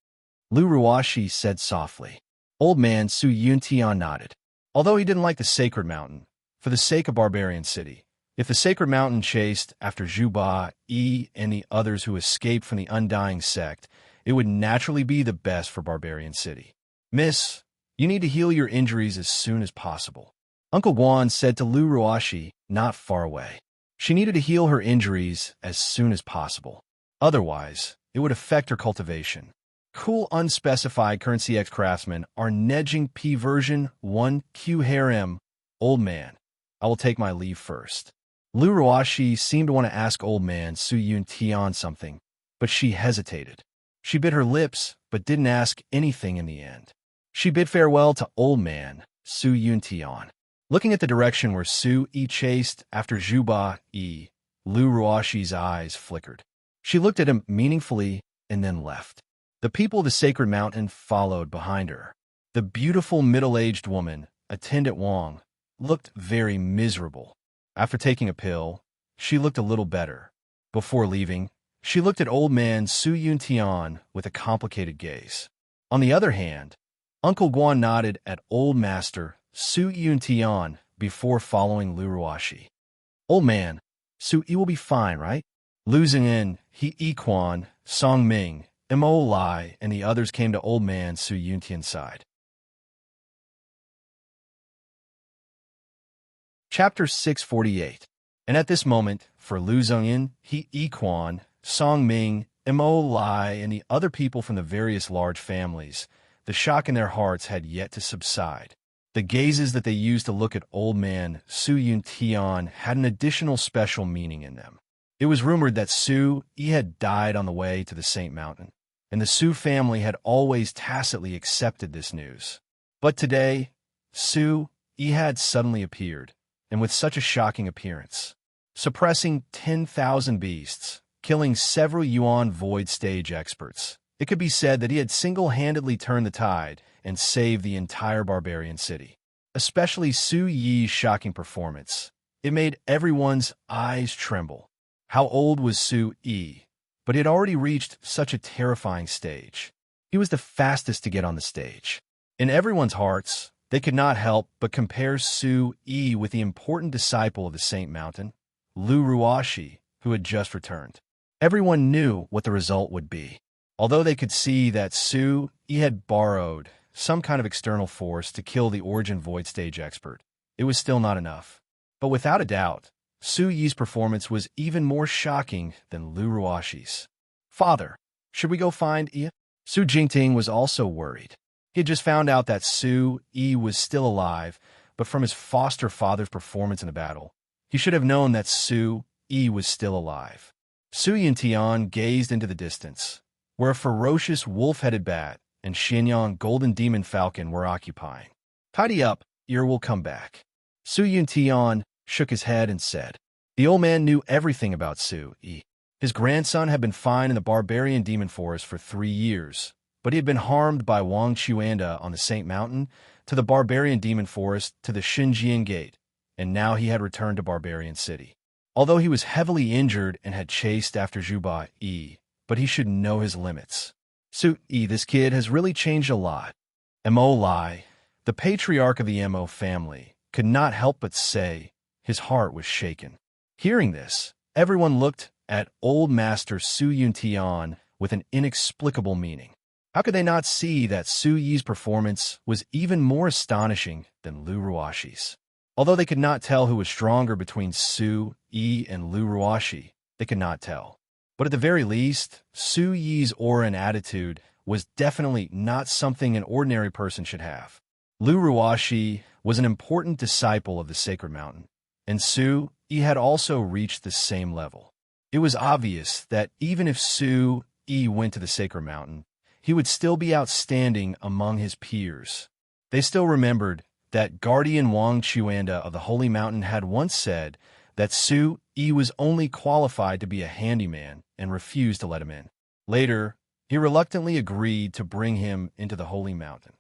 Lu Ruashi said softly. Old Man Su Yuntian nodded. Although he didn't like the sacred mountain, for the sake of Barbarian City, if the sacred mountain chased after Zhu Ba, Yi, and the others who escaped from the undying sect, it would naturally be the best for Barbarian City. Miss, you need to heal your injuries as soon as possible. Uncle Guan said to Lu Ruashi, not far away. She needed to heal her injuries as soon as possible. Otherwise, it would affect her cultivation. Cool unspecified currency X craftsmen are Nedging P version 1 Q harem. Old Man, I will take my leave first. Lu Ruashi seemed to want to ask Old Man Su Yuntian something, but she hesitated. She bit her lips, but didn't ask anything in the end. She bid farewell to Old Man Su Yuntian. Looking at the direction where Su Yi chased after Zhu Ba Yi, Lu Ruashi's eyes flickered. She looked at him meaningfully and then left. The people of the sacred mountain followed behind her. The beautiful middle-aged woman, Attendant Wang, looked very miserable. After taking a pill, she looked a little better. Before leaving, she looked at Old Man Su Yuntian with a complicated gaze. On the other hand, Uncle Guan nodded at Old Master Su Yuntian before following Lu Ruashi. Old Man, Su Yi will be fine, right? Lu Zing'en, He Yiquan, Song Ming, Mo Lai, and the others came to Old Man Su Yuntian's side. Chapter 648. And at this moment, for Lu Zongyin, He Yiquan, Song Ming, Mo Lai, and the other people from the various large families, the shock in their hearts had yet to subside. The gazes that they used to look at Old Man Su Yuntian had an additional special meaning in them. It was rumored that Su Yi had died on the way to the Saint Mountain, and the Su family had always tacitly accepted this news. But today, Su Yi had suddenly appeared, and with such a shocking appearance, suppressing 10,000 beasts, killing several Yuan Void stage experts. It could be said that he had single-handedly turned the tide and saved the entire Barbarian City. Especially Su Yi's shocking performance. It made everyone's eyes tremble. How old was Su Yi? But he had already reached such a terrifying stage. He was the fastest to get on the stage. In everyone's hearts, they could not help but compare Su Yi with the important disciple of the Saint Mountain, Lu Ruashi, who had just returned. Everyone knew what the result would be. Although they could see that Su Yi had borrowed some kind of external force to kill the Origin Void stage expert, it was still not enough. But without a doubt, Su Yi's performance was even more shocking than Lu Ruashi's. Father, should we go find Yi? Su Jingting was also worried. He had just found out that Su Yi was still alive, but from his foster father's performance in the battle, he should have known that Su Yi was still alive. Su Yuntian gazed into the distance, where a ferocious wolf-headed bat and Xianyang golden demon falcon were occupying. Tidy up, Yi will come back. Su Yuntian shook his head and said. The old man knew everything about Su Yi. His grandson had been fine in the barbarian demon forest for 3 years, but he had been harmed by Wang Chuanda on the Saint Mountain, to the barbarian demon forest, to the Xinjiang Gate, and now he had returned to Barbarian City. Although he was heavily injured and had chased after Zhu Ba Yi, but he should know his limits. Su Yi, this kid has really changed a lot. Mo Lai, the patriarch of the Mo family, could not help but say his heart was shaken. Hearing this, everyone looked at old master Su Yuntian with an inexplicable meaning. How could they not see that Su Yi's performance was even more astonishing than Lu Ruashi's? Although they could not tell who was stronger between Su Yi and Lu Ruashi, they could not tell. But at the very least, Su Yi's aura and attitude was definitely not something an ordinary person should have. Lu Ruashi was an important disciple of the sacred mountain, and Su Yi had also reached the same level. It was obvious that even if Su Yi went to the sacred mountain, he would still be outstanding among his peers. They still remembered that guardian Wang Chuanda of the Holy Mountain had once said that Su Yi was only qualified to be a handyman and refused to let him in. Later, he reluctantly agreed to bring him into the Holy Mountain.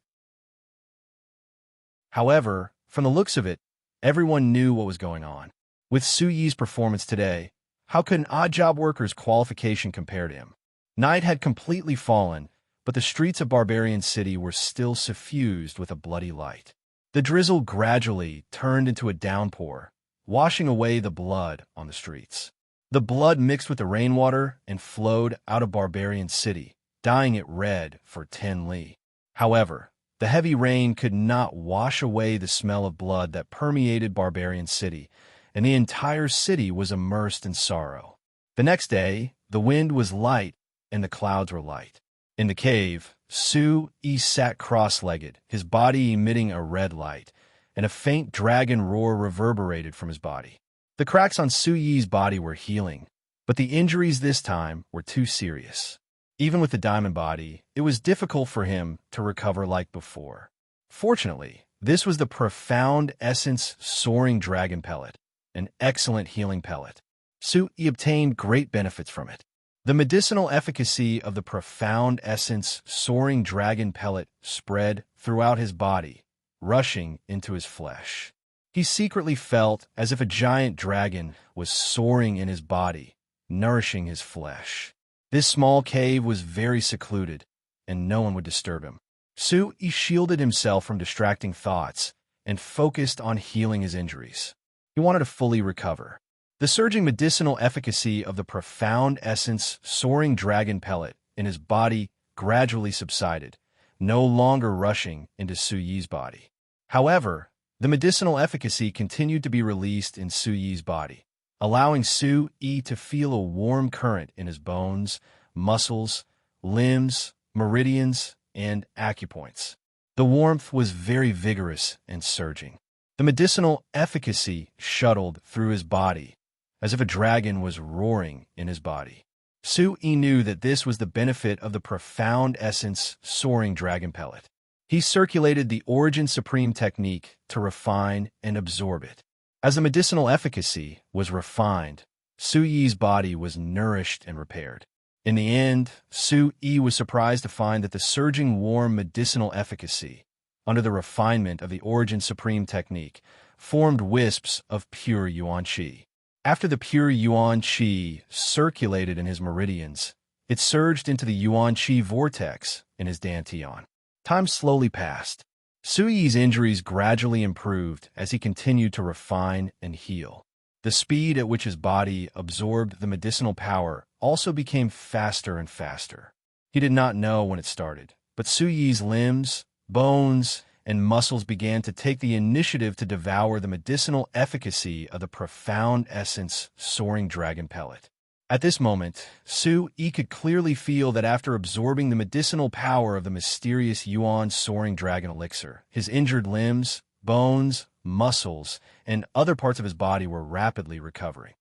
However, from the looks of it, everyone knew what was going on. With Su Yi's performance today, how could an odd job worker's qualification compare to him? Night had completely fallen, but the streets of Barbarian City were still suffused with a bloody light. The drizzle gradually turned into a downpour, washing away the blood on the streets. The blood mixed with the rainwater and flowed out of Barbarian City, dyeing it red for 10 li. However, the heavy rain could not wash away the smell of blood that permeated Barbarian City, and the entire city was immersed in sorrow. The next day, the wind was light and the clouds were light. In the cave, Su Yi sat cross-legged, his body emitting a red light, and a faint dragon roar reverberated from his body. The cracks on Su Yi's body were healing, but the injuries this time were too serious. Even with the diamond body, it was difficult for him to recover like before. Fortunately, this was the profound essence soaring dragon pellet, an excellent healing pellet. Su Yi obtained great benefits from it. The medicinal efficacy of the profound essence soaring dragon pellet spread throughout his body, rushing into his flesh. He secretly felt as if a giant dragon was soaring in his body, nourishing his flesh. This small cave was very secluded, and no one would disturb him. Su Yi shielded himself from distracting thoughts and focused on healing his injuries. He wanted to fully recover. The surging medicinal efficacy of the profound essence soaring dragon pellet in his body gradually subsided, no longer rushing into Su Yi's body. However, the medicinal efficacy continued to be released in Su Yi's body, allowing Su Yi to feel a warm current in his bones, muscles, limbs, meridians, and acupoints. The warmth was very vigorous and surging. The medicinal efficacy shuttled through his body, as if a dragon was roaring in his body. Su Yi knew that this was the benefit of the profound essence soaring dragon pellet. He circulated the Origin Supreme technique to refine and absorb it. As the medicinal efficacy was refined, Su Yi's body was nourished and repaired. In the end, Su Yi was surprised to find that the surging warm medicinal efficacy, under the refinement of the Origin Supreme technique, formed wisps of pure yuan qi. After the pure yuan qi circulated in his meridians, it surged into the yuan qi vortex in his dantian. Time slowly passed. Su Yi's injuries gradually improved as he continued to refine and heal. The speed at which his body absorbed the medicinal power also became faster and faster. He did not know when it started, but Su Yi's limbs, bones, and muscles began to take the initiative to devour the medicinal efficacy of the profound essence soaring dragon pellet. At this moment, Su Yi could clearly feel that after absorbing the medicinal power of the mysterious Yuan soaring dragon elixir, his injured limbs, bones, muscles, and other parts of his body were rapidly recovering.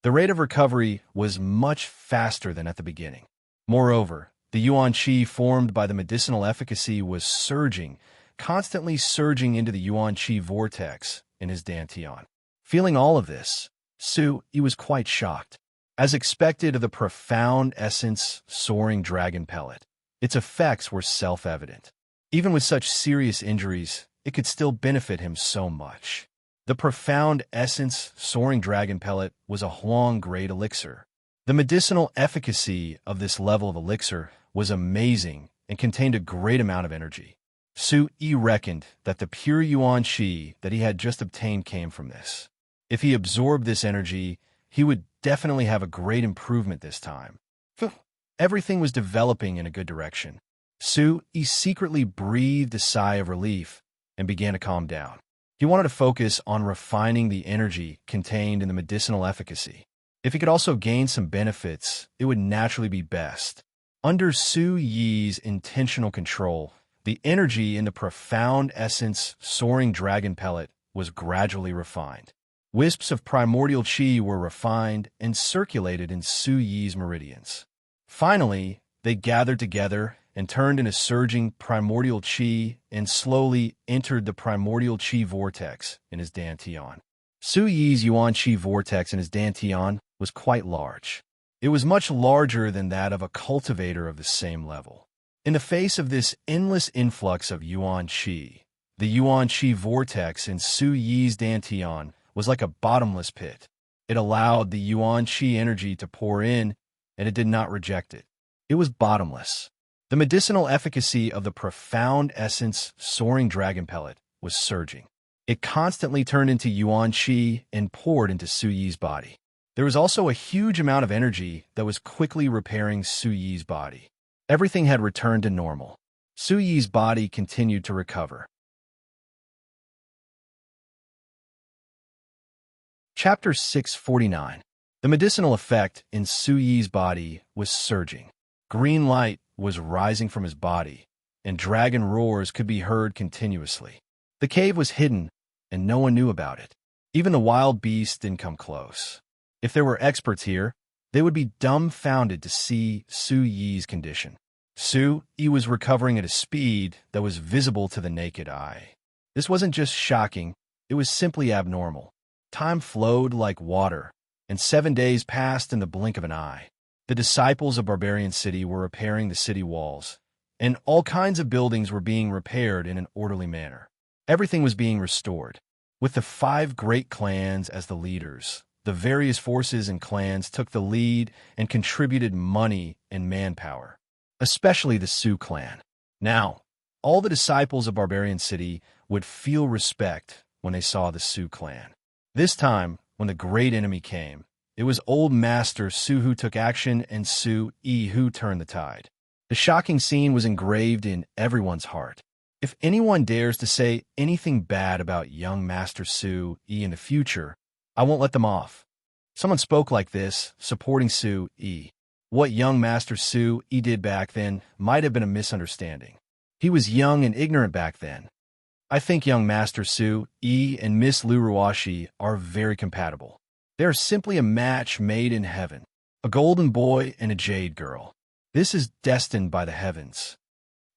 The rate of recovery was much faster than at the beginning. Moreover, the yuan qi formed by the medicinal efficacy was surging, constantly surging into the yuan qi vortex in his dantian. Feeling all of this, Su Yi was quite shocked. As expected of the profound essence soaring dragon pellet, its effects were self-evident. Even with such serious injuries, it could still benefit him so much. The profound essence soaring dragon pellet was a Huang-grade elixir. The medicinal efficacy of this level of elixir was amazing and contained a great amount of energy. Su Yi reckoned that the pure yuan qi that he had just obtained came from this. If he absorbed this energy, he would definitely have a great improvement this time. Everything was developing in a good direction. Su Yi secretly breathed a sigh of relief and began to calm down. He wanted to focus on refining the energy contained in the medicinal efficacy. If he could also gain some benefits, it would naturally be best. Under Su Yi's intentional control, The energy in the profound essence soaring dragon pellet was gradually refined. Wisps of primordial chi were refined and circulated in Su Yi's meridians. Finally, they gathered together and turned into surging primordial chi and slowly entered the primordial chi vortex in his dantian. Su Yi's yuan chi vortex in his dantian was quite large. It was much larger than that of a cultivator of the same level. In the face of this endless influx of yuan chi, the yuan chi vortex in Su Yi's dantian was like a bottomless pit. It allowed the yuan chi energy to pour in, and it did not reject it. It was bottomless. The medicinal efficacy of the profound essence soaring dragon pellet was surging. It constantly turned into yuan chi and poured into Su Yi's body. There was also a huge amount of energy that was quickly repairing Su Yi's body. Everything had returned to normal. Su Yi's body continued to recover. Chapter 649. The medicinal effect in Su Yi's body was surging. Green light was rising from his body, and dragon roars could be heard continuously. The cave was hidden, and no one knew about it. Even the wild beasts didn't come close. If there were experts here, they would be dumbfounded to see Su Yi's condition. Su Yi was recovering at a speed that was visible to the naked eye. This wasn't just shocking, it was simply abnormal. Time flowed like water, and 7 days passed in the blink of an eye. The disciples of Barbarian City were repairing the city walls, and all kinds of buildings were being repaired in an orderly manner. Everything was being restored. With the 5 great clans as the leaders, the various forces and clans took the lead and contributed money and manpower, especially the Su clan. Now, all the disciples of Barbarian City would feel respect when they saw the Su clan. This time, when the great enemy came, it was Old Master Su who took action and Su Yi who turned the tide. The shocking scene was engraved in everyone's heart. If anyone dares to say anything bad about young Master Su Yi in the future, I won't let them off. Someone spoke like this, supporting Su Yi. What young Master Su Yi did back then might have been a misunderstanding. He was young and ignorant back then. I think young Master Su Yi and Miss Lu Ruashi are very compatible. They are simply a match made in heaven. A golden boy and a jade girl. This is destined by the heavens.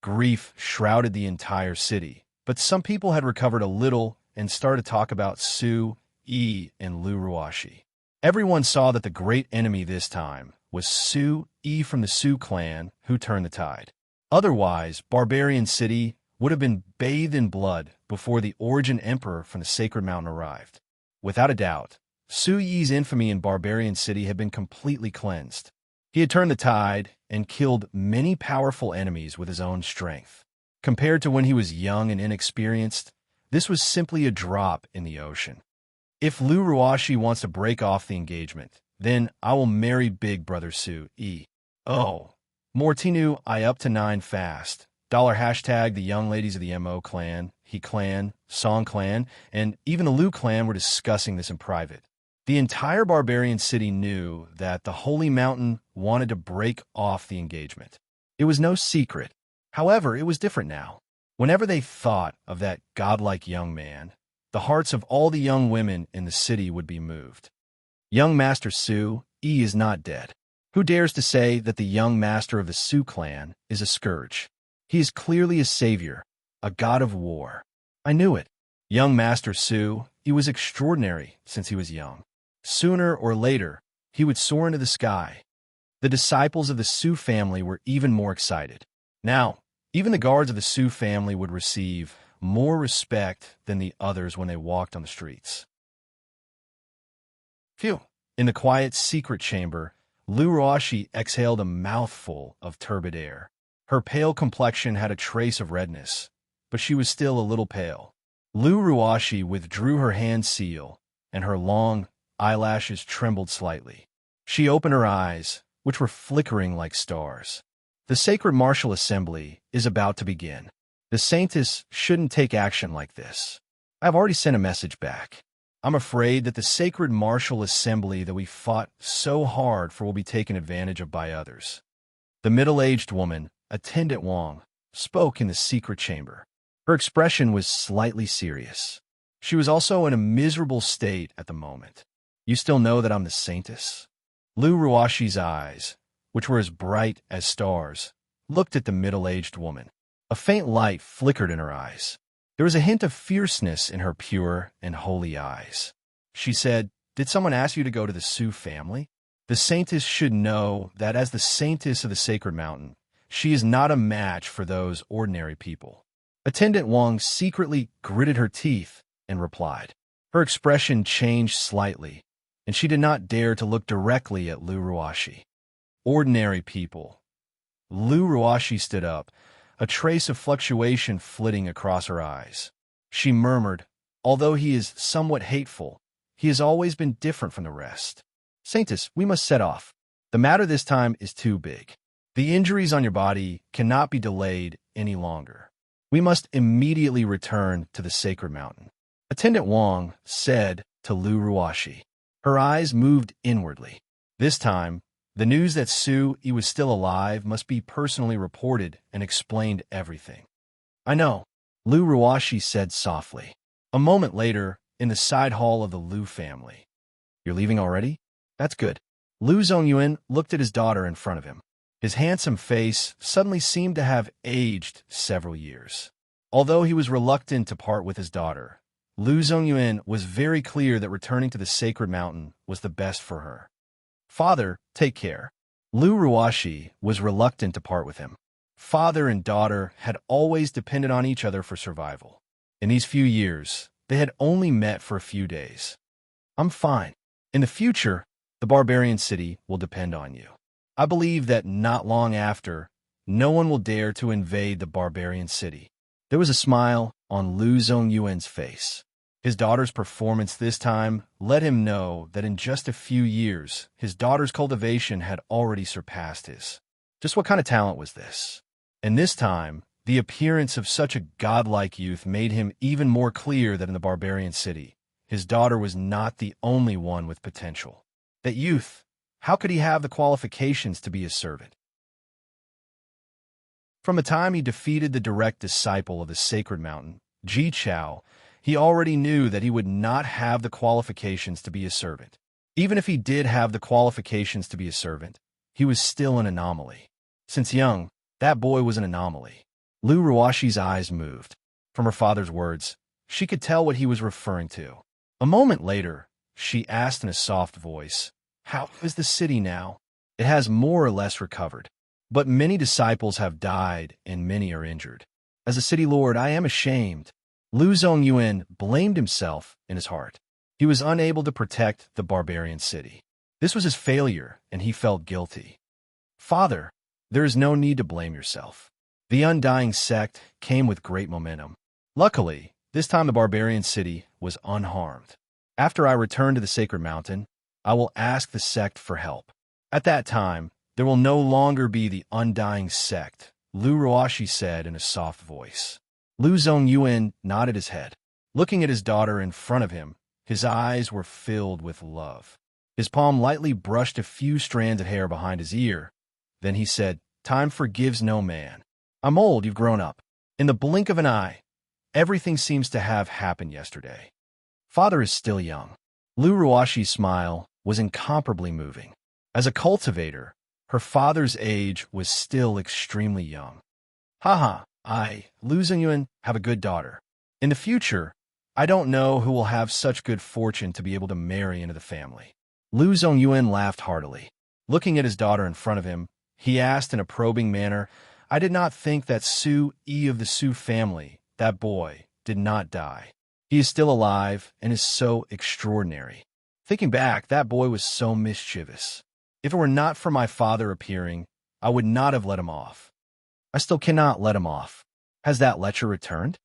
Grief shrouded the entire city, but some people had recovered a little and started to talk about Su Yi and Lu Ruashi. Everyone saw that the great enemy this time was Su Yi from the Su clan who turned the tide. Otherwise, Barbarian City would have been bathed in blood before the Origin Emperor from the Sacred Mountain arrived. Without a doubt, Su Yi's infamy in Barbarian City had been completely cleansed. He had turned the tide and killed many powerful enemies with his own strength. Compared to when he was young and inexperienced, this was simply a drop in the ocean. If Lu Ruashi wants to break off the engagement, then I will marry Big Brother Su Yi. Oh, Mortinu, I up to 9 fast. $hashtag the young ladies of the Mo clan, He clan, Song clan, and even the Lu clan were discussing this in private. The entire Barbarian City knew that the Holy Mountain wanted to break off the engagement. It was no secret. However, it was different now. Whenever they thought of that godlike young man, the hearts of all the young women in the city would be moved. Young Master Su Yi is not dead. Who dares to say that the young master of the Su clan is a scourge? He is clearly a savior, a god of war. I knew it. Young Master Su Yi was extraordinary since he was young. Sooner or later, he would soar into the sky. The disciples of the Su family were even more excited. Now, even the guards of the Su family would receive more respect than the others when they walked on the streets. Phew! In the quiet secret chamber, Lu Ruashi exhaled a mouthful of turbid air. Her pale complexion had a trace of redness, but she was still a little pale. Lu Ruashi withdrew her hand seal, and her long eyelashes trembled slightly. She opened her eyes, which were flickering like stars. The sacred martial assembly is about to begin. The Saintess shouldn't take action like this. I've already sent a message back. I'm afraid that the sacred martial assembly that we fought so hard for will be taken advantage of by others. The middle-aged woman, Attendant Wang, spoke in the secret chamber. Her expression was slightly serious. She was also in a miserable state at the moment. You still know that I'm the saintess? Lu Ruashi's eyes, which were as bright as stars, looked at the middle-aged woman. A faint light flickered in her eyes. There was a hint of fierceness in her pure and holy eyes. She said, "Did someone ask you to go to the Sioux family? The saintess should know that as the saintess of the sacred mountain, she is not a match for those ordinary people." Attendant Wang secretly gritted her teeth and replied. Her expression changed slightly, and she did not dare to look directly at Lu Ruashi. Ordinary people. Lu Ruashi stood up, a trace of fluctuation flitting across her eyes. She murmured, "Although he is somewhat hateful, he has always been different from the rest. Saintess, we must set off. The matter this time is too big. The injuries on your body cannot be delayed any longer. We must immediately return to the sacred mountain." Attendant Wang said to Lu Ruashi. Her eyes moved inwardly. This time, the news that Su Yi was still alive must be personally reported and explained everything. "I know," Lu Ruashi said softly. A moment later, in the side hall of the Lu family. "You're leaving already? That's good." Lu Zongyuan looked at his daughter in front of him. His handsome face suddenly seemed to have aged several years. Although he was reluctant to part with his daughter, Lu Zongyuan was very clear that returning to the sacred mountain was the best for her. "Father, take care." Lu Ruashi was reluctant to part with him. Father and daughter had always depended on each other for survival. In these few years, they had only met for a few days. "I'm fine. In the future, the barbarian city will depend on you. I believe that not long after, no one will dare to invade the barbarian city." There was a smile on Lu Zongyuan's face. His daughter's performance this time let him know that in just a few years, his daughter's cultivation had already surpassed his. Just what kind of talent was this? And this time, the appearance of such a godlike youth made him even more clear that in the barbarian city, his daughter was not the only one with potential. That youth, how could he have the qualifications to be his servant? From the time he defeated the direct disciple of the sacred mountain, Ji Chao, he already knew that he would not have the qualifications to be a servant. Even if he did have the qualifications to be a servant, he was still an anomaly. Since young, that boy was an anomaly. Lu Ruashi's eyes moved. From her father's words, she could tell what he was referring to. A moment later, she asked in a soft voice, "How is the city now?" "It has more or less recovered, but many disciples have died and many are injured. As a city lord, I am ashamed." Lu Zongyuan blamed himself in his heart. He was unable to protect the barbarian city. This was his failure, and he felt guilty. "Father, there is no need to blame yourself. The undying sect came with great momentum. Luckily, this time the barbarian city was unharmed. After I return to the sacred mountain, I will ask the sect for help. At that time, there will no longer be the undying sect," Lu Ruashi said in a soft voice. Lu Zongyuan nodded his head. Looking at his daughter in front of him, his eyes were filled with love. His palm lightly brushed a few strands of hair behind his ear. Then he said, "Time forgives no man. I'm old, you've grown up. In the blink of an eye, everything seems to have happened yesterday. Father is still young." Lu Ruashi's smile was incomparably moving. As a cultivator, her father's age was still extremely young. "Haha. Lu Zongyuan, have a good daughter. In the future, I don't know who will have such good fortune to be able to marry into the family." Lu Zongyuan laughed heartily. Looking at his daughter in front of him, he asked in a probing manner, "I did not think that Su Yi of the Su family, that boy, did not die. He is still alive and is so extraordinary. Thinking back, that boy was so mischievous. If it were not for my father appearing, I would not have let him off. I still cannot let him off. Has that lecher returned?"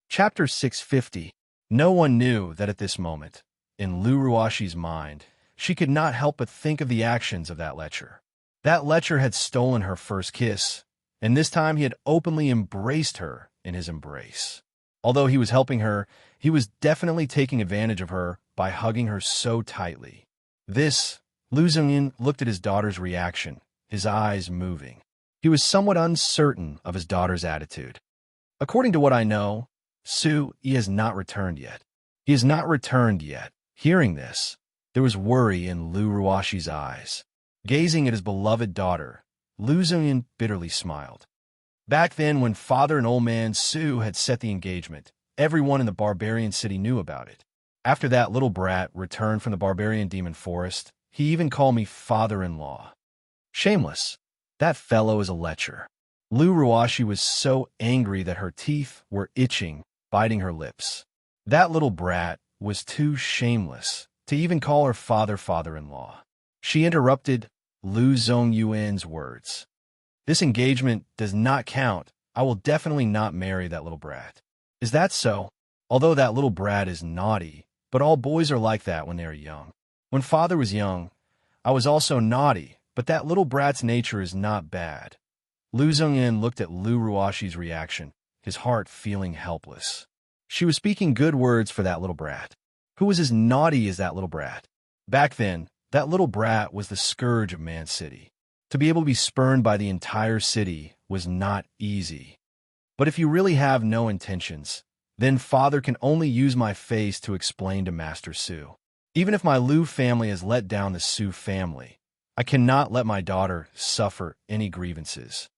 Chapter 650. No one knew that at this moment, in Lu Ruashi's mind, she could not help but think of the actions of that lecher. That lecher had stolen her first kiss, and this time he had openly embraced her in his embrace. Although he was helping her, he was definitely taking advantage of her by hugging her so tightly. This Lu Zhongyin looked at his daughter's reaction, his eyes moving. He was somewhat uncertain of his daughter's attitude. According to what I know, Su Yi has not returned yet. He has not returned yet. Hearing this, there was worry in Lu Ruoshi's eyes. Gazing at his beloved daughter, Lu Zhongyin bitterly smiled. Back then, when father and old man Su had set the engagement, everyone in the barbarian city knew about it. After that little brat returned from the barbarian demon forest, he even called me father-in-law. Shameless. That fellow is a lecher. Lu Ruoshi was so angry that her teeth were itching, biting her lips. That little brat was too shameless to even call her father-in-law. She interrupted Lu Zongyuan's words. This engagement does not count. I will definitely not marry that little brat. Is that so? Although that little brat is naughty, but all boys are like that when they are young. When father was young, I was also naughty, but that little brat's nature is not bad. Lu Zhongyin looked at Lu Ruoshi's reaction, his heart feeling helpless. She was speaking good words for that little brat. Who was as naughty as that little brat? Back then, that little brat was the scourge of Man City. To be able to be spurned by the entire city was not easy. But if you really have no intentions, then father can only use my face to explain to Master Su. Even if my Lu family has let down the Su family, I cannot let my daughter suffer any grievances.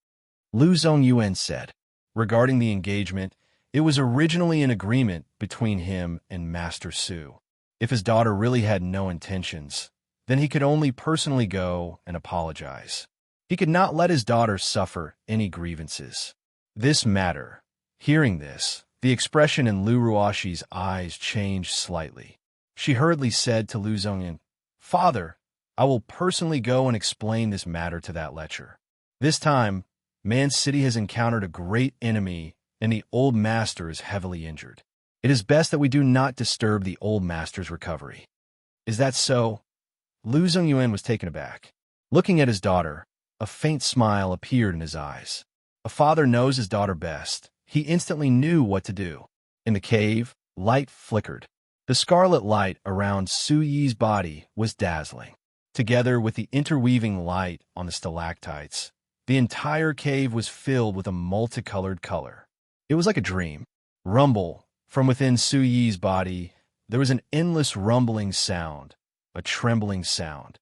Lu Zongyuan said. Regarding the engagement, it was originally an agreement between him and Master Su. If his daughter really had no intentions, then he could only personally go and apologize. He could not let his daughter suffer any grievances. This matter. Hearing this, the expression in Lu Ruoshi's eyes changed slightly. She hurriedly said to Lu Zhongyin, "Father, I will personally go and explain this matter to that lecher. This time, Man City has encountered a great enemy, and the old master is heavily injured. It is best that we do not disturb the old master's recovery." Is that so? Lu Zongyuan was taken aback. Looking at his daughter, a faint smile appeared in his eyes. A father knows his daughter best. He instantly knew what to do. In the cave, light flickered. The scarlet light around Su Yi's body was dazzling. Together with the interweaving light on the stalactites, the entire cave was filled with a multicolored color. It was like a dream. Rumble. From within Su Yi's body, there was an endless rumbling sound, a trembling sound.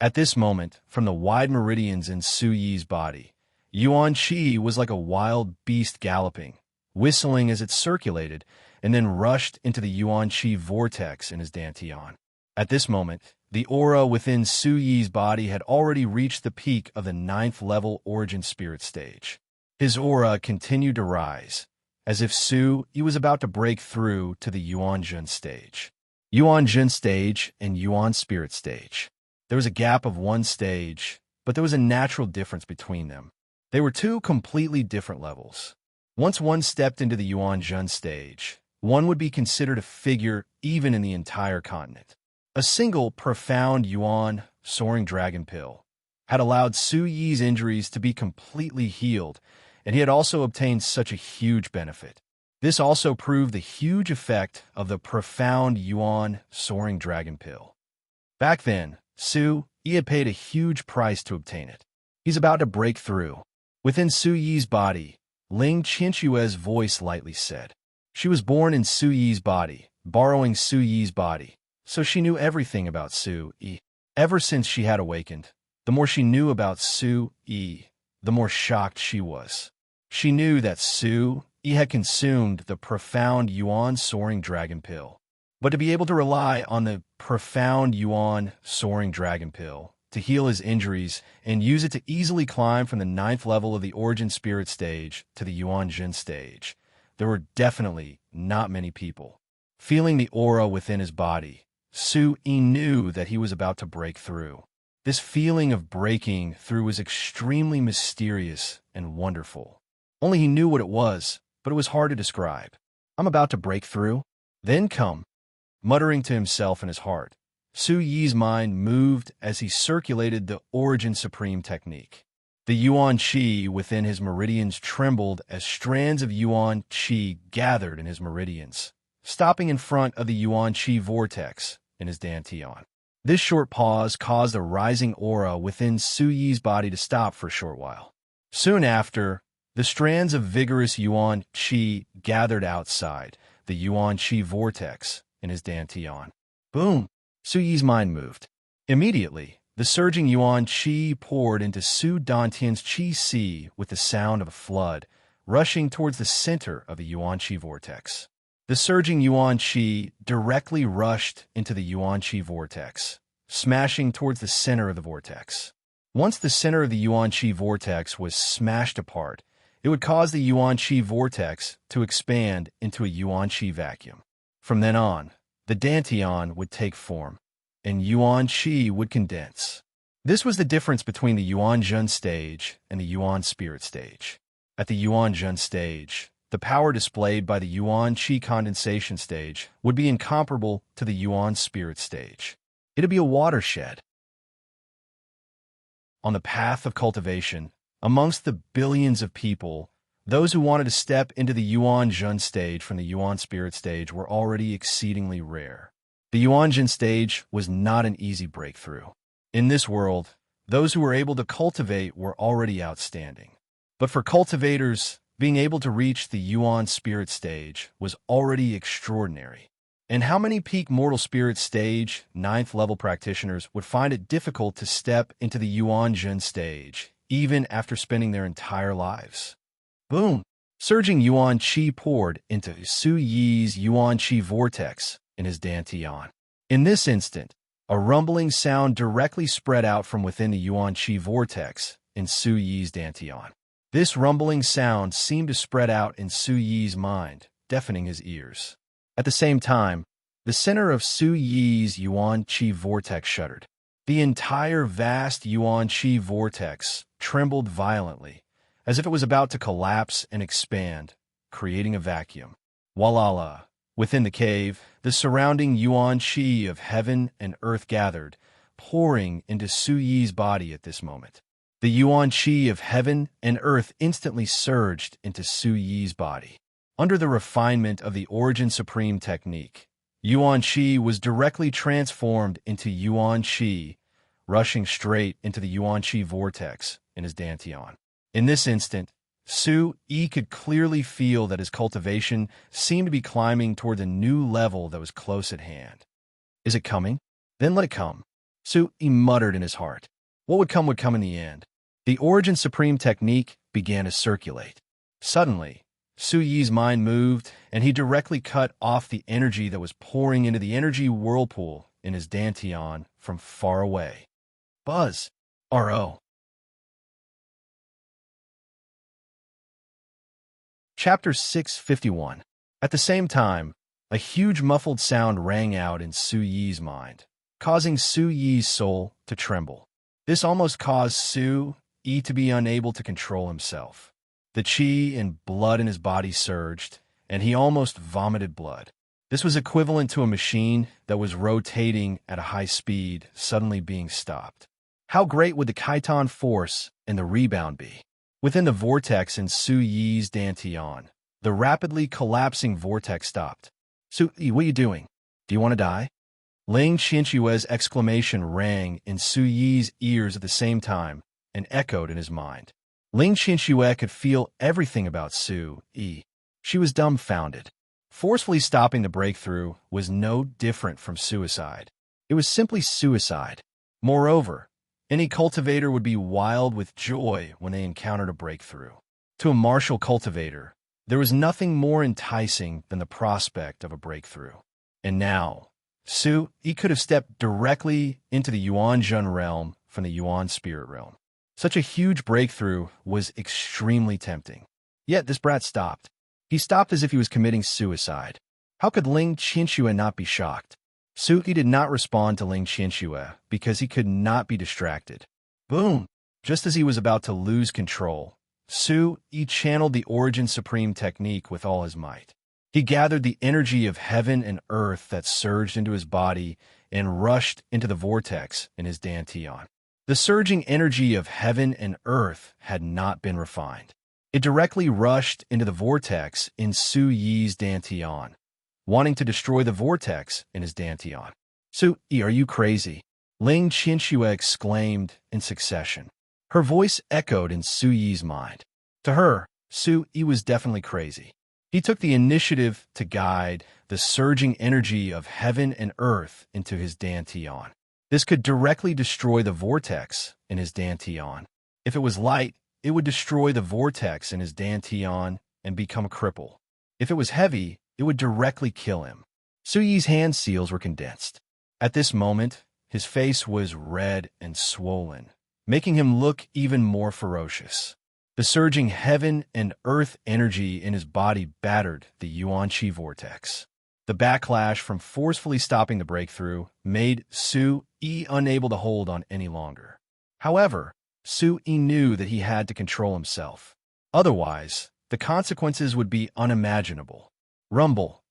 At this moment, from the wide meridians in Su Yi's body, Yuan Qi was like a wild beast galloping, whistling as it circulated, and then rushed into the Yuan Qi vortex in his dantian. At this moment, the aura within Su Yi's body had already reached the peak of the 9th level origin spirit stage. His aura continued to rise, as if Su Yi was about to break through to the Yuan Jun stage. Yuan Jun stage and Yuan spirit stage. There was a gap of one stage, but there was a natural difference between them. They were two completely different levels. Once one stepped into the Yuan Jun stage, one would be considered a figure even in the entire continent. A single profound Yuan soaring dragon pill had allowed Su Yi's injuries to be completely healed, and he had also obtained such a huge benefit. This also proved the huge effect of the profound Yuan soaring dragon pill. Back then, Su Yi had paid a huge price to obtain it. He's about to break through. Within Su Yi's body, Ling Qianxue's voice lightly said. She was born in Su Yi's body, borrowing Su Yi's body, so she knew everything about Su Yi. Ever since she had awakened, the more she knew about Su Yi, the more shocked she was. She knew that Su Yi had consumed the profound Yuan soaring dragon pill. But to be able to rely on the profound Yuan soaring dragon pill to heal his injuries and use it to easily climb from the 9th level of the origin spirit stage to the Yuan Jin stage, there were definitely not many people. Feeling the aura within his body, Su Yi knew that he was about to break through. This feeling of breaking through was extremely mysterious and wonderful. Only he knew what it was, but it was hard to describe. I'm about to break through? Then come. Muttering to himself in his heart, Su Yi's mind moved as he circulated the Origin Supreme technique. The Yuan Qi within his meridians trembled as strands of Yuan Qi gathered in his meridians, stopping in front of the Yuan Qi vortex in his dantian. This short pause caused a rising aura within Su Yi's body to stop for a short while. Soon after, the strands of vigorous yuan qi gathered outside the yuan qi vortex in his dantian. Boom! Su Yi's mind moved. Immediately, the surging yuan qi poured into Su Dantian's qi sea with the sound of a flood, rushing towards the center of the yuan qi vortex. The surging yuan qi directly rushed into the yuan qi vortex, smashing towards the center of the vortex. Once the center of the yuan qi vortex was smashed apart, it would cause the yuan qi vortex to expand into a yuan qi vacuum. From then on, the dantian would take form, and yuan qi would condense. This was the difference between the yuan zhen stage and the yuan spirit stage. At the yuan zhen stage, the power displayed by the yuan qi condensation stage would be incomparable to the yuan spirit stage. It'd be a watershed. On the path of cultivation, amongst the billions of people, those who wanted to step into the yuan zhen stage from the yuan spirit stage were already exceedingly rare. The yuan zhen stage was not an easy breakthrough. In this world, those who were able to cultivate were already outstanding. But for cultivators, being able to reach the yuan spirit stage was already extraordinary. And how many peak mortal spirit stage, 9th level practitioners would find it difficult to step into the yuan zhen stage, even after spending their entire lives? Boom! Surging yuan qi poured into Su Yi's yuan qi vortex in his dantian. In this instant, a rumbling sound directly spread out from within the yuan qi vortex in Su Yi's dantian. This rumbling sound seemed to spread out in Su Yi's mind, deafening his ears. At the same time, the center of Su Yi's yuan qi vortex shuddered. The entire vast yuan qi vortex trembled violently, as if it was about to collapse and expand, creating a vacuum. Walala! Within the cave, the surrounding yuan qi of heaven and earth gathered, pouring into Su Yi's body at this moment. The yuan qi of heaven and earth instantly surged into Su Yi's body. Under the refinement of the Origin Supreme technique, yuan qi was directly transformed into yuan qi, rushing straight into the yuan qi vortex in his dantian. In this instant, Su Yi could clearly feel that his cultivation seemed to be climbing toward a new level that was close at hand. Is it coming? Then let it come. Su Yi muttered in his heart. What would come in the end. The Origin Supreme technique began to circulate. Suddenly, Su Yi's mind moved, and he directly cut off the energy that was pouring into the energy whirlpool in his dantian from far away. Buzz! R.O. Chapter 651. At the same time, a huge muffled sound rang out in Su Yi's mind, causing Su Yi's soul to tremble. This almost caused Su Yi to be unable to control himself. The qi and blood in his body surged, and he almost vomited blood. This was equivalent to a machine that was rotating at a high speed suddenly being stopped. How great would the Kaitan force and the rebound be? Within the vortex in Su Yi's dantian, the rapidly collapsing vortex stopped. Su Yi, what are you doing? Do you want to die? Ling Qianxue's exclamation rang in Su Yi's ears at the same time and echoed in his mind. Ling Qianxue could feel everything about Su Yi. She was dumbfounded. Forcefully stopping the breakthrough was no different from suicide. It was simply suicide. Moreover, any cultivator would be wild with joy when they encountered a breakthrough. To a martial cultivator, there was nothing more enticing than the prospect of a breakthrough. And now, Su Yi could have stepped directly into the Yuan Zhen realm from the Yuan spirit realm. Such a huge breakthrough was extremely tempting. Yet this brat stopped. He stopped as if he was committing suicide. How could Ling Qianxue not be shocked? Su Yi did not respond to Ling Qianxue because he could not be distracted. Boom! Just as he was about to lose control, Su Yi channeled the Origin Supreme technique with all his might. He gathered the energy of heaven and earth that surged into his body and rushed into the vortex in his dantian. The surging energy of heaven and earth had not been refined. It directly rushed into the vortex in Su Yi's dantian, wanting to destroy the vortex in his dantian. Su Yi, are you crazy? Ling Qianxue exclaimed in succession. Her voice echoed in Su Yi's mind. To her, Su Yi was definitely crazy. He took the initiative to guide the surging energy of heaven and earth into his dantian. This could directly destroy the vortex in his dantian. If it was light, it would destroy the vortex in his dantian and become a cripple. If it was heavy, it would directly kill him. Su Yi's hand seals were condensed. At this moment, his face was red and swollen, making him look even more ferocious. The surging heaven and earth energy in his body battered the Yuan Qi vortex. The backlash from forcefully stopping the breakthrough made Su Yi unable to hold on any longer. However, Su Yi knew that he had to control himself. Otherwise, the consequences would be unimaginable. Rumble.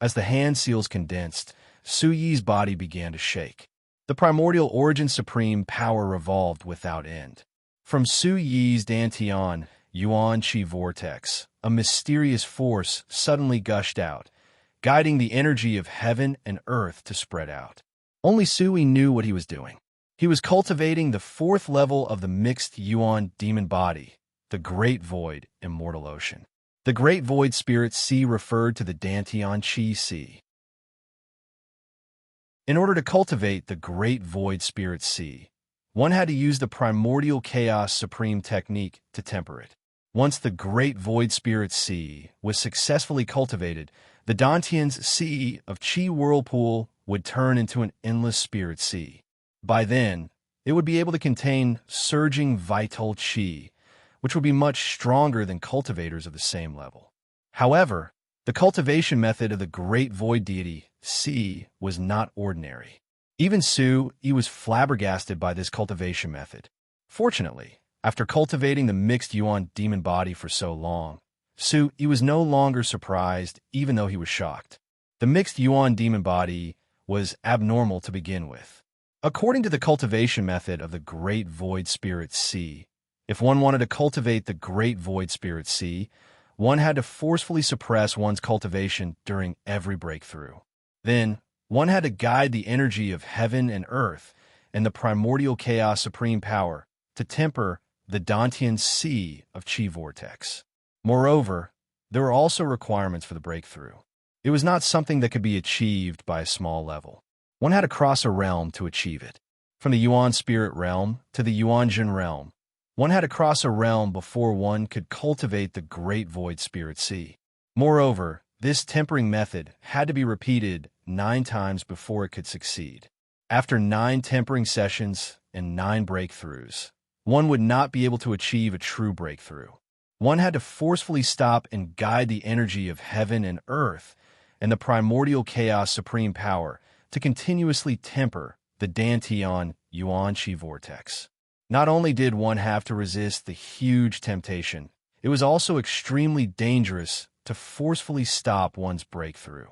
As the hand seals condensed, Su Yi's body began to shake. The primordial origin supreme power revolved without end. From Su Yi's dantian, Yuan Qi vortex, a mysterious force suddenly gushed out, guiding the energy of heaven and earth to spread out. Only Su Yi knew what he was doing. He was cultivating the fourth level of the mixed Yuan demon body, the Great Void Immortal Ocean. The Great Void Spirit Sea referred to the dantian Qi Sea. In order to cultivate the Great Void Spirit Sea, one had to use the primordial chaos supreme technique to temper it. Once the Great Void Spirit Sea was successfully cultivated, the Dantian's sea of Qi whirlpool would turn into an endless spirit sea. By then, it would be able to contain surging vital Qi, which would be much stronger than cultivators of the same level. However, the cultivation method of the Great Void Deity, Sea, was not ordinary. Even Su Yi was flabbergasted by this cultivation method. Fortunately, after cultivating the mixed Yuan demon body for so long, Su Yi was no longer surprised, even though he was shocked. The mixed Yuan demon body was abnormal to begin with. According to the cultivation method of the Great Void Spirit Sea, if one wanted to cultivate the Great Void Spirit Sea, one had to forcefully suppress one's cultivation during every breakthrough. Then, one had to guide the energy of heaven and earth and the primordial chaos supreme power to temper the Dantian sea of Qi vortex. Moreover, there were also requirements for the breakthrough. It was not something that could be achieved by a small level. One had to cross a realm to achieve it. From the Yuan spirit realm to the Yuanjin realm, one had to cross a realm before one could cultivate the Great Void Spirit Sea. Moreover, this tempering method had to be repeated 9 times before it could succeed. After 9 tempering sessions and 9 breakthroughs, one would not be able to achieve a true breakthrough. One had to forcefully stop and guide the energy of heaven and earth and the primordial chaos supreme power to continuously temper the Dantian Yuan Qi vortex. Not only did one have to resist the huge temptation, it was also extremely dangerous to forcefully stop one's breakthrough.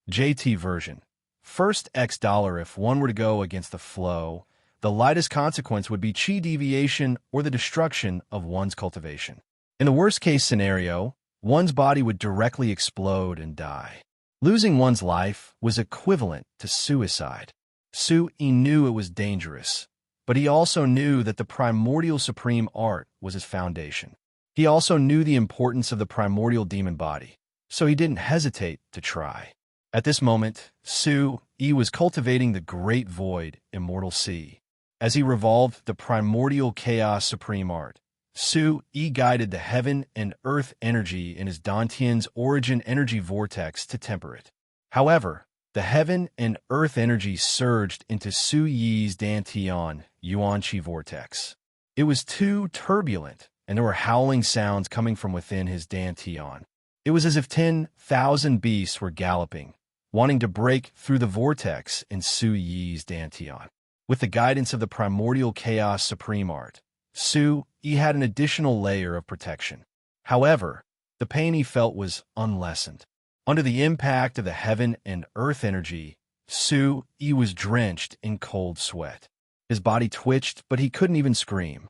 JT version. First $. If one were to go against the flow, the lightest consequence would be Qi deviation or the destruction of one's cultivation. In the worst-case scenario, one's body would directly explode and die. Losing one's life was equivalent to suicide. Su Yi knew it was dangerous, but he also knew that the primordial supreme art was his foundation. He also knew the importance of the primordial demon body, so he didn't hesitate to try. At this moment, Su Yi was cultivating the Great Void Immortal Sea. As he revolved the primordial chaos supreme art, Su Yi guided the heaven and earth energy in his Dantian's origin energy vortex to temper it. However, the heaven and earth energy surged into Su Yi's Dantian Yuan Qi vortex. It was too turbulent, and there were howling sounds coming from within his Dantian. It was as if 10,000 beasts were galloping, wanting to break through the vortex in Su Yi's Dantian. With the guidance of the primordial chaos supreme art, Su Yi had an additional layer of protection. However, the pain he felt was unlessened. Under the impact of the heaven and earth energy, Su Yi was drenched in cold sweat. His body twitched, but he couldn't even scream.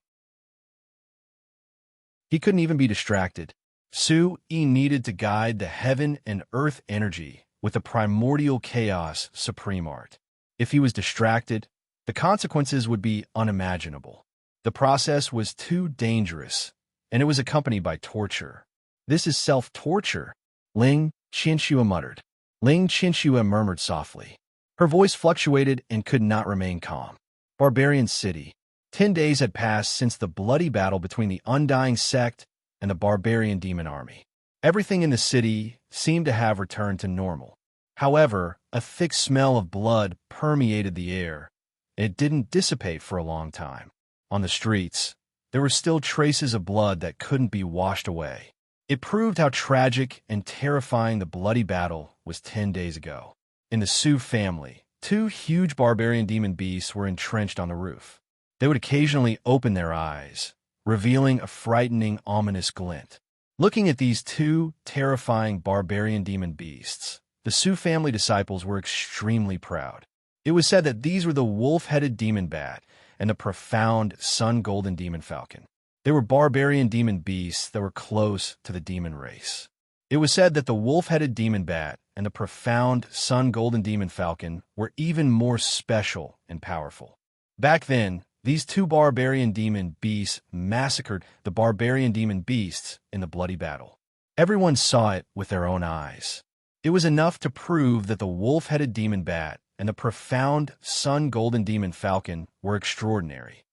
He couldn't even be distracted. Su Yi needed to guide the heaven and earth energy with the primordial chaos supreme art. If he was distracted, the consequences would be unimaginable. The process was too dangerous, and it was accompanied by torture. This is self-torture, Ling Qianxue muttered. Ling Qianxue murmured softly. Her voice fluctuated and could not remain calm. Barbarian City. 10 days had passed since the bloody battle between the Undying Sect and the barbarian demon army. Everything in the city seemed to have returned to normal. However, a thick smell of blood permeated the air. It didn't dissipate for a long time. On the streets, there were still traces of blood that couldn't be washed away. It proved how tragic and terrifying the bloody battle was 10 days ago. In the Su family, 2 huge barbarian demon beasts were entrenched on the roof. They would occasionally open their eyes, revealing a frightening, ominous glint. Looking at these 2 terrifying barbarian demon beasts, the Su family disciples were extremely proud. It was said that these were the wolf-headed demon bat and the profound sun-golden demon falcon. They were barbarian demon beasts that were close to the demon race. It was said that the wolf-headed demon bat and the profound sun-golden demon falcon were even more special and powerful. Back then, these 2 barbarian demon beasts massacred the barbarian demon beasts in the bloody battle. Everyone saw it with their own eyes. It was enough to prove that the wolf-headed demon bat and the profound sun-golden demon falcon were extraordinary.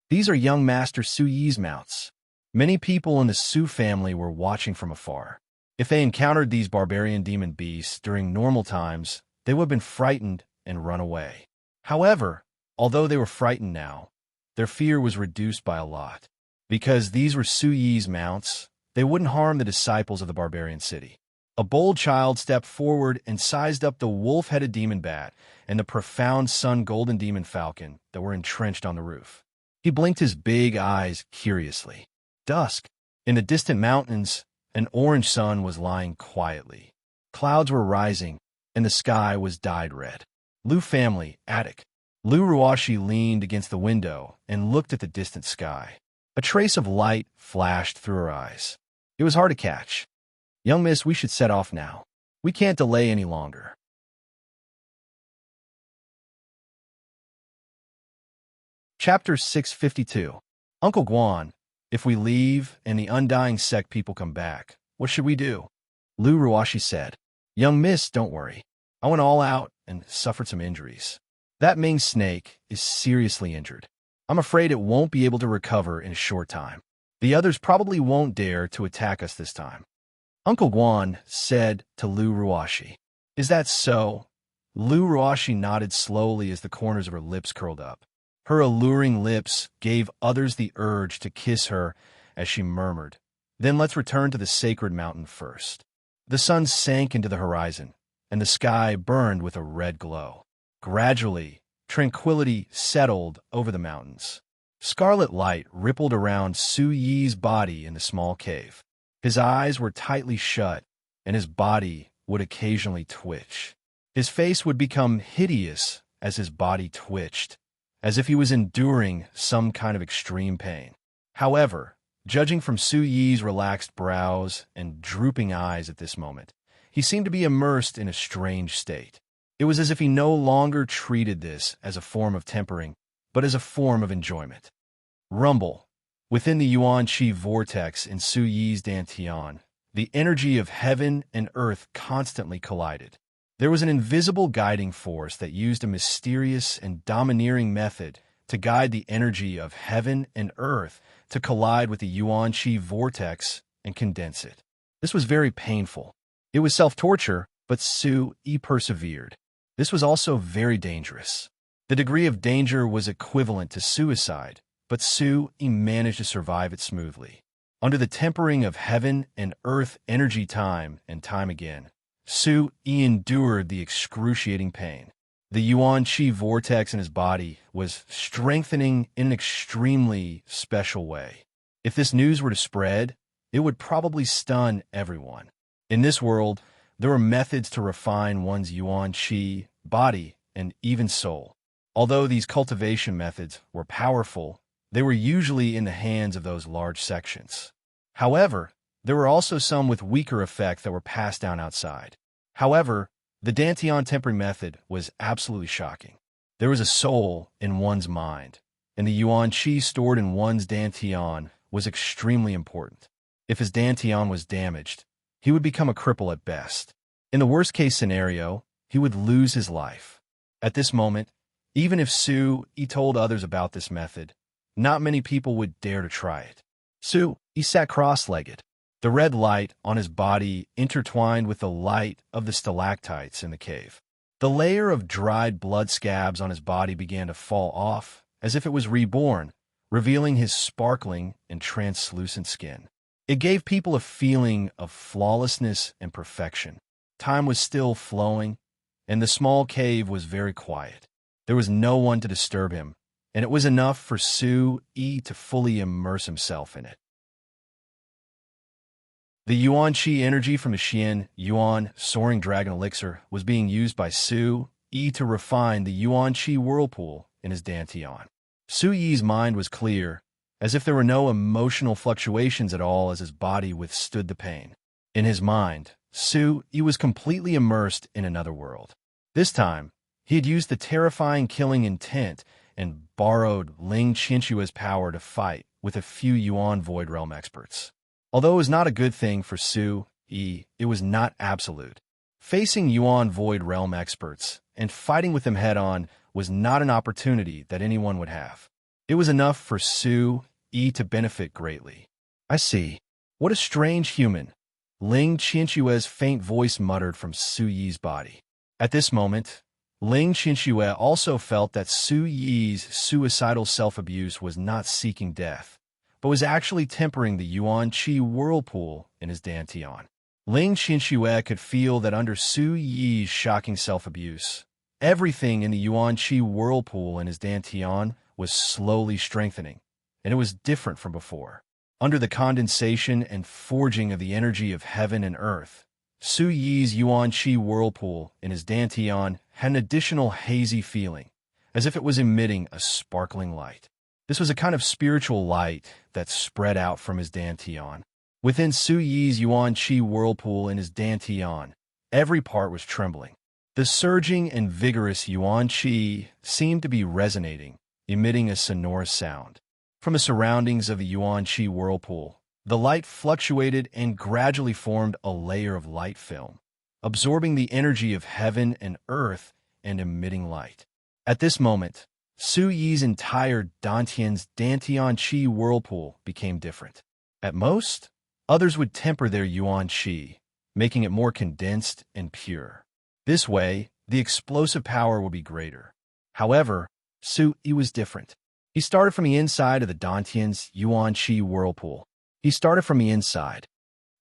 These are young Master Su Yi's mounts. Many people in the Su family were watching from afar. If they encountered these barbarian demon beasts during normal times, they would have been frightened and run away. However, although they were frightened now, their fear was reduced by a lot. Because these were Su Yi's mounts, they wouldn't harm the disciples of the barbarian city. A bold child stepped forward and sized up the wolf-headed demon bat and the profound sun-golden demon falcon that were entrenched on the roof. He blinked his big eyes curiously. Dusk. In the distant mountains, an orange sun was lying quietly. Clouds were rising, and the sky was dyed red. Lu family, attic. Lu Ruashi leaned against the window and looked at the distant sky. A trace of light flashed through her eyes. It was hard to catch. Young miss, we should set off now. We can't delay any longer. Chapter 652. Uncle Guan, if we leave and the Undying Sect people come back, what should we do? Lu Ruashi said. Young miss, don't worry. I went all out and suffered some injuries. That Ming snake is seriously injured. I'm afraid it won't be able to recover in a short time. The others probably won't dare to attack us this time. Uncle Guan said to Lu Ruashi. Is that so? Lu Ruashi nodded slowly as the corners of her lips curled up. Her alluring lips gave others the urge to kiss her as she murmured, Then let's return to the sacred mountain first. The sun sank into the horizon, and the sky burned with a red glow. Gradually, tranquility settled over the mountains. Scarlet light rippled around Su Yi's body in the small cave. His eyes were tightly shut, and his body would occasionally twitch. His face would become hideous as his body twitched, as if he was enduring some kind of extreme pain. However, judging from Su Yi's relaxed brows and drooping eyes at this moment, he seemed to be immersed in a strange state. It was as if he no longer treated this as a form of tempering, but as a form of enjoyment. Rumble. Within the Yuan Qi vortex in Su Yi's dantian, the energy of heaven and earth constantly collided. There was an invisible guiding force that used a mysterious and domineering method to guide the energy of heaven and earth to collide with the Yuan Qi vortex and condense it. This was very painful. It was self-torture, but Su Yi persevered. This was also very dangerous. The degree of danger was equivalent to suicide, but Su Yi managed to survive it smoothly. Under the tempering of heaven and earth energy time and time again, Su Yi endured the excruciating pain. The Yuan Qi vortex in his body was strengthening in an extremely special way. If this news were to spread, it would probably stun everyone. In this world, there were methods to refine one's Yuan Qi, body, and even soul. Although these cultivation methods were powerful, they were usually in the hands of those large sections. However, there were also some with weaker effect that were passed down outside. However, the Dantian tempering method was absolutely shocking. There was a soul in one's mind, and the yuan qi stored in one's dantian was extremely important. If his dantian was damaged, he would become a cripple at best. In the worst-case scenario, he would lose his life. At this moment, even if Su Yi told others about this method, not many people would dare to try it. Su Yi sat cross-legged. The red light on his body intertwined with the light of the stalactites in the cave. The layer of dried blood scabs on his body began to fall off, as if it was reborn, revealing his sparkling and translucent skin. It gave people a feeling of flawlessness and perfection. Time was still flowing, and the small cave was very quiet. There was no one to disturb him, and it was enough for Su Yi to fully immerse himself in it. The yuan qi energy from the Xian Yuan Soaring Dragon Elixir was being used by Su Yi to refine the yuan qi whirlpool in his dantian. Su Yi's mind was clear, as if there were no emotional fluctuations at all as his body withstood the pain. In his mind, Su Yi was completely immersed in another world. This time, he had used the terrifying killing intent and borrowed Ling Qinshua's power to fight with a few Yuan Void Realm experts. Although it was not a good thing for Su Yi, it was not absolute. Facing Yuan Void Realm experts and fighting with them head-on was not an opportunity that anyone would have. It was enough for Su Yi to benefit greatly. "I see. What a strange human," Ling Qinshua's faint voice muttered from Su Yi's body. At this moment, Ling Qinshuo also felt that Su Yi's suicidal self-abuse was not seeking death, but was actually tempering the yuan qi whirlpool in his dantian. Ling Qinshuo could feel that under Su Yi's shocking self-abuse, everything in the yuan qi whirlpool in his dantian was slowly strengthening, and it was different from before. Under the condensation and forging of the energy of heaven and earth, Su Yi's yuan qi whirlpool in his dantian had an additional hazy feeling, as if it was emitting a sparkling light. This was a kind of spiritual light that spread out from his dantian. Within Su Yi's yuan qi whirlpool in his dantian, every part was trembling. The surging and vigorous yuan qi seemed to be resonating, emitting a sonorous sound. From the surroundings of the yuan qi whirlpool, the light fluctuated and gradually formed a layer of light film, absorbing the energy of heaven and earth and emitting light. At this moment, Su Yi's entire dantian qi whirlpool became different. At most, others would temper their yuan qi, making it more condensed and pure. This way, the explosive power would be greater. However, Su Yi was different. He started from the inside of the dantian's yuan qi whirlpool. He started from the inside.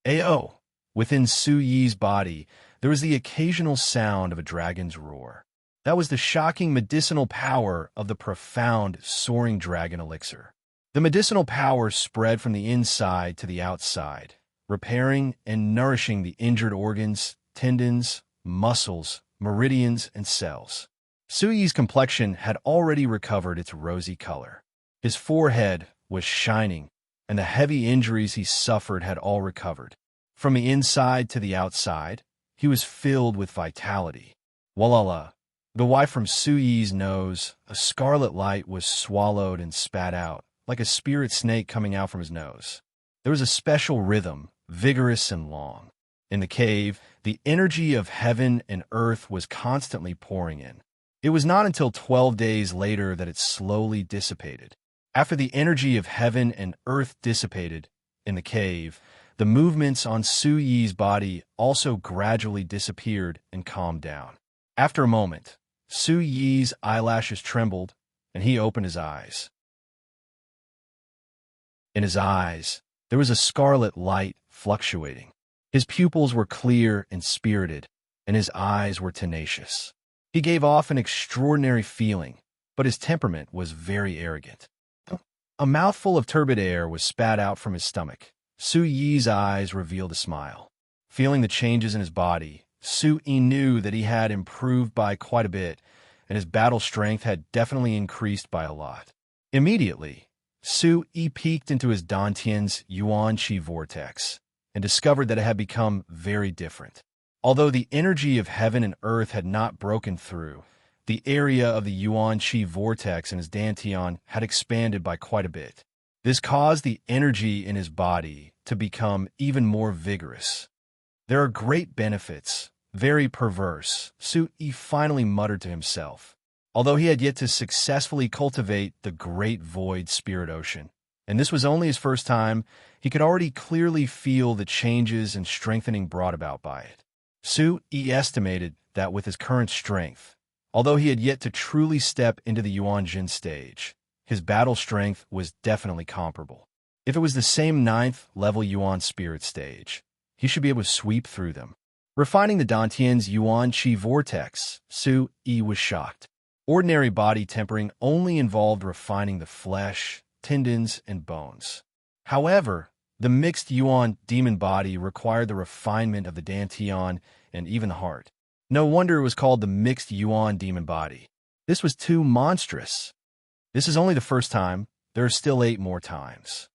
Ayo! Within Su Yi's body, there was the occasional sound of a dragon's roar. That was the shocking medicinal power of the profound soaring dragon elixir. The medicinal power spread from the inside to the outside, repairing and nourishing the injured organs, tendons, muscles, meridians, and cells. Su Yi's complexion had already recovered its rosy color. His forehead was shining, and the heavy injuries he suffered had all recovered. From the inside to the outside, he was filled with vitality. Walala! The wife from Su Yi's nose, a scarlet light was swallowed and spat out, like a spirit snake coming out from his nose. There was a special rhythm, vigorous and long. In the cave, the energy of heaven and earth was constantly pouring in. It was not until 12 days later that it slowly dissipated. After the energy of heaven and earth dissipated in the cave, the movements on Su Yi's body also gradually disappeared and calmed down. After a moment, Su Yi's eyelashes trembled, and he opened his eyes. In his eyes, there was a scarlet light fluctuating. His pupils were clear and spirited, and his eyes were tenacious. He gave off an extraordinary feeling, but his temperament was very arrogant. A mouthful of turbid air was spat out from his stomach. Su Yi's eyes revealed a smile. Feeling the changes in his body, Su Yi knew that he had improved by quite a bit, and his battle strength had definitely increased by a lot. Immediately, Su Yi peeked into his dantian's yuan qi vortex and discovered that it had become very different. Although the energy of heaven and earth had not broken through, The area of the Yuan Qi vortex in his dantian had expanded by quite a bit. This caused the energy in his body to become even more vigorous. There are great benefits, very perverse, Su Yi finally muttered to himself. Although he had yet to successfully cultivate the great void spirit ocean, and this was only his first time, he could already clearly feel the changes and strengthening brought about by it. Su Yi estimated that with his current strength, although he had yet to truly step into the Yuan Jin stage, his battle strength was definitely comparable. If it was the same 9th level Yuan spirit stage, he should be able to sweep through them. Refining the Dantian's Yuan Qi vortex, Su Yi was shocked. Ordinary body tempering only involved refining the flesh, tendons, and bones. However, the mixed Yuan demon body required the refinement of the Dantian and even the heart. No wonder it was called the mixed Yuan demon body. This was too monstrous. This is only the first time. There are still 8 more times.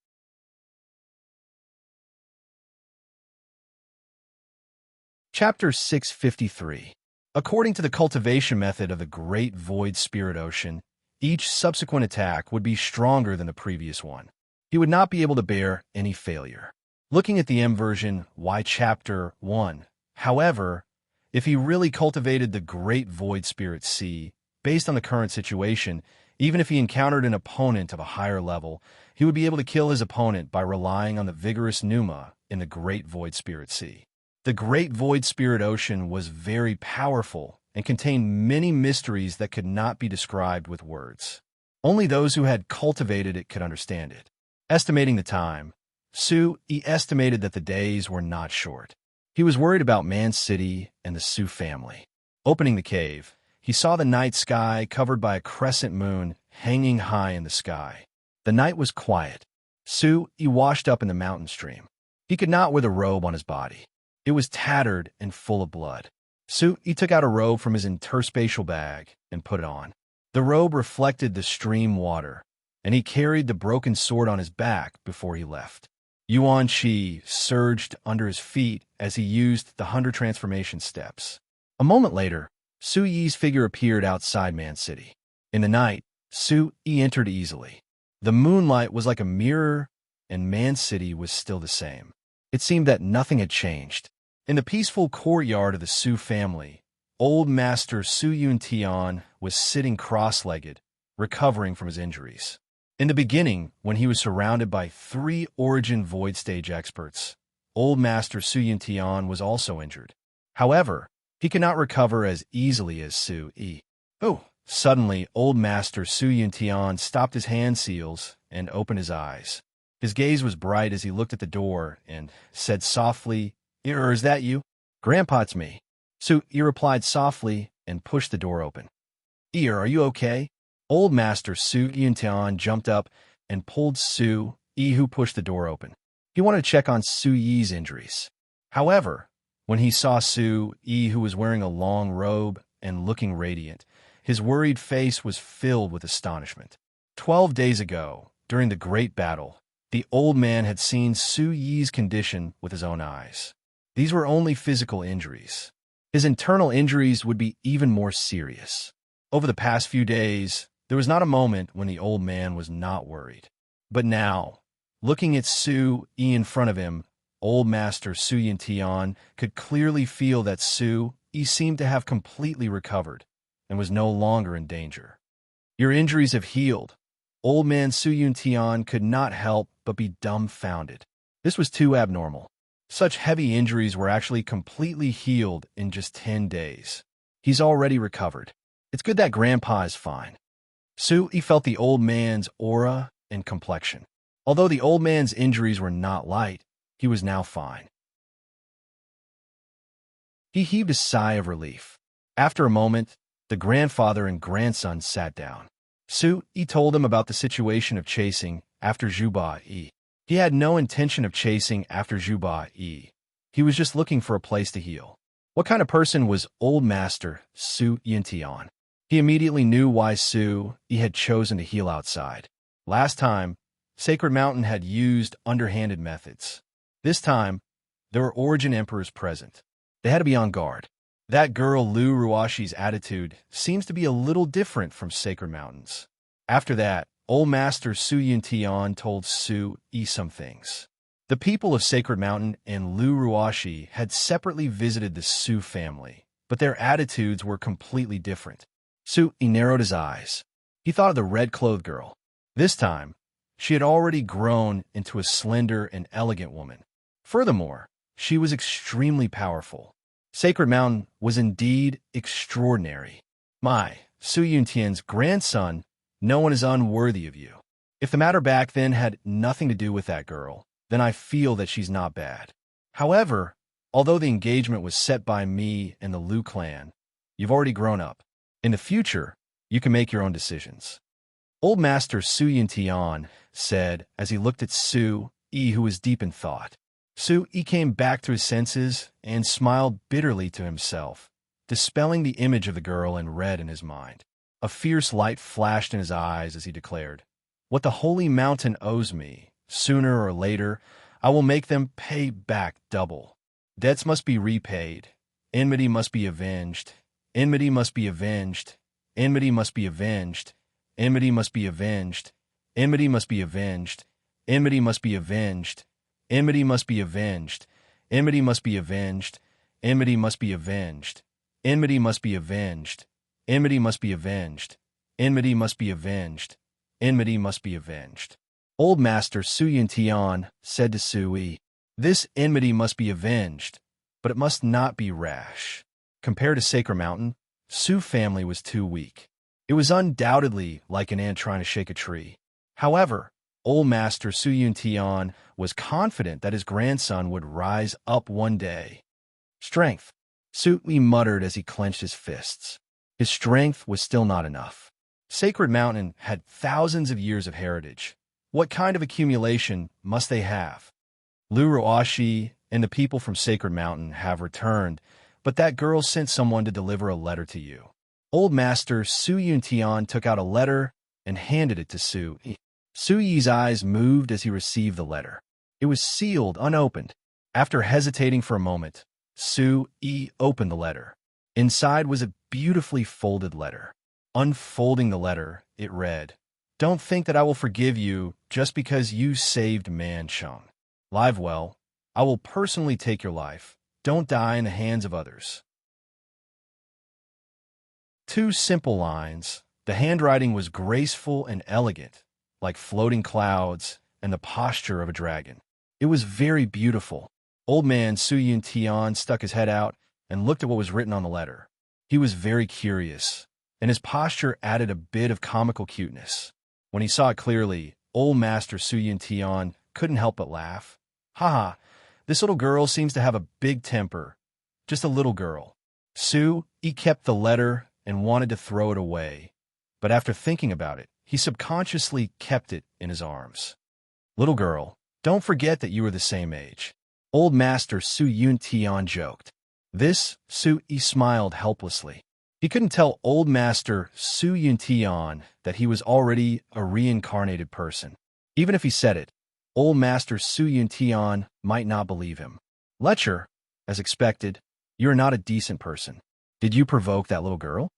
Chapter 653. According to the cultivation method of the Great Void Spirit Ocean, each subsequent attack would be stronger than the previous one. He would not be able to bear any failure. Looking at the M version, Y Chapter 1, however, if he really cultivated the Great Void Spirit C, based on the current situation, even if he encountered an opponent of a higher level, he would be able to kill his opponent by relying on the vigorous pneuma in the Great Void Spirit C. The Great Void Spirit Ocean was very powerful and contained many mysteries that could not be described with words. Only those who had cultivated it could understand it. Estimating the time, Su Yi estimated that the days were not short. He was worried about Man City and the Su family. Opening the cave, he saw the night sky covered by a crescent moon hanging high in the sky. The night was quiet. Su Yi washed up in the mountain stream. He could not wear the robe on his body. It was tattered and full of blood. Su Yi took out a robe from his interspatial bag and put it on. The robe reflected the stream water, and he carried the broken sword on his back before he left. Yuan Qi surged under his feet as he used the 100 transformation steps. A moment later, Su Yi's figure appeared outside Man City. In the night, Su Yi entered easily. The moonlight was like a mirror, and Man City was still the same. It seemed that nothing had changed. In the peaceful courtyard of the Su family, old Master Su Yuntian was sitting cross-legged, recovering from his injuries. In the beginning, when he was surrounded by 3 Origin Void Stage experts, old Master Su Yuntian was also injured. However, he could not recover as easily as Su Yi. Oh! Suddenly, old Master Su Yuntian stopped his hand seals and opened his eyes. His gaze was bright as he looked at the door and said softly, "Is that you?" "Grandpa, it's me." Su Yi replied softly and pushed the door open. "Are you okay?" Old Master Su Yuntian jumped up and pulled Su Yi, who pushed the door open. He wanted to check on Su Yi's injuries. However, when he saw Su Yi, who was wearing a long robe and looking radiant, his worried face was filled with astonishment. 12 days ago, during the great battle, the old man had seen Su Yi's condition with his own eyes. These were only physical injuries. His internal injuries would be even more serious. Over the past few days, there was not a moment when the old man was not worried. But now, looking at Su Yi in front of him, old Master Su Yuntian could clearly feel that Su Yi seemed to have completely recovered and was no longer in danger. "Your injuries have healed." Old man Su Yuntian could not help but be dumbfounded. This was too abnormal. Such heavy injuries were actually completely healed in just 10 days. He's already recovered. It's good that Grandpa is fine. Su Yi felt the old man's aura and complexion. Although the old man's injuries were not light, he was now fine. He heaved a sigh of relief. After a moment, the grandfather and grandson sat down. Su Yi told him about the situation of chasing after Zhuba Yi. He had no intention of chasing after Zhuba Yi. He was just looking for a place to heal. What kind of person was old Master Su Yuntian? He immediately knew why Su Yi had chosen to heal outside. Last time, Sacred Mountain had used underhanded methods. This time, there were Origin Emperors present. They had to be on guard. That girl Lu Ruashi's attitude seems to be a little different from Sacred Mountains. After that, Old Master Su Yuntian told Su Yi some things. The people of Sacred Mountain and Lu Ruashi had separately visited the Su family, but their attitudes were completely different. Su Yi narrowed his eyes. He thought of the red-clothed girl. This time, she had already grown into a slender and elegant woman. Furthermore, she was extremely powerful. Sacred Mountain was indeed extraordinary. My, Su Yuntian's grandson, no one is unworthy of you. If the matter back then had nothing to do with that girl, then I feel that she's not bad. However, although the engagement was set by me and the Lu clan, you've already grown up. In the future, you can make your own decisions. Old Master Su Yuntian said as he looked at Su Yi, who was deep in thought. Su Yi came back to his senses and smiled bitterly to himself, dispelling the image of the girl in red in his mind. A fierce light flashed in his eyes as he declared, "What the Holy Mountain owes me, sooner or later, I will make them pay back double. Debts must be repaid. Enmity must be avenged. Enmity must be avenged. Enmity must be avenged. Enmity must be avenged. Enmity must be avenged. Enmity must be avenged. Enmity must be avenged. Enmity must be avenged. Enmity must be avenged. Enmity must be avenged. Enmity must be avenged. Enmity must be avenged. Enmity must be avenged." Old Master Su Yuntian said to Su Yi, "This enmity must be avenged, but it must not be rash." Compared to Sacred Mountain, Su family was too weak. It was undoubtedly like an ant trying to shake a tree. However, Old Master Su Yuntian was confident that his grandson would rise up one day. Strength, Su Yi muttered as he clenched his fists. His strength was still not enough. Sacred Mountain had thousands of years of heritage. What kind of accumulation must they have? Lu Ruashi and the people from Sacred Mountain have returned, but that girl sent someone to deliver a letter to you. Old Master Su Yuntian took out a letter and handed it to Su Yi. Su Yi's eyes moved as he received the letter. It was sealed, unopened. After hesitating for a moment, Su Yi opened the letter. Inside was a beautifully folded letter. Unfolding the letter, it read, "Don't think that I will forgive you just because you saved Mancheng. Live well. I will personally take your life. Don't die in the hands of others." Two simple lines. The handwriting was graceful and elegant, like floating clouds and the posture of a dragon. It was very beautiful. Old man Su Yuntian stuck his head out and looked at what was written on the letter. He was very curious, and his posture added a bit of comical cuteness. When he saw it clearly, Old Master Su Yuntian couldn't help but laugh. "Haha, this little girl seems to have a big temper. Just a little girl." Su Yi kept the letter and wanted to throw it away, but after thinking about it, he subconsciously kept it in his arms. "Little girl, don't forget that you are the same age," Old Master Su Yuntian joked. This, Su Yi smiled helplessly. He couldn't tell Old Master Su Yuntian that he was already a reincarnated person. Even if he said it, Old Master Su Yuntian might not believe him. "Lecture, as expected, you are not a decent person. Did you provoke that little girl?"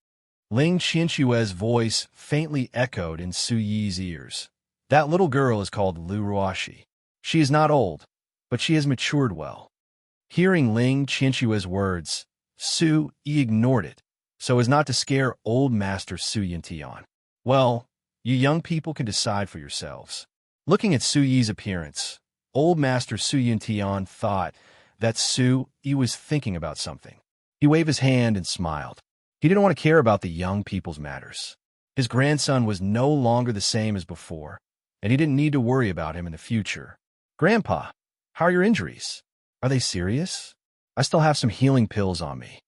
Ling Qinshue's voice faintly echoed in Su Yi's ears. "That little girl is called Lu Ruashi. She is not old, but she has matured well." Hearing Ling Qinshue's words, Su Yi ignored it, so as not to scare Old Master Su Yuntian. "Well, you young people can decide for yourselves." Looking at Su Yi's appearance, Old Master Su Yuntian thought that Su Yi was thinking about something. He waved his hand and smiled. He didn't want to care about the young people's matters. His grandson was no longer the same as before, and he didn't need to worry about him in the future. "Grandpa, how are your injuries? Are they serious? I still have some healing pills on me."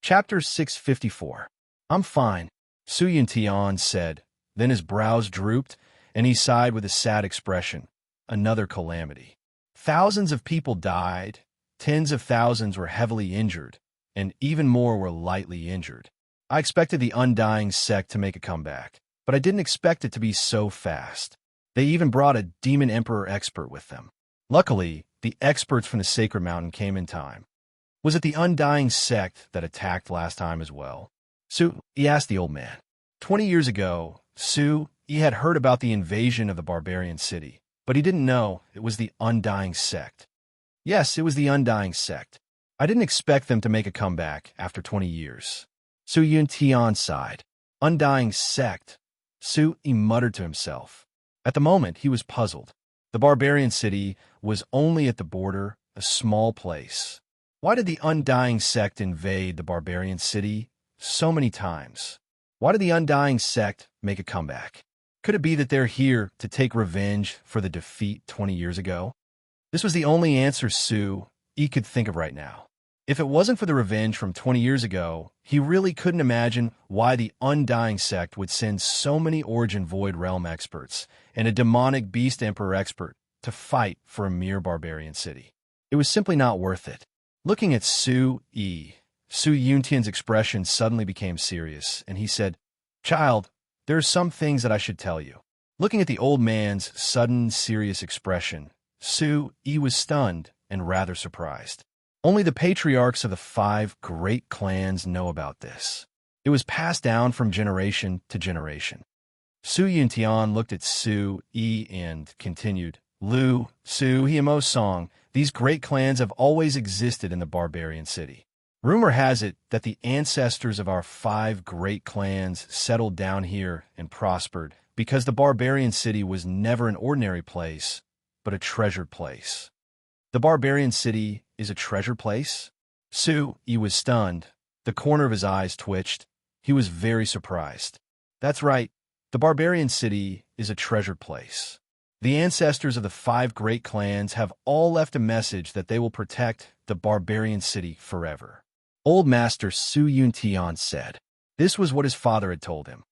Chapter 654. "I'm fine," Su Yuntian said. Then his brows drooped, and he sighed with a sad expression. Another calamity. Thousands of people died, tens of thousands were heavily injured, and even more were lightly injured. I expected the Undying sect to make a comeback, but I didn't expect it to be so fast. They even brought a demon emperor expert with them. Luckily, the experts from the Sacred Mountain came in time. Was it the undying sect that attacked last time as well? Su, he asked the old man. 20 years ago, Su, he had heard about the invasion of the barbarian city, but he didn't know it was the undying sect. Yes, it was the undying sect. I didn't expect them to make a comeback after 20 years. Su Yuntian sighed. Undying sect. Su, he muttered to himself. At the moment, he was puzzled. The barbarian city was only at the border, a small place. Why did the undying sect invade the barbarian city so many times? Why did the undying sect make a comeback? Could it be that they're here to take revenge for the defeat 20 years ago? This was the only answer Su could think of right now. If it wasn't for the revenge from 20 years ago, he really couldn't imagine why the undying sect would send so many Origin Void Realm experts and a demonic beast emperor expert to fight for a mere barbarian city. It was simply not worth it. Looking at Su Yuntian's expression suddenly became serious, and he said, "Child, there are some things that I should tell you." Looking at the old man's sudden, serious expression, Su was stunned and rather surprised. Only the patriarchs of the 5 great clans know about this. It was passed down from generation to generation. Su Yuntian looked at Su and continued, Lu, Su Hiamo Song, these great clans have always existed in the barbarian city. Rumor has it that the ancestors of our 5 great clans settled down here and prospered because the barbarian city was never an ordinary place, but a treasured place. The barbarian city is a treasure place? Su was stunned. The corner of his eyes twitched. He was very surprised. That's right. The barbarian city is a treasured place. The ancestors of the 5 great clans have all left a message that they will protect the barbarian city forever. Old Master Su Yuntian said. This was what his father had told him.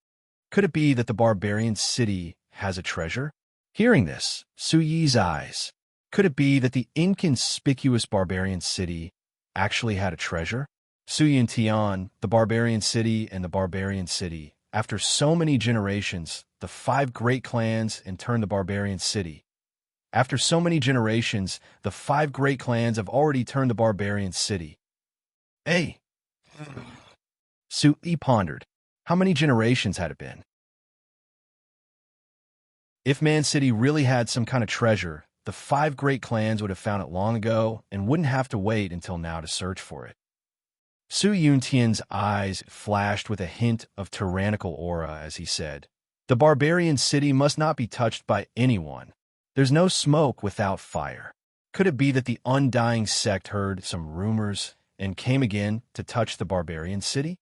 Could it be that the barbarian city has a treasure? Hearing this, Su Yi's eyes. Could it be that the inconspicuous barbarian city actually had a treasure? Su Yuntian, the barbarian city and the barbarian city. After so many generations, the 5 great clans and turn the barbarian city. After so many generations, the 5 great clans have already turned the barbarian city. Hey! Su pondered. How many generations had it been? If Man City really had some kind of treasure, the 5 great clans would have found it long ago and wouldn't have to wait until now to search for it. Su Yuntian's eyes flashed with a hint of tyrannical aura as he said, The barbarian city must not be touched by anyone. There's no smoke without fire. Could it be that the undying sect heard some rumors and came again to touch the barbarian city?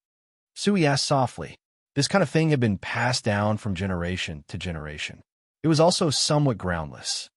Su asked softly. This kind of thing had been passed down from generation to generation. It was also somewhat groundless.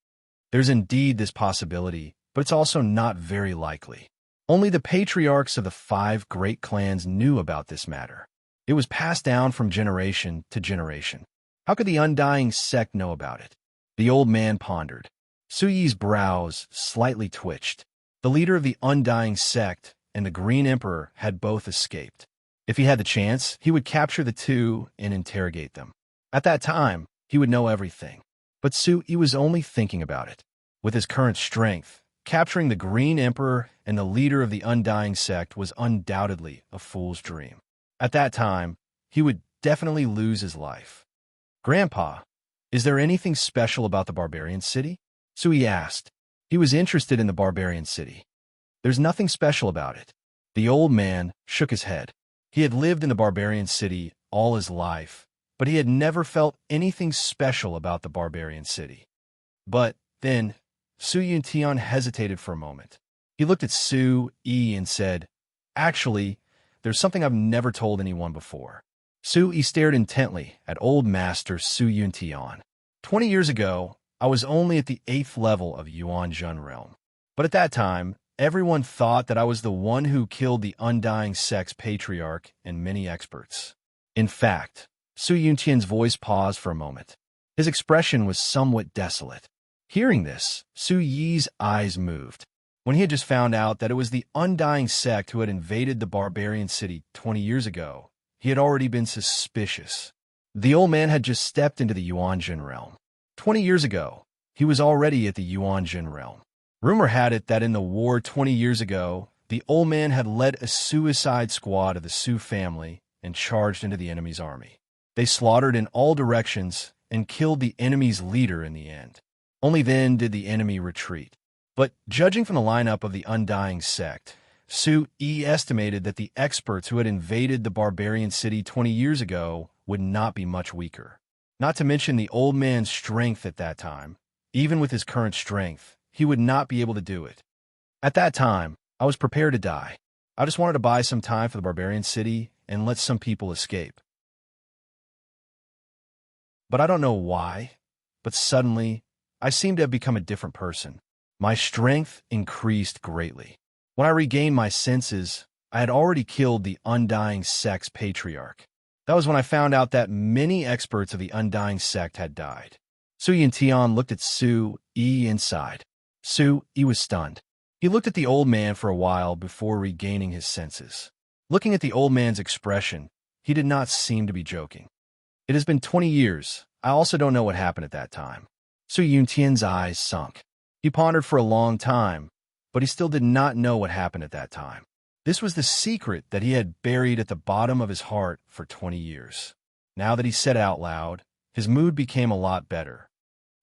There's indeed this possibility, but it's also not very likely. Only the patriarchs of the 5 great clans knew about this matter. It was passed down from generation to generation. How could the undying sect know about it? The old man pondered. Su Yi's brows slightly twitched. The leader of the undying sect and the Green Emperor had both escaped. If he had the chance, he would capture the 2 and interrogate them. At that time, he would know everything. But Su was only thinking about it. With his current strength, capturing the Green Emperor and the leader of the undying sect was undoubtedly a fool's dream. At that time, he would definitely lose his life. Grandpa, is there anything special about the barbarian city? Su asked. He was interested in the barbarian city. There's nothing special about it. The old man shook his head. He had lived in the barbarian city all his life, but he had never felt anything special about the barbarian city. But then, Su Yuntian hesitated for a moment. He looked at Su and said, Actually, there's something I've never told anyone before. Su stared intently at old master Su Yuntian. 20 years ago, I was only at the 8th level of Yuan Jun realm. But at that time, everyone thought that I was the one who killed the undying sect's patriarch and many experts. In fact, Su Yuntian's voice paused for a moment. His expression was somewhat desolate. Hearing this, Su Yi's eyes moved. When he had just found out that it was the undying sect who had invaded the barbarian city 20 years ago, he had already been suspicious. The old man had just stepped into the Yuan Jun realm. 20 years ago, he was already at the Yuan Jun realm. Rumor had it that in the war 20 years ago, the old man had led a suicide squad of the Sioux family and charged into the enemy's army. They slaughtered in all directions and killed the enemy's leader in the end. Only then did the enemy retreat. But judging from the lineup of the Undying sect, Sioux estimated that the experts who had invaded the barbarian city 20 years ago would not be much weaker. Not to mention the old man's strength at that time. Even with his current strength, he would not be able to do it. At that time, I was prepared to die. I just wanted to buy some time for the barbarian city and let some people escape. But I don't know why, but suddenly, I seemed to have become a different person. My strength increased greatly. When I regained my senses, I had already killed the Undying sect's patriarch. That was when I found out that many experts of the Undying sect had died. Su Yuntian looked at Su inside. Su was stunned. He looked at the old man for a while before regaining his senses. Looking at the old man's expression, he did not seem to be joking. It has been 20 years. I also don't know what happened at that time. Su Yuntian's eyes sunk. He pondered for a long time, but he still did not know what happened at that time. This was the secret that he had buried at the bottom of his heart for 20 years. Now that he said it out loud, his mood became a lot better.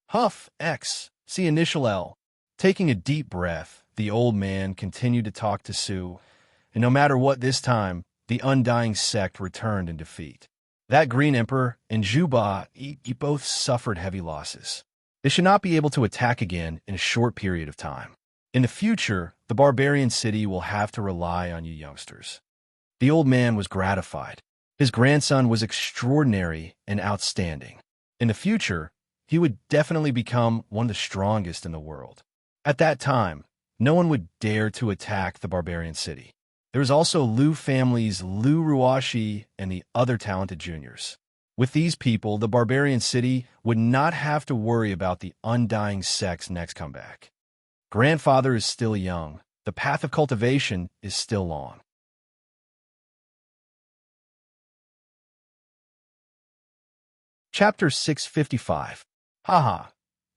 Huff, X, see initial L. Taking a deep breath, the old man continued to talk to Su, and no matter what this time, the Undying sect returned in defeat. That Green Emperor and Juba both suffered heavy losses. They should not be able to attack again in a short period of time. In the future, the barbarian city will have to rely on you youngsters. The old man was gratified. His grandson was extraordinary and outstanding. In the future, he would definitely become one of the strongest in the world. At that time, no one would dare to attack the barbarian city. There was also Liu family's Liu Ruashi and the other talented juniors. With these people, the barbarian city would not have to worry about the Undying sect's next comeback. Grandfather is still young. The path of cultivation is still long. Chapter 655. Haha.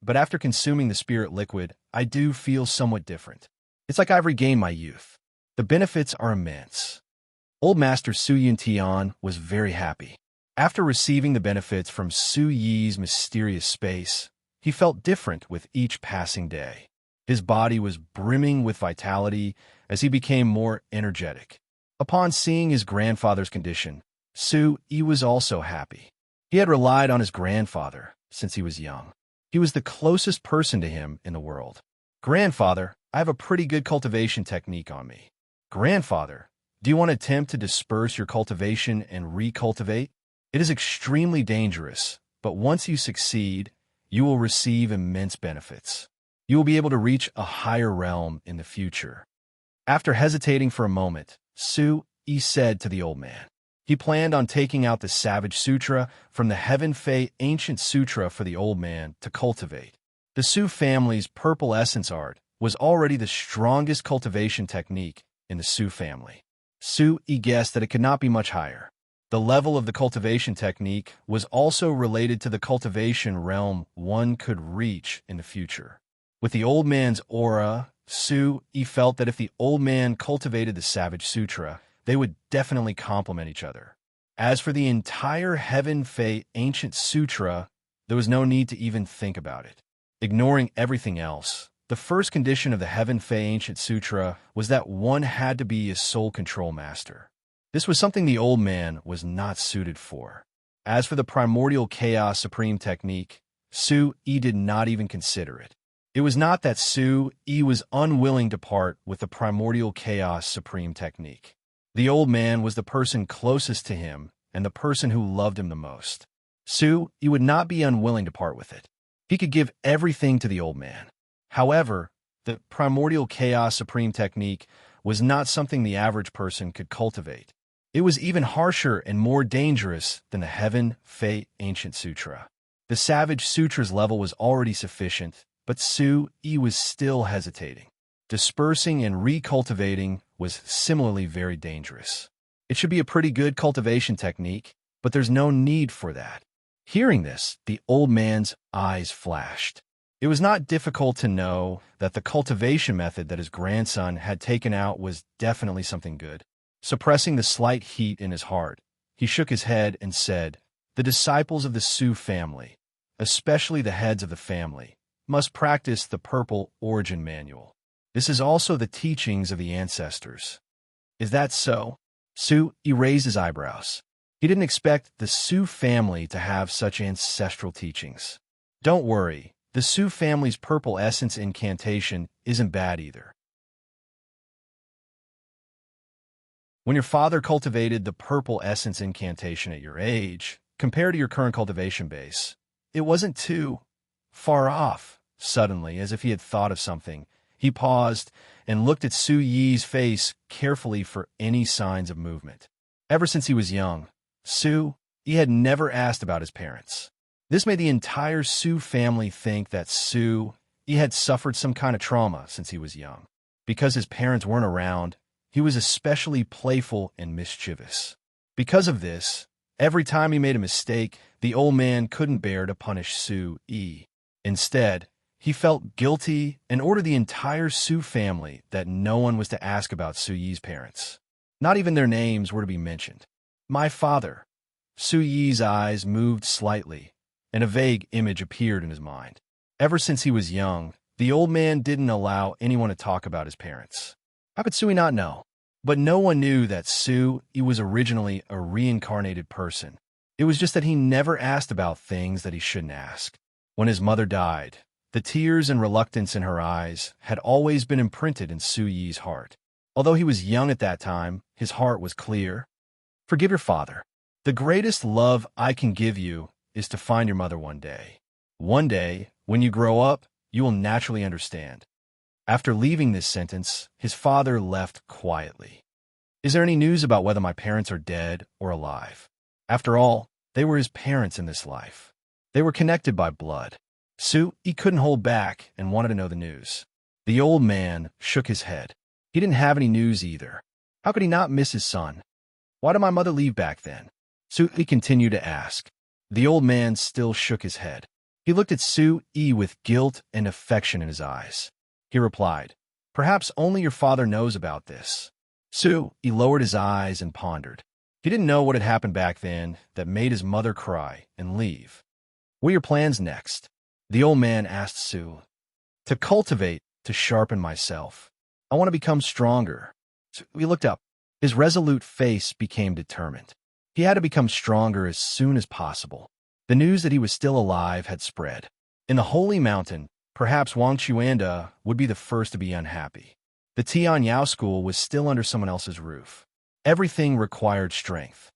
But after consuming the spirit liquid, I do feel somewhat different. It's like I've regained my youth. The benefits are immense. Old Master Su Yuntian was very happy. After receiving the benefits from Su Yi's mysterious space, he felt different with each passing day. His body was brimming with vitality as he became more energetic. Upon seeing his grandfather's condition, Su Yi was also happy. He had relied on his grandfather since he was young. He was the closest person to him in the world. Grandfather, I have a pretty good cultivation technique on me. Grandfather, do you want to attempt to disperse your cultivation and recultivate? It is extremely dangerous, but once you succeed, you will receive immense benefits. You will be able to reach a higher realm in the future. After hesitating for a moment, Su Yi said to the old man. He planned on taking out the Savage Sutra from the Heaven Fei Ancient Sutra for the old man to cultivate. The Su family's purple essence art was already the strongest cultivation technique in the Su family. Su Yi guessed that it could not be much higher. The level of the cultivation technique was also related to the cultivation realm one could reach in the future. With the old man's aura, Su Yi felt that if the old man cultivated the Savage Sutra, they would definitely complement each other. As for the entire Heaven Fei Ancient Sutra, there was no need to even think about it. Ignoring everything else, the first condition of the Heaven Fei Ancient Sutra was that one had to be a soul control master. This was something the old man was not suited for. As for the Primordial Chaos Supreme technique, Su Yi did not even consider it. It was not that Su Yi was unwilling to part with the Primordial Chaos Supreme technique. The old man was the person closest to him and the person who loved him the most. Su Yi would not be unwilling to part with it. He could give everything to the old man. However, the Primordial Chaos Supreme technique was not something the average person could cultivate. It was even harsher and more dangerous than the Heaven Fei Ancient Sutra. The Savage Sutra's level was already sufficient, but Su Yi was still hesitating. Dispersing and recultivating was similarly very dangerous. It should be a pretty good cultivation technique, but there's no need for that. Hearing this, the old man's eyes flashed. It was not difficult to know that the cultivation method that his grandson had taken out was definitely something good. Suppressing the slight heat in his heart, he shook his head and said, "The disciples of the Sioux family, especially the heads of the family, must practice the purple origin manual. This is also the teachings of the ancestors." "Is that so?" He raised his eyebrows. He didn't expect the Sioux family to have such ancestral teachings. "Don't worry, the Sioux family's purple essence incantation isn't bad either. When your father cultivated the purple essence incantation at your age, compared to your current cultivation base, it wasn't too far off." Suddenly, as if he had thought of something, he paused and looked at Su Yi's face carefully for any signs of movement. Ever since he was young, he had never asked about his parents. This made the entire Sioux family think that he had suffered some kind of trauma since he was young. Because his parents weren't around, he was especially playful and mischievous. Because of this, every time he made a mistake, the old man couldn't bear to punish Yi. Instead, he felt guilty and ordered the entire Sioux family that no one was to ask about Yi's parents. Not even their names were to be mentioned. "My father." Yi's eyes moved slightly, and a vague image appeared in his mind. Ever since he was young, the old man didn't allow anyone to talk about his parents. How could Sui not know? But no one knew that he was originally a reincarnated person. It was just that he never asked about things that he shouldn't ask. When his mother died, the tears and reluctance in her eyes had always been imprinted in Yi's heart. Although he was young at that time, his heart was clear. "Forgive your father. The greatest love I can give you is to find your mother one day. One day, when you grow up, you will naturally understand." After leaving this sentence, his father left quietly. "Is there any news about whether my parents are dead or alive?" After all, they were his parents in this life. They were connected by blood. He couldn't hold back and wanted to know the news. The old man shook his head. He didn't have any news either. How could he not miss his son? "Why did my mother leave back then?" He continued to ask. The old man still shook his head. He looked at Yi with guilt and affection in his eyes. He replied, "Perhaps only your father knows about this." He lowered his eyes and pondered. He didn't know what had happened back then that made his mother cry and leave. "What are your plans next?" The old man asked "To cultivate, to sharpen myself. I want to become stronger." He looked up. His resolute face became determined. He had to become stronger as soon as possible. The news that he was still alive had spread. In the Holy Mountain, perhaps Wang Chuanda would be the first to be unhappy. The Tianyao school was still under someone else's roof. Everything required strength.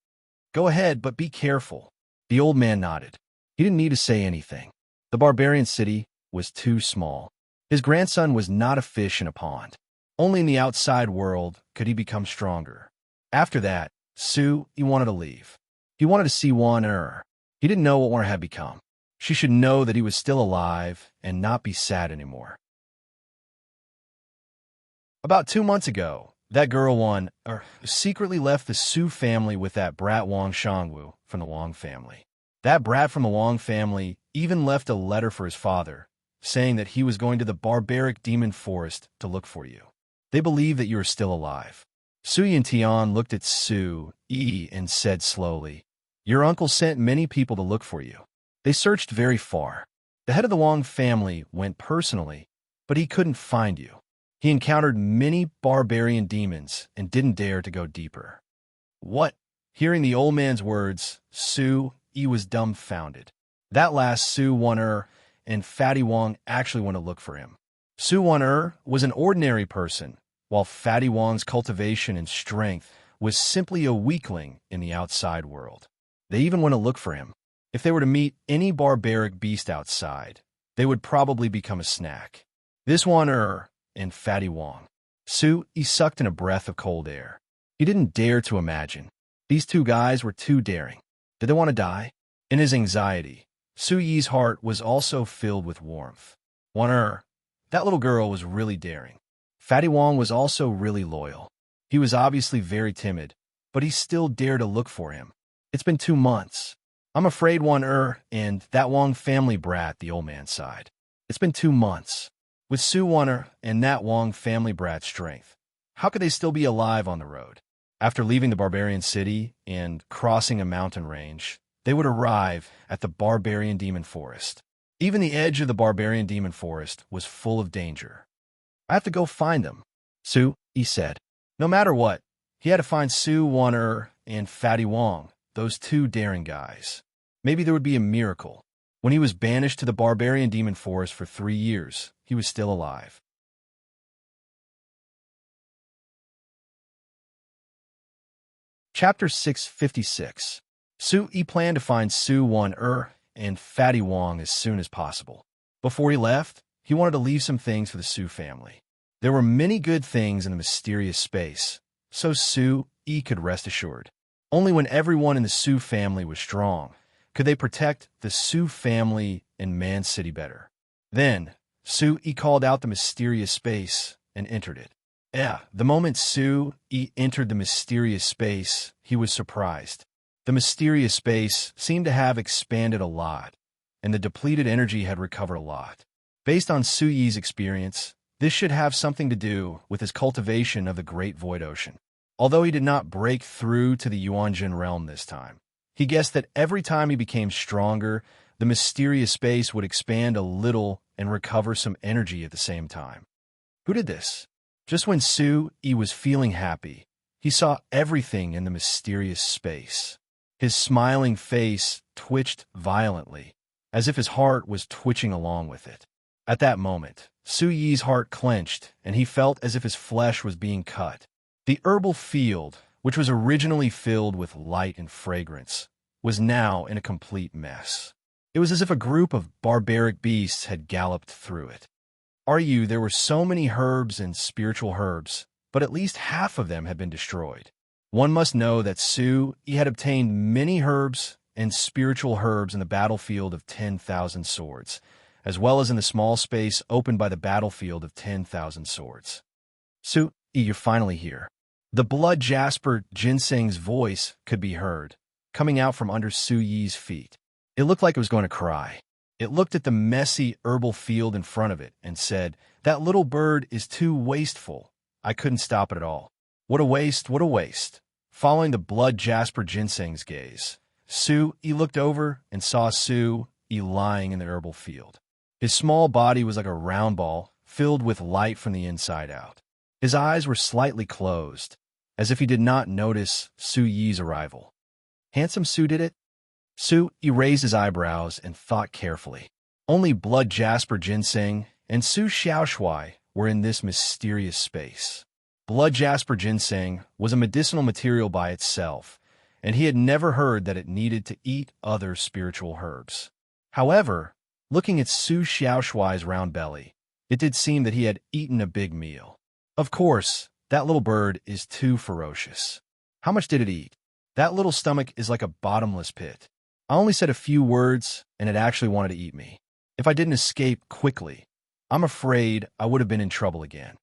"Go ahead, but be careful." The old man nodded. He didn't need to say anything. The barbarian city was too small. His grandson was not a fish in a pond. Only in the outside world could he become stronger. After that, he wanted to leave. He wanted to see Wan. He didn't know what Wan had become. She should know that he was still alive and not be sad anymore. About 2 months ago, that girl Wan secretly left the Sioux family with that brat Wang Shangwu from the Wang family. That brat from the Wang family even left a letter for his father, saying that he was going to the barbaric demon forest to look for you. They believe that you are still alive. Sui and Tian looked at Yi and said slowly, "Your uncle sent many people to look for you. They searched very far. The head of the Wang family went personally, but he couldn't find you. He encountered many barbarian demons and didn't dare to go deeper." "What?" Hearing the old man's words, Yi was dumbfounded. That last Wan and Fatty Wang actually went to look for him. Wan was an ordinary person, while Fatty Wang's cultivation and strength was simply a weakling in the outside world. They even went to look for him. If they were to meet any barbaric beast outside, they would probably become a snack. This Wan and Fatty Wang. He sucked in a breath of cold air. He didn't dare to imagine. These two guys were too daring. Did they want to die? In his anxiety, Yi's heart was also filled with warmth. Wan, that little girl was really daring. Fatty Wang was also really loyal. He was obviously very timid, but he still dared to look for him. "It's been 2 months. I'm afraid Wan and that Wang family brat," the old man sighed. It's been 2 months. With Su Wanner and Nat Wong family brat strength, how could they still be alive on the road? After leaving the barbarian city and crossing a mountain range, they would arrive at the barbarian demon forest. Even the edge of the barbarian demon forest was full of danger. I have to go find them, Su, he said. No matter what, he had to find Su Wanner and Fatty Wong, those two daring guys. Maybe there would be a miracle. When he was banished to the barbarian demon forest for 3 years, he was still alive. Chapter 656. Su Yi planned to find Su Wan and Fatty Wong as soon as possible. Before he left, he wanted to leave some things for the Su family. There were many good things in the mysterious space, so Su Yi could rest assured. Only when everyone in the Su family was strong could they protect the Su family in Man City better. Then, Su Yi called out the mysterious space and entered it. The moment Su Yi entered the mysterious space, he was surprised. The mysterious space seemed to have expanded a lot, and the depleted energy had recovered a lot. Based on Su Yi's experience, this should have something to do with his cultivation of the Great Void Ocean. Although he did not break through to the Yuanjin realm this time, he guessed that every time he became stronger, the mysterious space would expand a little and recover some energy at the same time. Who did this? Just when Su Yi was feeling happy, he saw everything in the mysterious space. His smiling face twitched violently, as if his heart was twitching along with it. At that moment, Su Yi's heart clenched, and he felt as if his flesh was being cut. The herbal field, which was originally filled with light and fragrance, was now in a complete mess. It was as if a group of barbaric beasts had galloped through it. There were so many herbs and spiritual herbs, but at least half of them had been destroyed. One must know that Su Yi had obtained many herbs and spiritual herbs in the battlefield of 10,000 swords, as well as in the small space opened by the battlefield of 10,000 swords. Su Yi, you're finally here. The blood jasper ginseng's voice could be heard, coming out from under Su Yi's feet. It looked like it was going to cry. It looked at the messy herbal field in front of it and said, "That little bird is too wasteful. I couldn't stop it at all. What a waste, what a waste." Following the blood jasper ginseng's gaze, Su Yi looked over and saw Su Yi lying in the herbal field. His small body was like a round ball, filled with light from the inside out. His eyes were slightly closed, as if he did not notice Su Yi's arrival. Handsome Su did it? Su Yi raised his eyebrows and thought carefully. Only blood jasper ginseng and Su Xiaoshui were in this mysterious space. Blood jasper ginseng was a medicinal material by itself, and he had never heard that it needed to eat other spiritual herbs. However, looking at Su Xiaoshui's round belly, it did seem that he had eaten a big meal. Of course, that little bird is too ferocious. How much did it eat? That little stomach is like a bottomless pit. I only said a few words, and it actually wanted to eat me. If I didn't escape quickly, I'm afraid I would have been in trouble again.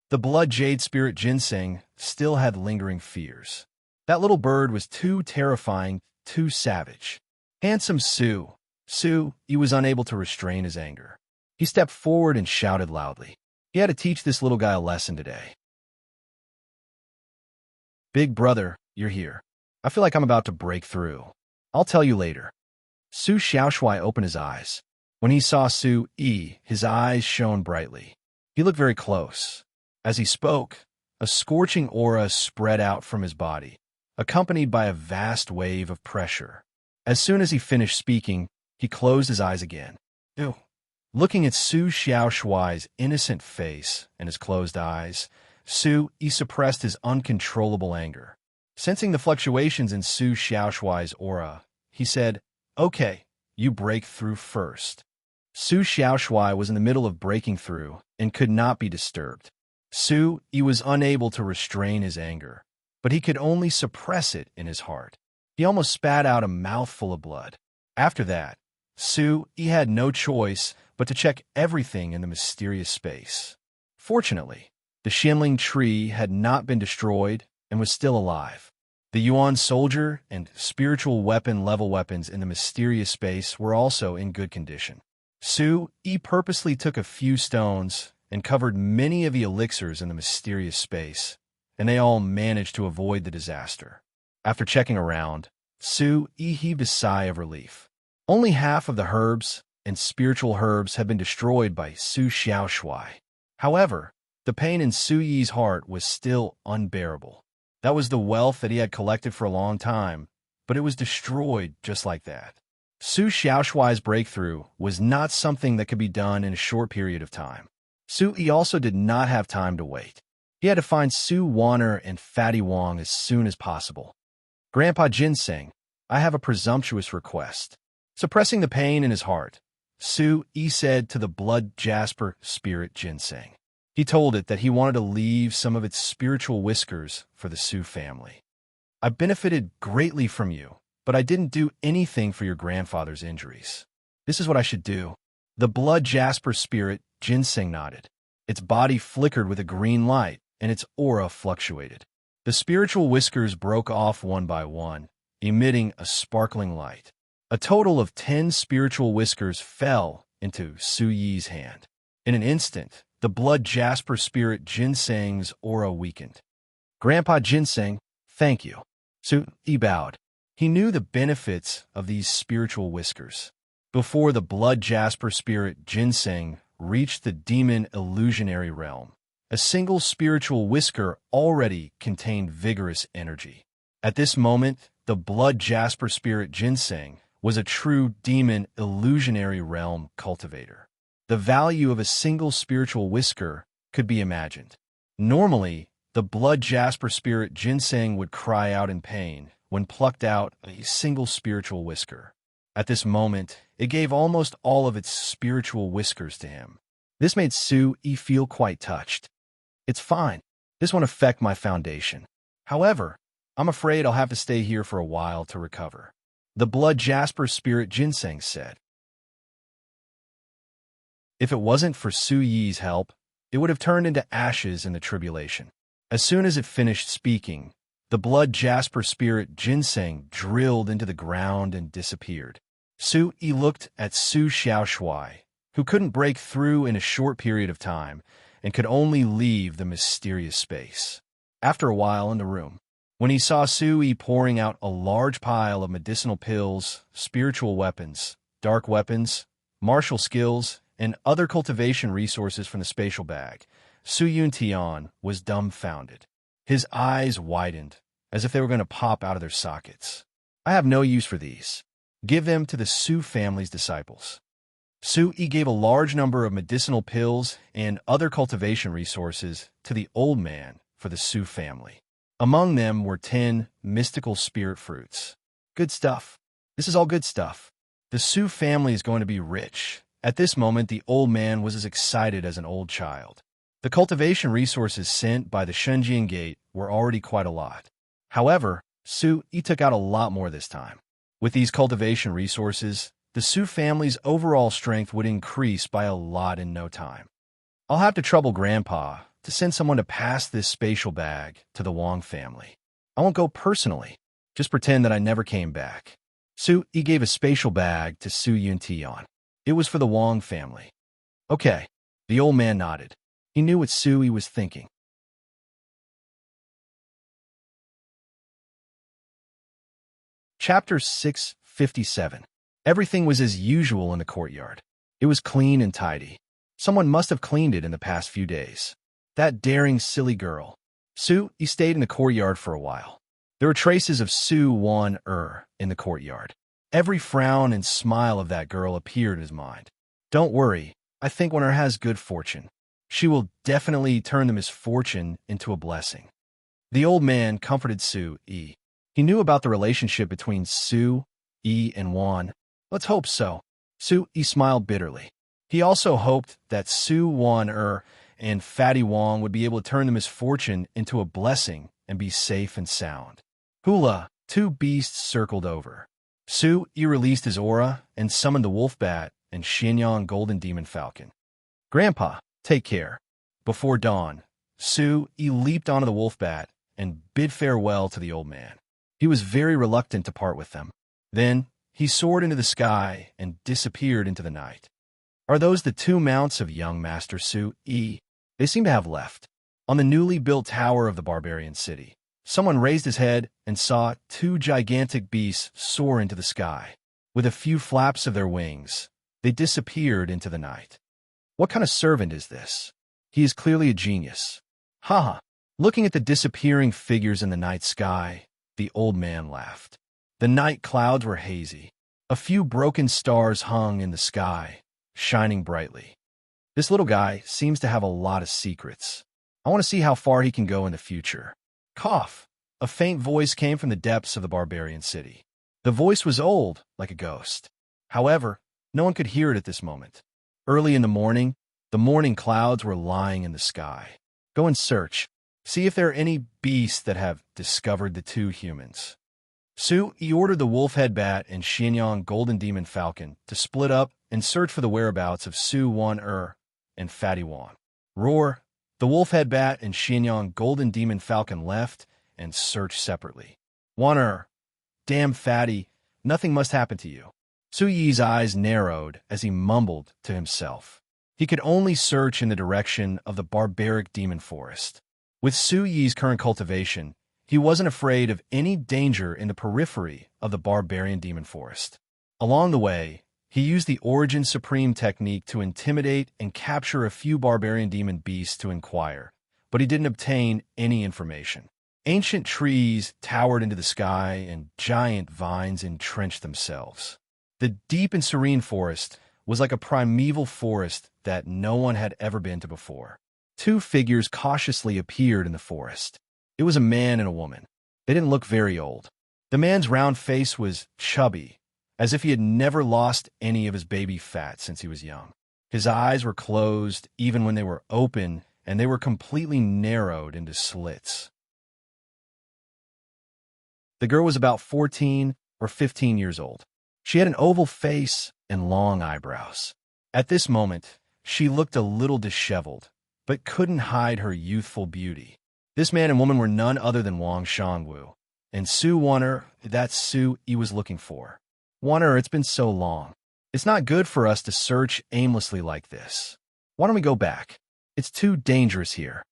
The blood jade spirit ginseng still had lingering fears. That little bird was too terrifying, too savage. Handsome Su Yi was unable to restrain his anger. He stepped forward and shouted loudly. He had to teach this little guy a lesson today. Big brother, you're here. I feel like I'm about to break through. I'll tell you later. Su Xiaoshui opened his eyes. When he saw Su Yi, his eyes shone brightly. He looked very close. As he spoke, a scorching aura spread out from his body, accompanied by a vast wave of pressure. As soon as he finished speaking, he closed his eyes again. Ew. Looking at Su Xiaoshui's innocent face and his closed eyes, Su Yi suppressed his uncontrollable anger. Sensing the fluctuations in Su Xiaoshui's aura, he said, "Okay, you break through first." Su Xiaoshui was in the middle of breaking through and could not be disturbed. Su Yi was unable to restrain his anger, but he could only suppress it in his heart. He almost spat out a mouthful of blood. After that, Su Yi had no choice but to check everything in the mysterious space. Fortunately, the Shinling tree had not been destroyed and was still alive. The Yuan soldier and spiritual weapon level weapons in the mysterious space were also in good condition. Su-yi purposely took a few stones and covered many of the elixirs in the mysterious space, and they all managed to avoid the disaster. After checking around, Su-yi heaved a sigh of relief. Only half of the herbs and spiritual herbs had been destroyed by Su Xiaoshui. However, the pain in Su-yi's heart was still unbearable. That was the wealth that he had collected for a long time, but it was destroyed just like that. Su Xiaoshui's breakthrough was not something that could be done in a short period of time. Su-yi also did not have time to wait. He had to find Su Wan'er and Fatty Wong as soon as possible. Grandpa Ginseng, I have a presumptuous request. Suppressing the pain in his heart, Su-yi said to the blood jasper spirit Ginseng. He told it that he wanted to leave some of its spiritual whiskers for the Su family. I benefited greatly from you, but I didn't do anything for your grandfather's injuries. This is what I should do. The blood jasper spirit Ginseng nodded. Its body flickered with a green light, and its aura fluctuated. The spiritual whiskers broke off one by one, emitting a sparkling light. A total of 10 spiritual whiskers fell into Su-yi's hand. In an instant, the blood jasper spirit Ginseng's aura weakened. Grandpa Ginseng, thank you. Su-yi bowed. He knew the benefits of these spiritual whiskers. Before the blood jasper spirit Ginseng reached the demon illusionary realm, a single spiritual whisker already contained vigorous energy. At this moment, the blood jasper spirit Ginseng was a true demon illusionary realm cultivator. The value of a single spiritual whisker could be imagined. Normally, the blood jasper spirit Ginseng would cry out in pain when plucked out a single spiritual whisker. At this moment, it gave almost all of its spiritual whiskers to him. This made Su-yi feel quite touched. It's fine. This won't affect my foundation. However, I'm afraid I'll have to stay here for a while to recover. The blood jasper spirit Ginseng said. If it wasn't for Su-yi's help, it would have turned into ashes in the tribulation. As soon as it finished speaking, the blood jasper spirit Ginseng drilled into the ground and disappeared. Su-yi looked at Su Xiaoshui, who couldn't break through in a short period of time and could only leave the mysterious space. After a while in the room, when he saw Su-yi pouring out a large pile of medicinal pills, spiritual weapons, dark weapons, martial skills, and other cultivation resources from the spatial bag, Su Yuntian was dumbfounded. His eyes widened, as if they were going to pop out of their sockets. I have no use for these. Give them to the Su family's disciples. Su-yi gave a large number of medicinal pills and other cultivation resources to the old man for the Su family. Among them were 10 mystical spirit fruits. Good stuff. This is all good stuff. The Su family is going to be rich. At this moment, the old man was as excited as an old child. The cultivation resources sent by the Shunjian Gate were already quite a lot. However, Su-yi took out a lot more this time. With these cultivation resources, the Su family's overall strength would increase by a lot in no time. I'll have to trouble Grandpa to send someone to pass this spatial bag to the Wong family. I won't go personally. Just pretend that I never came back. Su-yi gave a spatial bag to Su Yuntian. It was for the Wong family. Okay, the old man nodded. He knew what Su-yi was thinking. Chapter 657. Everything was as usual in the courtyard. It was clean and tidy. Someone must have cleaned it in the past few days. That daring, silly girl. Su-yi stayed in the courtyard for a while. There were traces of Su Wan'er in the courtyard. Every frown and smile of that girl appeared in his mind. Don't worry, I think Wan'er has good fortune. She will definitely turn the misfortune into a blessing. The old man comforted Su-yi. He knew about the relationship between Su-yi and Wan. Let's hope so. Su-yi smiled bitterly. He also hoped that Su Wan'er and Fatty Wong would be able to turn the misfortune into a blessing and be safe and sound. Hula, 2 beasts circled over. Su-yi released his aura and summoned the wolf bat and Xianyang golden demon falcon. Grandpa, take care. Before dawn, Su-yi leaped onto the wolf bat and bid farewell to the old man. He was very reluctant to part with them. Then, he soared into the sky and disappeared into the night. Are those the two mounts of young Master Su Yi? They seem to have left. On the newly built tower of the barbarian city, someone raised his head and saw two gigantic beasts soar into the sky. With a few flaps of their wings, they disappeared into the night. What kind of servant is this? He is clearly a genius. Haha. Looking at the disappearing figures in the night sky, the old man laughed. The night clouds were hazy. A few broken stars hung in the sky, shining brightly. This little guy seems to have a lot of secrets. I want to see how far he can go in the future. Cough! A faint voice came from the depths of the barbarian city. The voice was old, like a ghost. However, no one could hear it at this moment. Early in the morning clouds were lying in the sky. Go and search. See if there are any beasts that have discovered the two humans. Su Yi ordered the wolf-head bat and Xianyang golden demon falcon to split up and search for the whereabouts of Su Wan and Fatty Wan. Roar! The wolf-head bat and Xianyang golden demon falcon left and searched separately. Wan damn Fatty, nothing must happen to you. Su Yi's eyes narrowed as he mumbled to himself. He could only search in the direction of the barbaric demon forest. With Su Yi's current cultivation, he wasn't afraid of any danger in the periphery of the barbarian demon forest. Along the way, he used the Origin Supreme technique to intimidate and capture a few barbarian demon beasts to inquire, but he didn't obtain any information. Ancient trees towered into the sky and giant vines entrenched themselves. The deep and serene forest was like a primeval forest that no one had ever been to before. Two figures cautiously appeared in the forest. It was a man and a woman. They didn't look very old. The man's round face was chubby, as if he had never lost any of his baby fat since he was young. His eyes were closed even when they were open, and they were completely narrowed into slits. The girl was about 14 or 15 years old. She had an oval face and long eyebrows. At this moment, she looked a little disheveled, but couldn't hide her youthful beauty. This man and woman were none other than Wang Shangwu, and Su Wan that's Su Yi was looking for. Wan it's been so long. It's not good for us to search aimlessly like this. Why don't we go back? It's too dangerous here.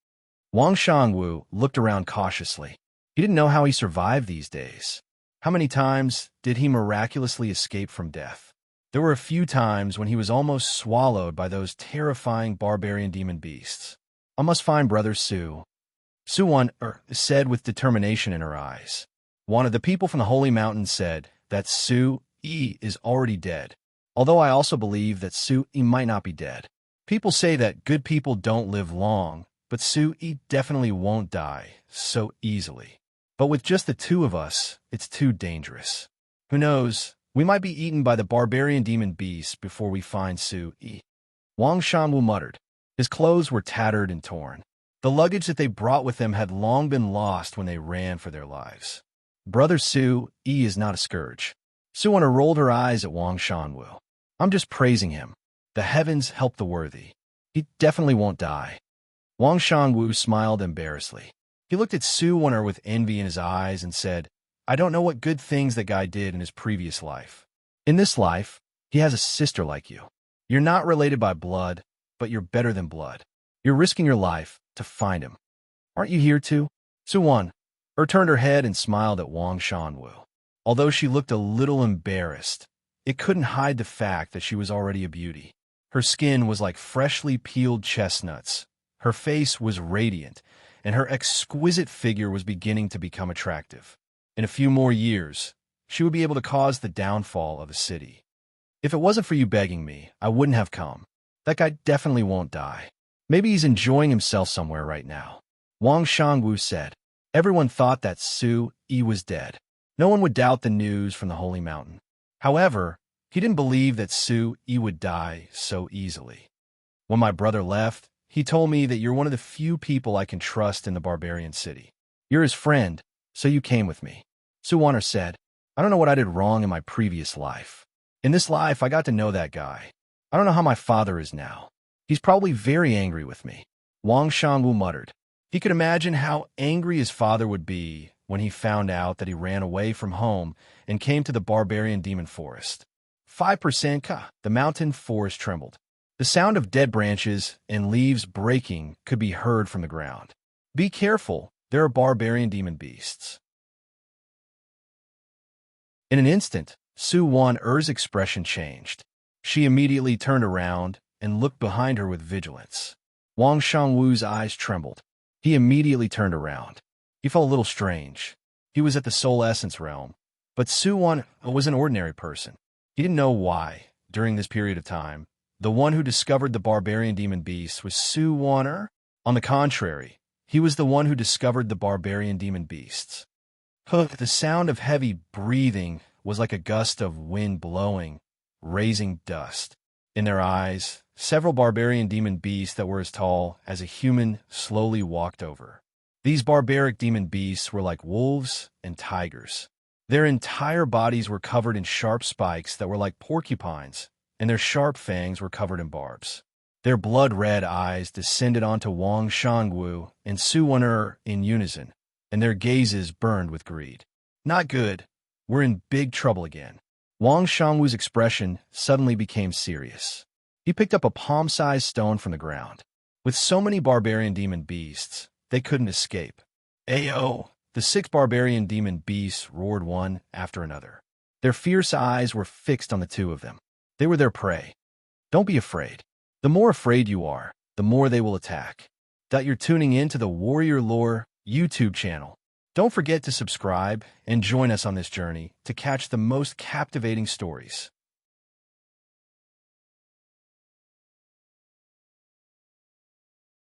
Wang Shangwu looked around cautiously. He didn't know how he survived these days. How many times did he miraculously escape from death? There were a few times when he was almost swallowed by those terrifying barbarian demon beasts. I must find Brother Su. Su Wan said with determination in her eyes. One of the people from the Holy Mountain said that Su Yi is already dead, although I also believe that Su Yi might not be dead. People say that good people don't live long, but Su Yi definitely won't die so easily. But with just the two of us, it's too dangerous. Who knows? We might be eaten by the barbarian demon beasts before we find Su Yi. Wang Shanwu muttered. His clothes were tattered and torn. The luggage that they brought with them had long been lost when they ran for their lives. Brother Su Yi is not a scourge. Su Wan rolled her eyes at Wang Shanwu. I'm just praising him. The heavens help the worthy. He definitely won't die. Wang Shanwu smiled embarrassedly. He looked at Su Wan with envy in his eyes and said, I don't know what good things that guy did in his previous life. In this life, he has a sister like you. You're not related by blood, but you're better than blood. You're risking your life to find him. Aren't you here too? Su Wan turned her head and smiled at Wang Shanwu. Although she looked a little embarrassed, it couldn't hide the fact that she was already a beauty. Her skin was like freshly peeled chestnuts. Her face was radiant, and her exquisite figure was beginning to become attractive. In a few more years, she would be able to cause the downfall of a city. If it wasn't for you begging me, I wouldn't have come. That guy definitely won't die. Maybe he's enjoying himself somewhere right now. Wang Shangwu said. Everyone thought that Su Yi was dead. No one would doubt the news from the Holy Mountain. However, he didn't believe that Su Yi would die so easily. When my brother left, he told me that you're one of the few people I can trust in the barbarian city. You're his friend, so you came with me. Su Wan said, I don't know what I did wrong in my previous life. In this life, I got to know that guy. I don't know how my father is now. He's probably very angry with me. Wang Shangwu muttered. He could imagine how angry his father would be when he found out that he ran away from home and came to the barbarian demon forest. 5% the mountain forest trembled. The sound of dead branches and leaves breaking could be heard from the ground. Be careful, there are barbarian demon beasts. In an instant, Su Wan-er's expression changed. She immediately turned around and looked behind her with vigilance. Wang Shangwu's eyes trembled. He immediately turned around. He felt a little strange. He was at the Soul Essence realm, but Su Wan was an ordinary person. He didn't know why, during this period of time, the one who discovered the barbarian demon beast was Su Wan-er. On the contrary, he was the one who discovered the barbarian demon beasts. The sound of heavy breathing was like a gust of wind blowing, raising dust. In their eyes, several barbarian demon beasts that were as tall as a human slowly walked over. These barbaric demon beasts were like wolves and tigers. Their entire bodies were covered in sharp spikes that were like porcupines, and their sharp fangs were covered in barbs. Their blood-red eyes descended onto Wang Shangwu and Su Wan-er in unison, and their gazes burned with greed. Not good. We're in big trouble again. Wang Shangwu's expression suddenly became serious. He picked up a palm-sized stone from the ground. With so many barbarian demon beasts, they couldn't escape. Ayo! The 6 barbarian demon beasts roared one after another. Their fierce eyes were fixed on the 2 of them. They were their prey. Don't be afraid. The more afraid you are, the more they will attack. You're tuning in to the Warrior Lore YouTube channel. Don't forget to subscribe and join us on this journey to catch the most captivating stories.